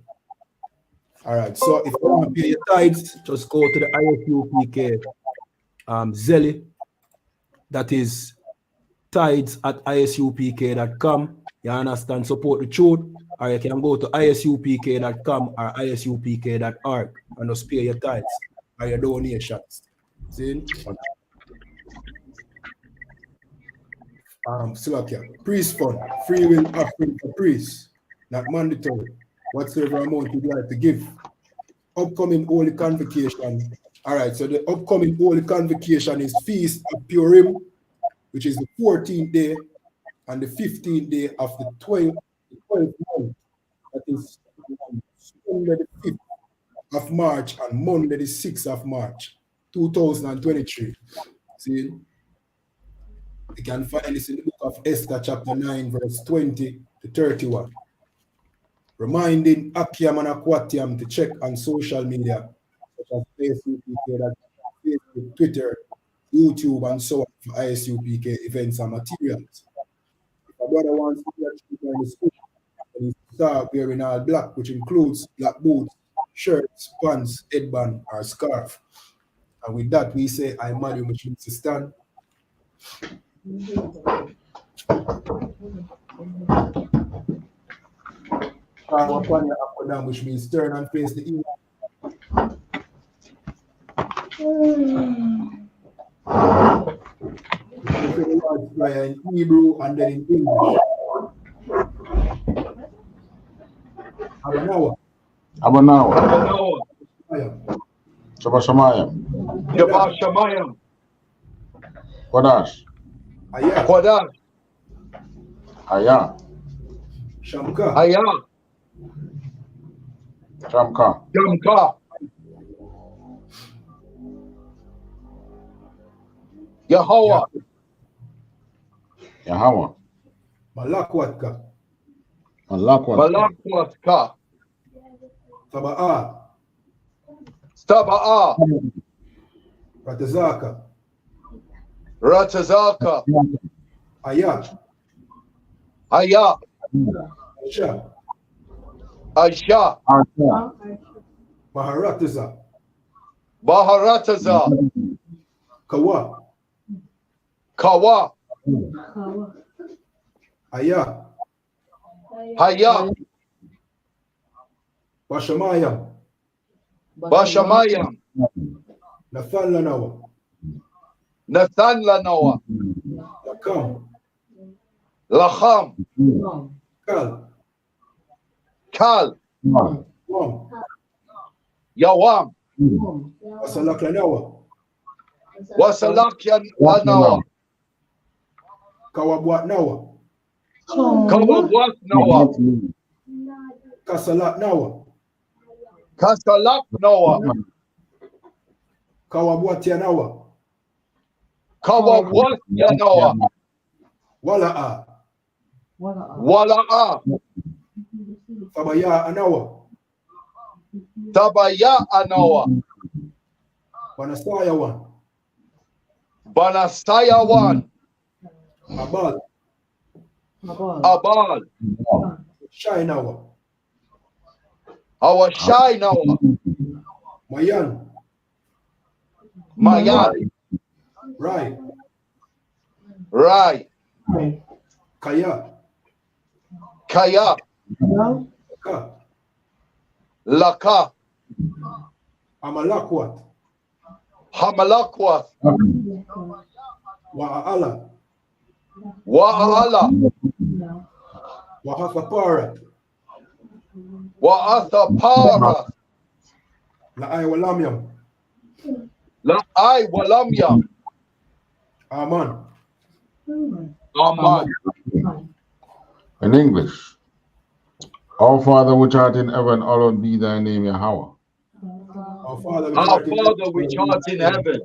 All right, so if you want to pay your tithes, just go to the ISUPK Zelly. That is tithes at ISUPK.com. You understand? Support the truth. Or you can go to ISUPK.com or ISUPK.org and just pay your tithes or your donations. See? Slovakia. Priest fund. Free will offering for priests. Not mandatory. Whatsoever amount you'd like to give. Upcoming Holy Convocation. All right, so the upcoming Holy Convocation is Feast of Purim, which is the 14th day and the 15th day of the 12th month. That is Sunday the 5th of March and Monday the 6th of March, 2023. See, you can find this in the book of Esther, chapter 9, verse 20 to 31. Reminding Akiam and Akwatiam to check on social media, such as Facebook, Twitter, YouTube, and so on for ISUPK events and materials. If a brother wants to get in the school, and he start wearing all black, which includes black boots, shirts, pants, headband, or scarf. And with that, we say, I marry, which means to stand. Which means turn and face the east. In Hebrew and then in English. Abanawa. Shabbat Shamayim. Shabbat Shamayim. Kodash. Aya. Kodash. Aya. Shamka. Aya. Shamka. Shamka. Yahweh. Yahweh. Malakwatka. Malakwatka. Saba'a. Saba'a. Ratazaka. Ratazaka. Aya. Aya. Aisha. Aisha. Maharataza. Maharataza. Kawa. Kawa. Aya. Haya. Bashamayam. Bashamayam. Nathan Lanawa. Nathan Lanawa. Lakam. Lacham. Kal. Kal. Wam. Yawam. Wasalak Lanawa. Wasalakyan Lanawa. Kawabwat Nawa. Kawabwat Nawa. Kasalat Nawa. Kasalak Nawa. Kawabwat Yanawa. Kawabwat Yanawa. Wala'a. Wala'a. Tabaya Anawa. Tabaya Anawa. Banasayawan. Banasayawan. Abal. Abal. Shainawa. Our Shainawa. Mayan. Mayan. Rai. Rai. Kaya. Kaya. Ka. Laka. Amalakwat. Hamalakwat. Wa'ala. Wa'ala. Wa'athaparat. Wa'athaparat. La'ay walamyam. La'ay walamyam. Aman. Aman. In English. Our Father which art in heaven, hallowed be thy name, Yahweh. Our Father which art in heaven,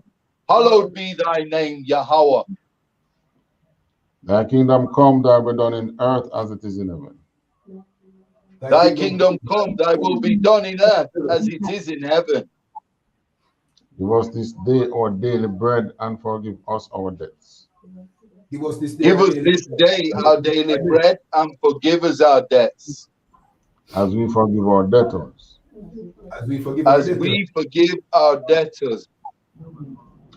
hallowed be thy name, Yahweh. Thy kingdom come, thy will be done in earth as it is in heaven. Thy kingdom come, thy will be done in earth as it is in heaven. Give us this day our daily bread and forgive us our debts. Give us this day our daily bread and forgive us our debts. As we forgive our debtors. As we forgive our debtors.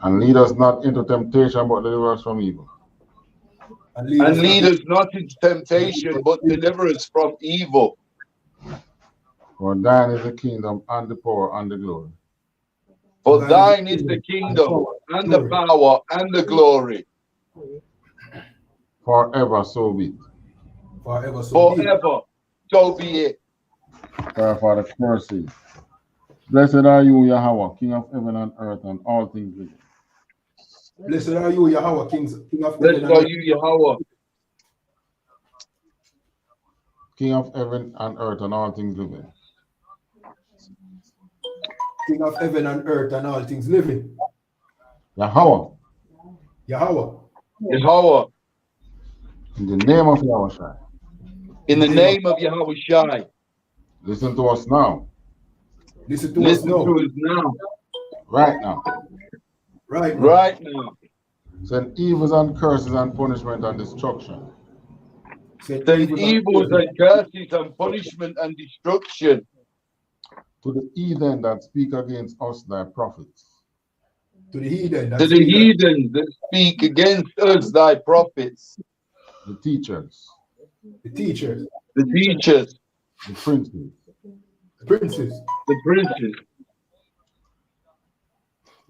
And lead us not into temptation, but deliver us from evil. And lead us not into temptation, but deliver us from evil. For thine is the kingdom and the power and the glory. For thine is the kingdom and the power and the glory. Forever so be it. Forever so be it. Prayer for the mercy. Blessed are you, Yahweh, King of heaven and earth and all things living. Blessed are you, Yahweh, King of Blessed heaven and are earth. you, Yahweh, King of heaven and earth and all things living. King of heaven and earth and all things living. Yahweh. Yahweh. Yahweh. In the name of Yahweh. In the name of Yahweh Shai. Listen to us now. Listen to us now. Right now. Right now. Send evils and curses and punishment and destruction. Send evils and curses and punishment and destruction. To the heathen that speak against us, thy prophets. To the heathen that speak against us, thy prophets. The teachers. The teachers. The teachers. The princes. The princes. The princes.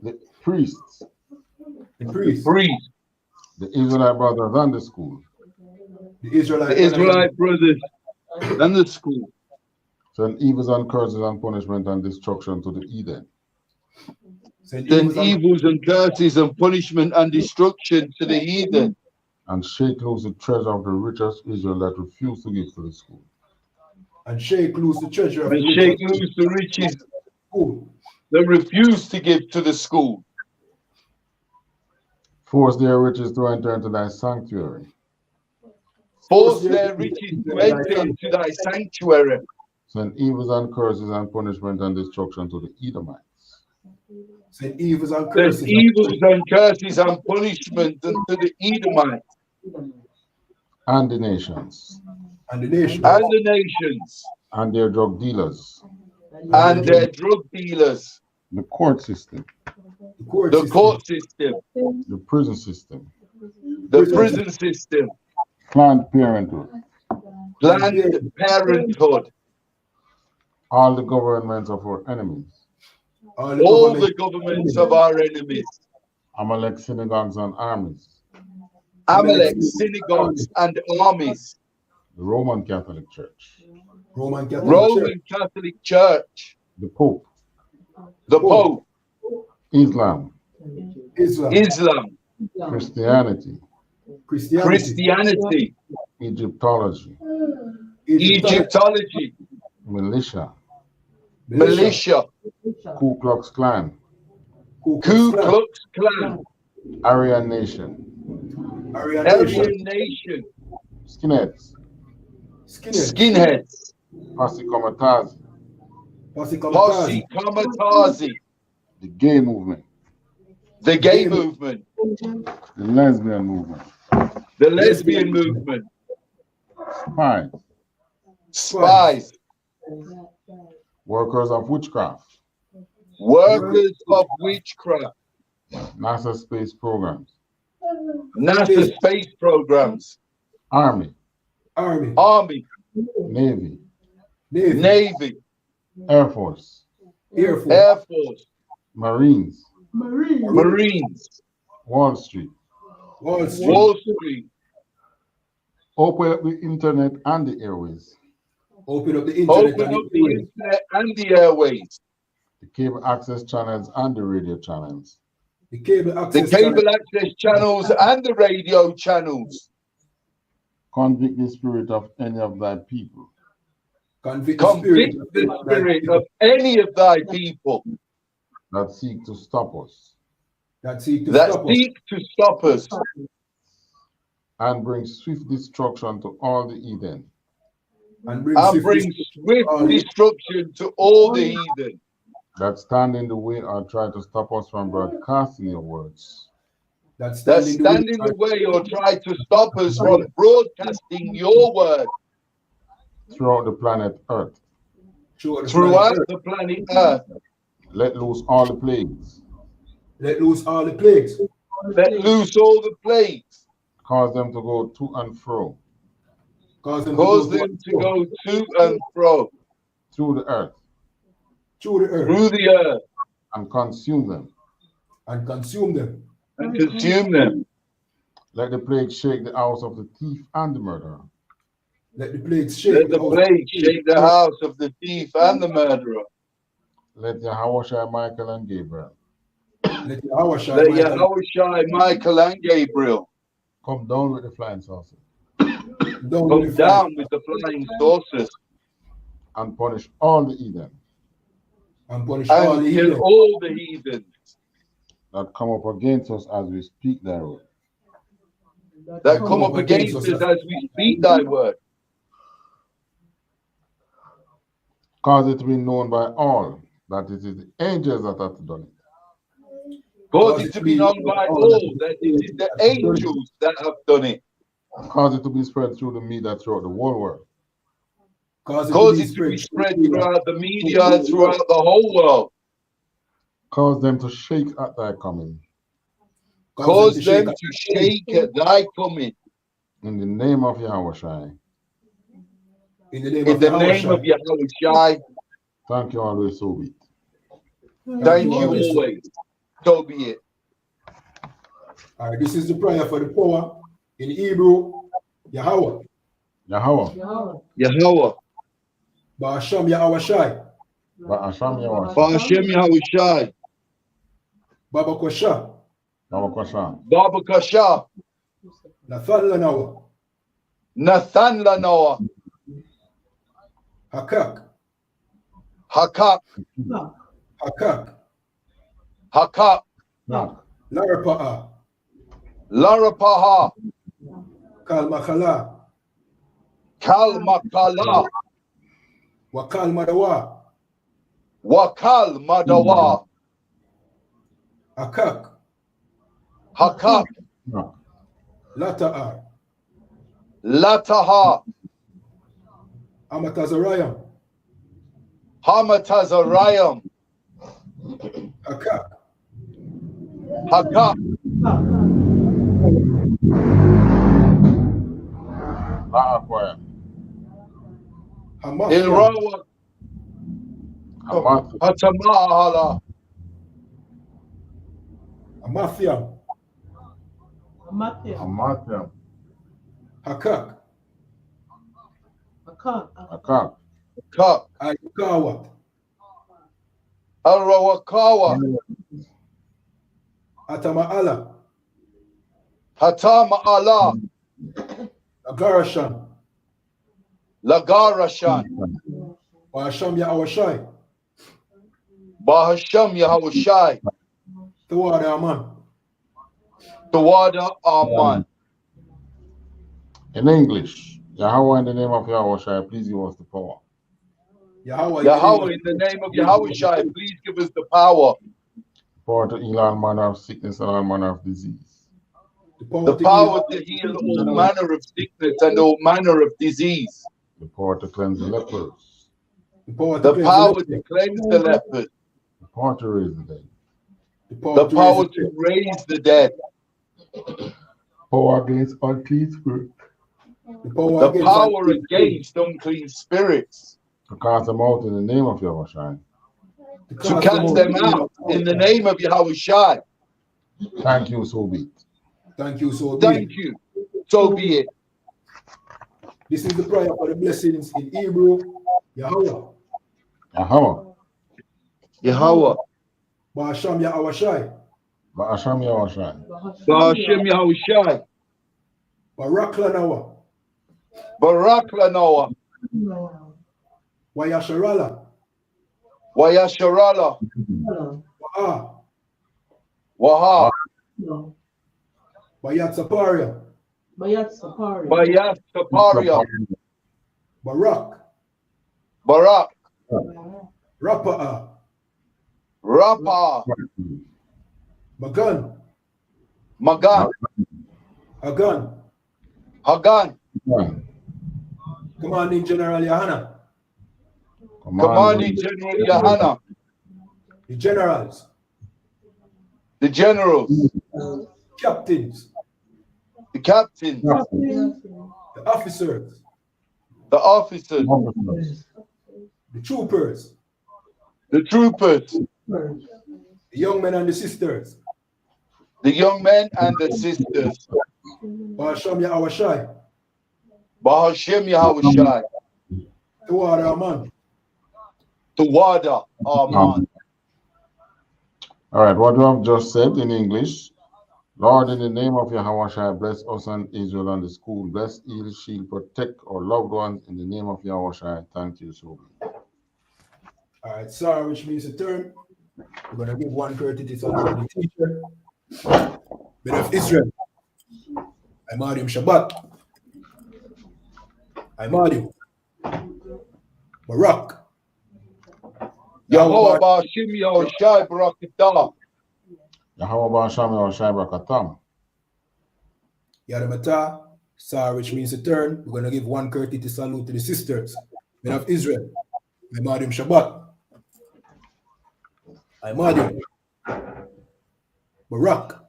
The priests. The priests. The Israelite brothers and the school. The Israelite brothers and the school. Send evils and curses and punishment and destruction to the heathen. Send evils and curses and punishment and destruction to the heathen. And shake loose the treasure of the richest Israel that refused to give to the school. And shake loose the treasure of the riches that refuse to give to the school. Force their riches to enter into thy sanctuary. Force their riches to enter into thy sanctuary. Send evils and curses and punishment and destruction to the Edomites. Send evils and curses and punishment to the Edomites. And the nations. And the nations. And the nations. And their drug dealers. And their drug dealers. The court system. The court system. The prison system. The prison system. Planned Parenthood. Planned Parenthood. All the governments of our enemies. All the governments of our enemies. Amalek synagogues and armies. Amalek synagogues and armies. The Roman Catholic Church. Roman Catholic Church. The Pope. The Pope. Islam. Christianity. Egyptology. Militia. Ku Klux Klan. Aryan Nation. Skinheads. Posse Comitazi. The gay movement. The gay movement. The lesbian movement. The lesbian movement. Spies. Workers of witchcraft. NASA space programs. Army. Navy. Air Force. Marines. Wall Street. Open up the internet and the airways. Open up the internet and the airways. The cable access channels and the radio channels. The cable access channels and the radio channels. Convict the spirit of any of thy people. Convict the spirit of any of thy people that seek to stop us. That seek to stop us. And bring swift destruction to all the heathen. and bring and swift bring swift destruction to all the heathen that stand in the way or try to stop us from broadcasting your words. that that stand stand in the way or try to stop us from broadcasting your word throughout the planet Earth. throughout the planet Earth. Let loose all the plagues. Let loose all the plagues. Let loose all the plagues. Cause them to go to and fro. Cause them to go to and fro. Through the earth. Through the earth. Through the earth. And consume them. And consume them. And consume them. Let the plague shake the house of the thief and the murderer. Let the plague shake. Let the plague shake the house of the thief and the murderer. Let Yahawashi, Michael, and Gabriel. Let Yahawashi, Michael, and Gabriel come down with the flying saucers. Come down with the flying saucers. And punish all the heathen. And punish and all the kill heathen. all the heathens that come up against us as we speak thy word. That come up against us as we speak thy word. Cause it to be known by all that it is the angels that have done it. Cause it to be known by all that it is the angels that have done it. Cause it to be spread through the media throughout the whole world. Cause it to be spread throughout the media throughout the whole world. Cause them to shake at thy coming. Cause them to shake at thy coming. In the name of Yahawashi. In the name of Yahawashi. Thank you always, so be it. Thank you always. So be it. All right, this is the prayer for the power in Hebrew. Yahweh. Yahweh. Yahweh. Ba'asham Yahawashi. Ba'asham Yahawashi. Ba'asham Yahawashi. Baba Kosha. Baba Kosha. Baba Kosha. Nathan Lanawa. Nathan Lanawa. Hakak. Hakak. Hakak. Hakak. Larapa'a. Larapaha. Kalmakala. Kalmakala. Wakal Madawa. Wakal Madawa. Hakak. Hakak. Lata'a. Lataha. Amatazarayam. Hamatazarayam. Hakak. Hakak. Ilrawa. Hatamahala. Amathia. Amathia. Hakak. Hakak. Hakak. Ayukawa. Arawakawa. Atama'ala. Hatama'ala. Lagarashan. Lagarashan. Ba'asham Yahawashai. Bahasham Yahawashi. Tawada Aman. Tawada Aman. In English, Yahweh in the name of Yahawashi, please give us the power. Yahweh in the name of Yahawashi, please give us the power. Power to heal all manner of sickness and all manner of disease. The power to heal all manner of sickness and all manner of disease. The power to cleanse the lepers. The power to cleanse the lepers. The power to raise the dead. The power to raise the dead. Power against unclean spirits. The power against unclean spirits. To cast them out in the name of Yahawashi. To cast them out in the name of Yahawashi. Thank you, so be it. Thank you, so be it. Thank you. So be it. This is the prayer for the blessings in Hebrew. Yahweh. Yahweh. Yahweh. Ba'asham Yahawashai. Ba'asham Yahawashi. Ba'asham Yahawashi. Barak Lanawa. Barak Lanawa. Wayasharala. Wayasharala. Wa'a. Waha. Bayat Saparia. Bayat Saparia. Bayat Saparia. Barack. Barack. Rapper. Rapper. Magan. Magan. Hagan. Hagan. Commanding General YAHANNA. Commanding General YAHANNA. The generals. The generals. Captains. The captains. The officers. The officers. The troopers. The troopers. The young men and the sisters. The young men and the sisters. Bahasham Yahawashai. Bahasham Yahawashai. Tawada Aman. Tawada Aman. All right, what you have just said in English. Lord, in the name of Yahawashai, bless us and Israel and the school. Bless, heal, shield, protect our loved ones in the name of Yahawashai. Thank you so much. All right, sorry, which means a turn. We're going to give 130 to the teacher. Men of Israel. I'm Adim Shabbat. I'm Adim. Barak. Yahweh Ba'ashim Yahushai Barakatah. Yahweh Ba'asham Yahushai Barakatam. Yadamata. Sorry, which means a turn. We're going to give 130 to salute to the sisters. Men of Israel. I'm Adim Shabbat. I'm Adim. Barak.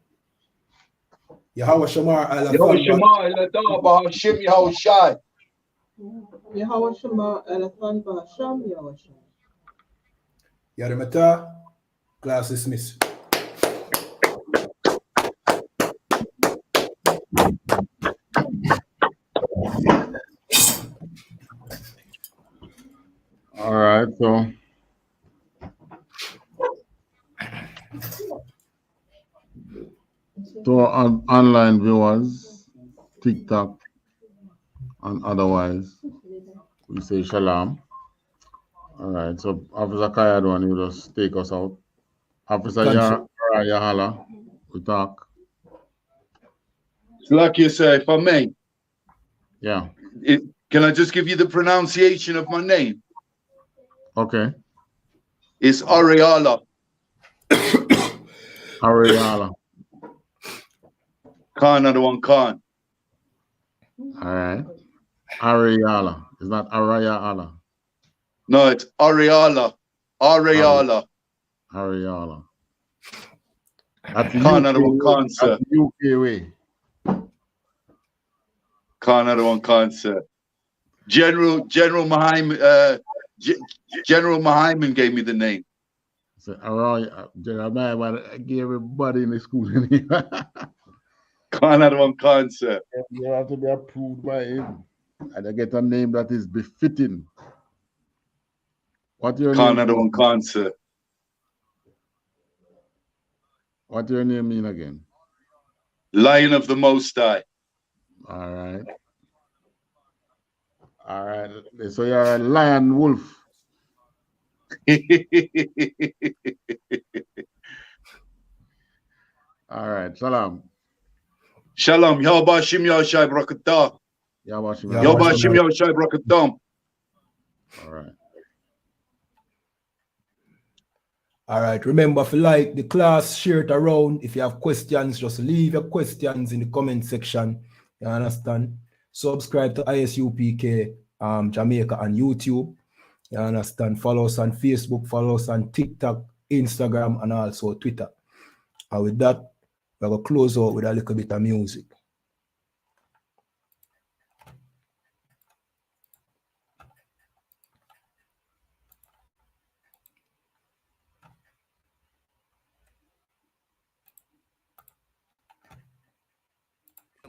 Yahweh Shamar Al Yahweh Shamar Al Ba'ashim Yahushai. Yahweh Shamar Al Ba'asham Yahushai. Yadamata. Class dismissed. All right, so to our online viewers, TikTok and otherwise, we say shalom. All right, so Officer Kayadwan, you just take us out. Officer Yahala, we talk. It's like you say, if I may. Yeah. Can I just give you the pronunciation of my name? Okay. It's Ariala. Ariala. Khan, other one Khan. All right. Ariala. It's not Arayala. No, it's Ariala. Ariala. Ariala. That's Khan, other one Khan, sir. UK way. Khan, other one Khan, sir. General Mahaiman, General Mahaiman gave me the name. So, General Mahaiman gave everybody in the school. Khan, other one Khan, sir. You have to be approved by him. And I get a name that is befitting. What your Khan, name? other one Khan, sir. What your name mean again? Lion of the Most High. All right. All right. So you're a lion wolf. All right. Shalom. Shalom. Yahweh Shim Yahushai Barakatah. Yahweh Shim Yahushai Barakatam. All right. All right. Remember, if you like the class, share it around. If you have questions, just leave your questions in the comment section. You understand? Subscribe to ISUPK Jamaica on YouTube. You understand? Follow us on Facebook, follow us on TikTok, Instagram, and also Twitter. And with that, we're going to close out with a little bit of music.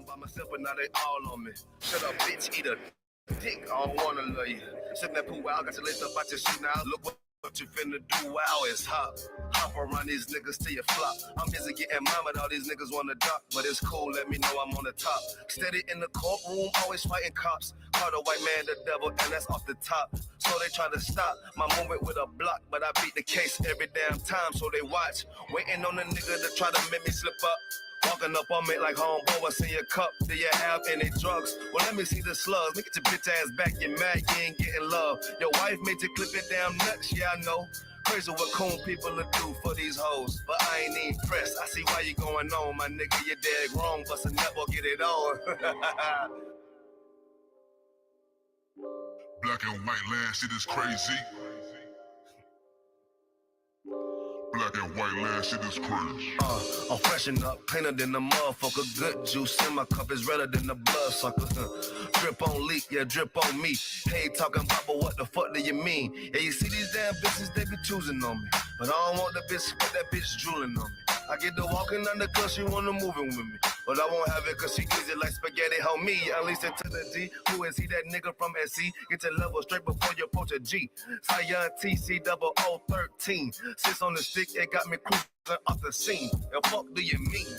By myself, but now they all on me. Shut up, bitch, eat a dick. I don't wanna love you. Sitting that pool wow, got your legs up out your shoe now. Look what you finna do, wow, it's hot. Hop around these niggas till you flop. I'm busy getting mine, but all these niggas wanna duck. But it's cool, let me know I'm on the top. Steady in the courtroom, always fighting cops. Call the white man the devil, and that's off the top. So they try to stop my movement with a block, but I beat the case every damn time, so they watch. Waiting on the nigga to try to make me slip up. Walking up on me like homeboy, what's in your cup? Do you have any drugs? Well, let me see the slugs. Look at your bitch ass back, you mad, you ain't getting love. Your wife made you clip your damn nuts, yeah, I know. Crazy what coon people will do for these hoes. But I ain't even pressed. I see why you going on, my nigga, you're dead wrong. Bust a nut, we'll get it on. Black and white land, shit is crazy. Black and white land, shit is crazy. I'm freshen up, cleaner than the motherfucker. Good juice in my cup is redder than the blood sucker. Drip on leak, yeah, drip on me. Hey, talking about, but what the fuck do you mean? Yeah, you see these damn bitches, they be choosing on me. But I don't want the bitch with that bitch drooling on me. I get the walking under cause she wanna moving with me. But I won't have it cause she easy like spaghetti, help me. At least into the G. Who is he, that nigga from SC? Get to level straight before you approach a G. Cyan TC0013. Sits on the stick, it got me cruising off the scene. The fuck do you mean?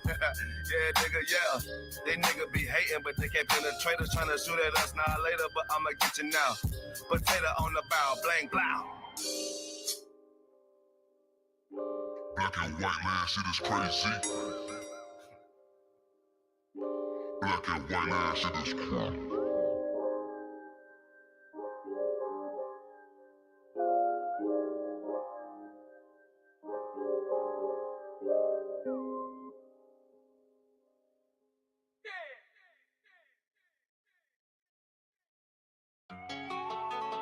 Yeah, nigga, yeah. They nigga be hating, but they can't penetrate us. Trying to shoot at us now later, but I'ma get you now. Potato on the bow, blank, blow. Black and white land, shit is crazy. Black and white land, shit is crazy.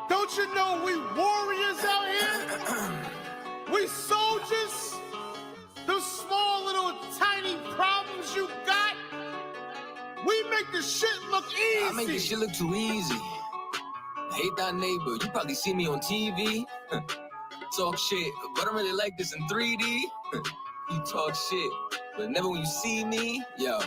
Don't you know we warriors out here? We soldiers? Those small little tiny problems you got, we make the shit look easy. I make this shit look too easy. Hate thy neighbor, you probably see me on TV. Talk shit, but I really like this in 3D. You talk shit, but never when you see me, yo.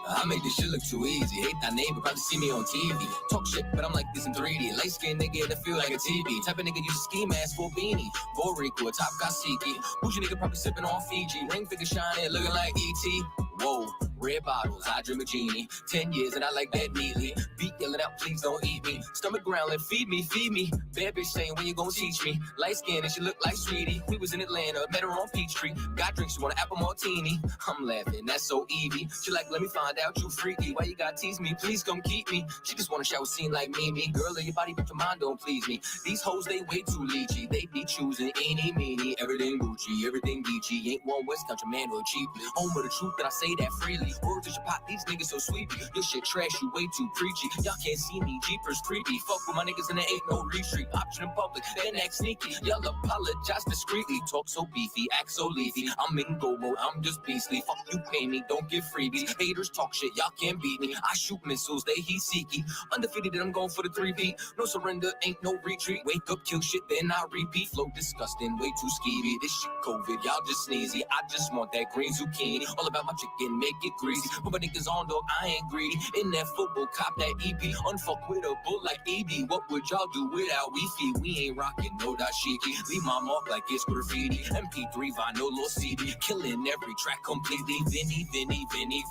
I make this shit look too easy. Hate thy neighbor, probably see me on TV. Talk shit, but I'm like this in 3D. Light skinned nigga that feel like a TV. Type of nigga use a ski mask for a beanie. Boricua, top Kasiki. Bougie nigga probably sipping on Fiji. Ring finger shining, looking like E.T. Whoa, red bottles, I dream a genie. 10 years and I like that neatly. Beat yelling out, please don't eat me. Stomach growling, feed me, feed me. Bad bitch saying, when you gonna teach me? Light skin and she look like Sweetie. We was in Atlanta, met her on Peachtree. Got drinks, she want an apple martini. I'm laughing, that's so Evie. She like, let me find out you freaky. Why you gotta tease me? Please come keep me. She just wanna shower scene like me. Girl, your body, but your mind don't please me. These hoes, they way too leechy. They be choosing eeny, meeny. Everything Gucci, everything Beachy. Ain't one West Country man or cheap. Home of the truth, but I say that freely. Word to your pot, these niggas so sweet. Your shit trash, you way too preachy. Y'all can't see me, jeepers creepy. Fuck with my niggas and there ain't no retreat. Option in public, then act sneaky. Y'all apologize discreetly. Talk so beefy, act so leafy. I'm in go mode, I'm just beastly. Fuck you, pay me, don't give freebies. Haters talk shit, y'all can't beat me. I shoot missiles, they heat seeky. Undefeated, and I'm going for the 3-beat. No surrender, ain't no retreat. Wake up, kill shit, then I repeat. Flow disgusting, way too skeevy. This shit COVID, y'all just sneezy. I just want that green zucchini. All about my chicken, make it greasy. Put my niggas on, dog, I ain't greedy. In that football, cop that EP. Unfuck with a bull like EB. What would y'all do without Wi-Fi? We ain't rocking no dashiki. Leave my mark like it's graffiti. MP3 vinyl or CD. Killing every track completely. Vinny,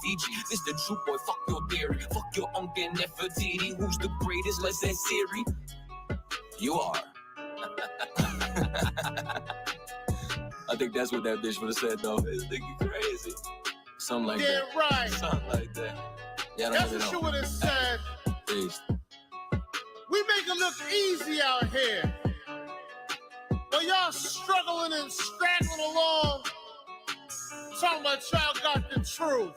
Fiji. This the true boy, fuck your theory. Fuck your uncle Nefertiti. Who's the greatest? Let's say Siri. You are. I think that's what that bitch would have said though. This nigga crazy. Something like that. Yeah, right. Something like that. Yeah, that's what she would have said. Peace. We make it look easy out here. But y'all struggling and straggling along. Talking about y'all got the truth.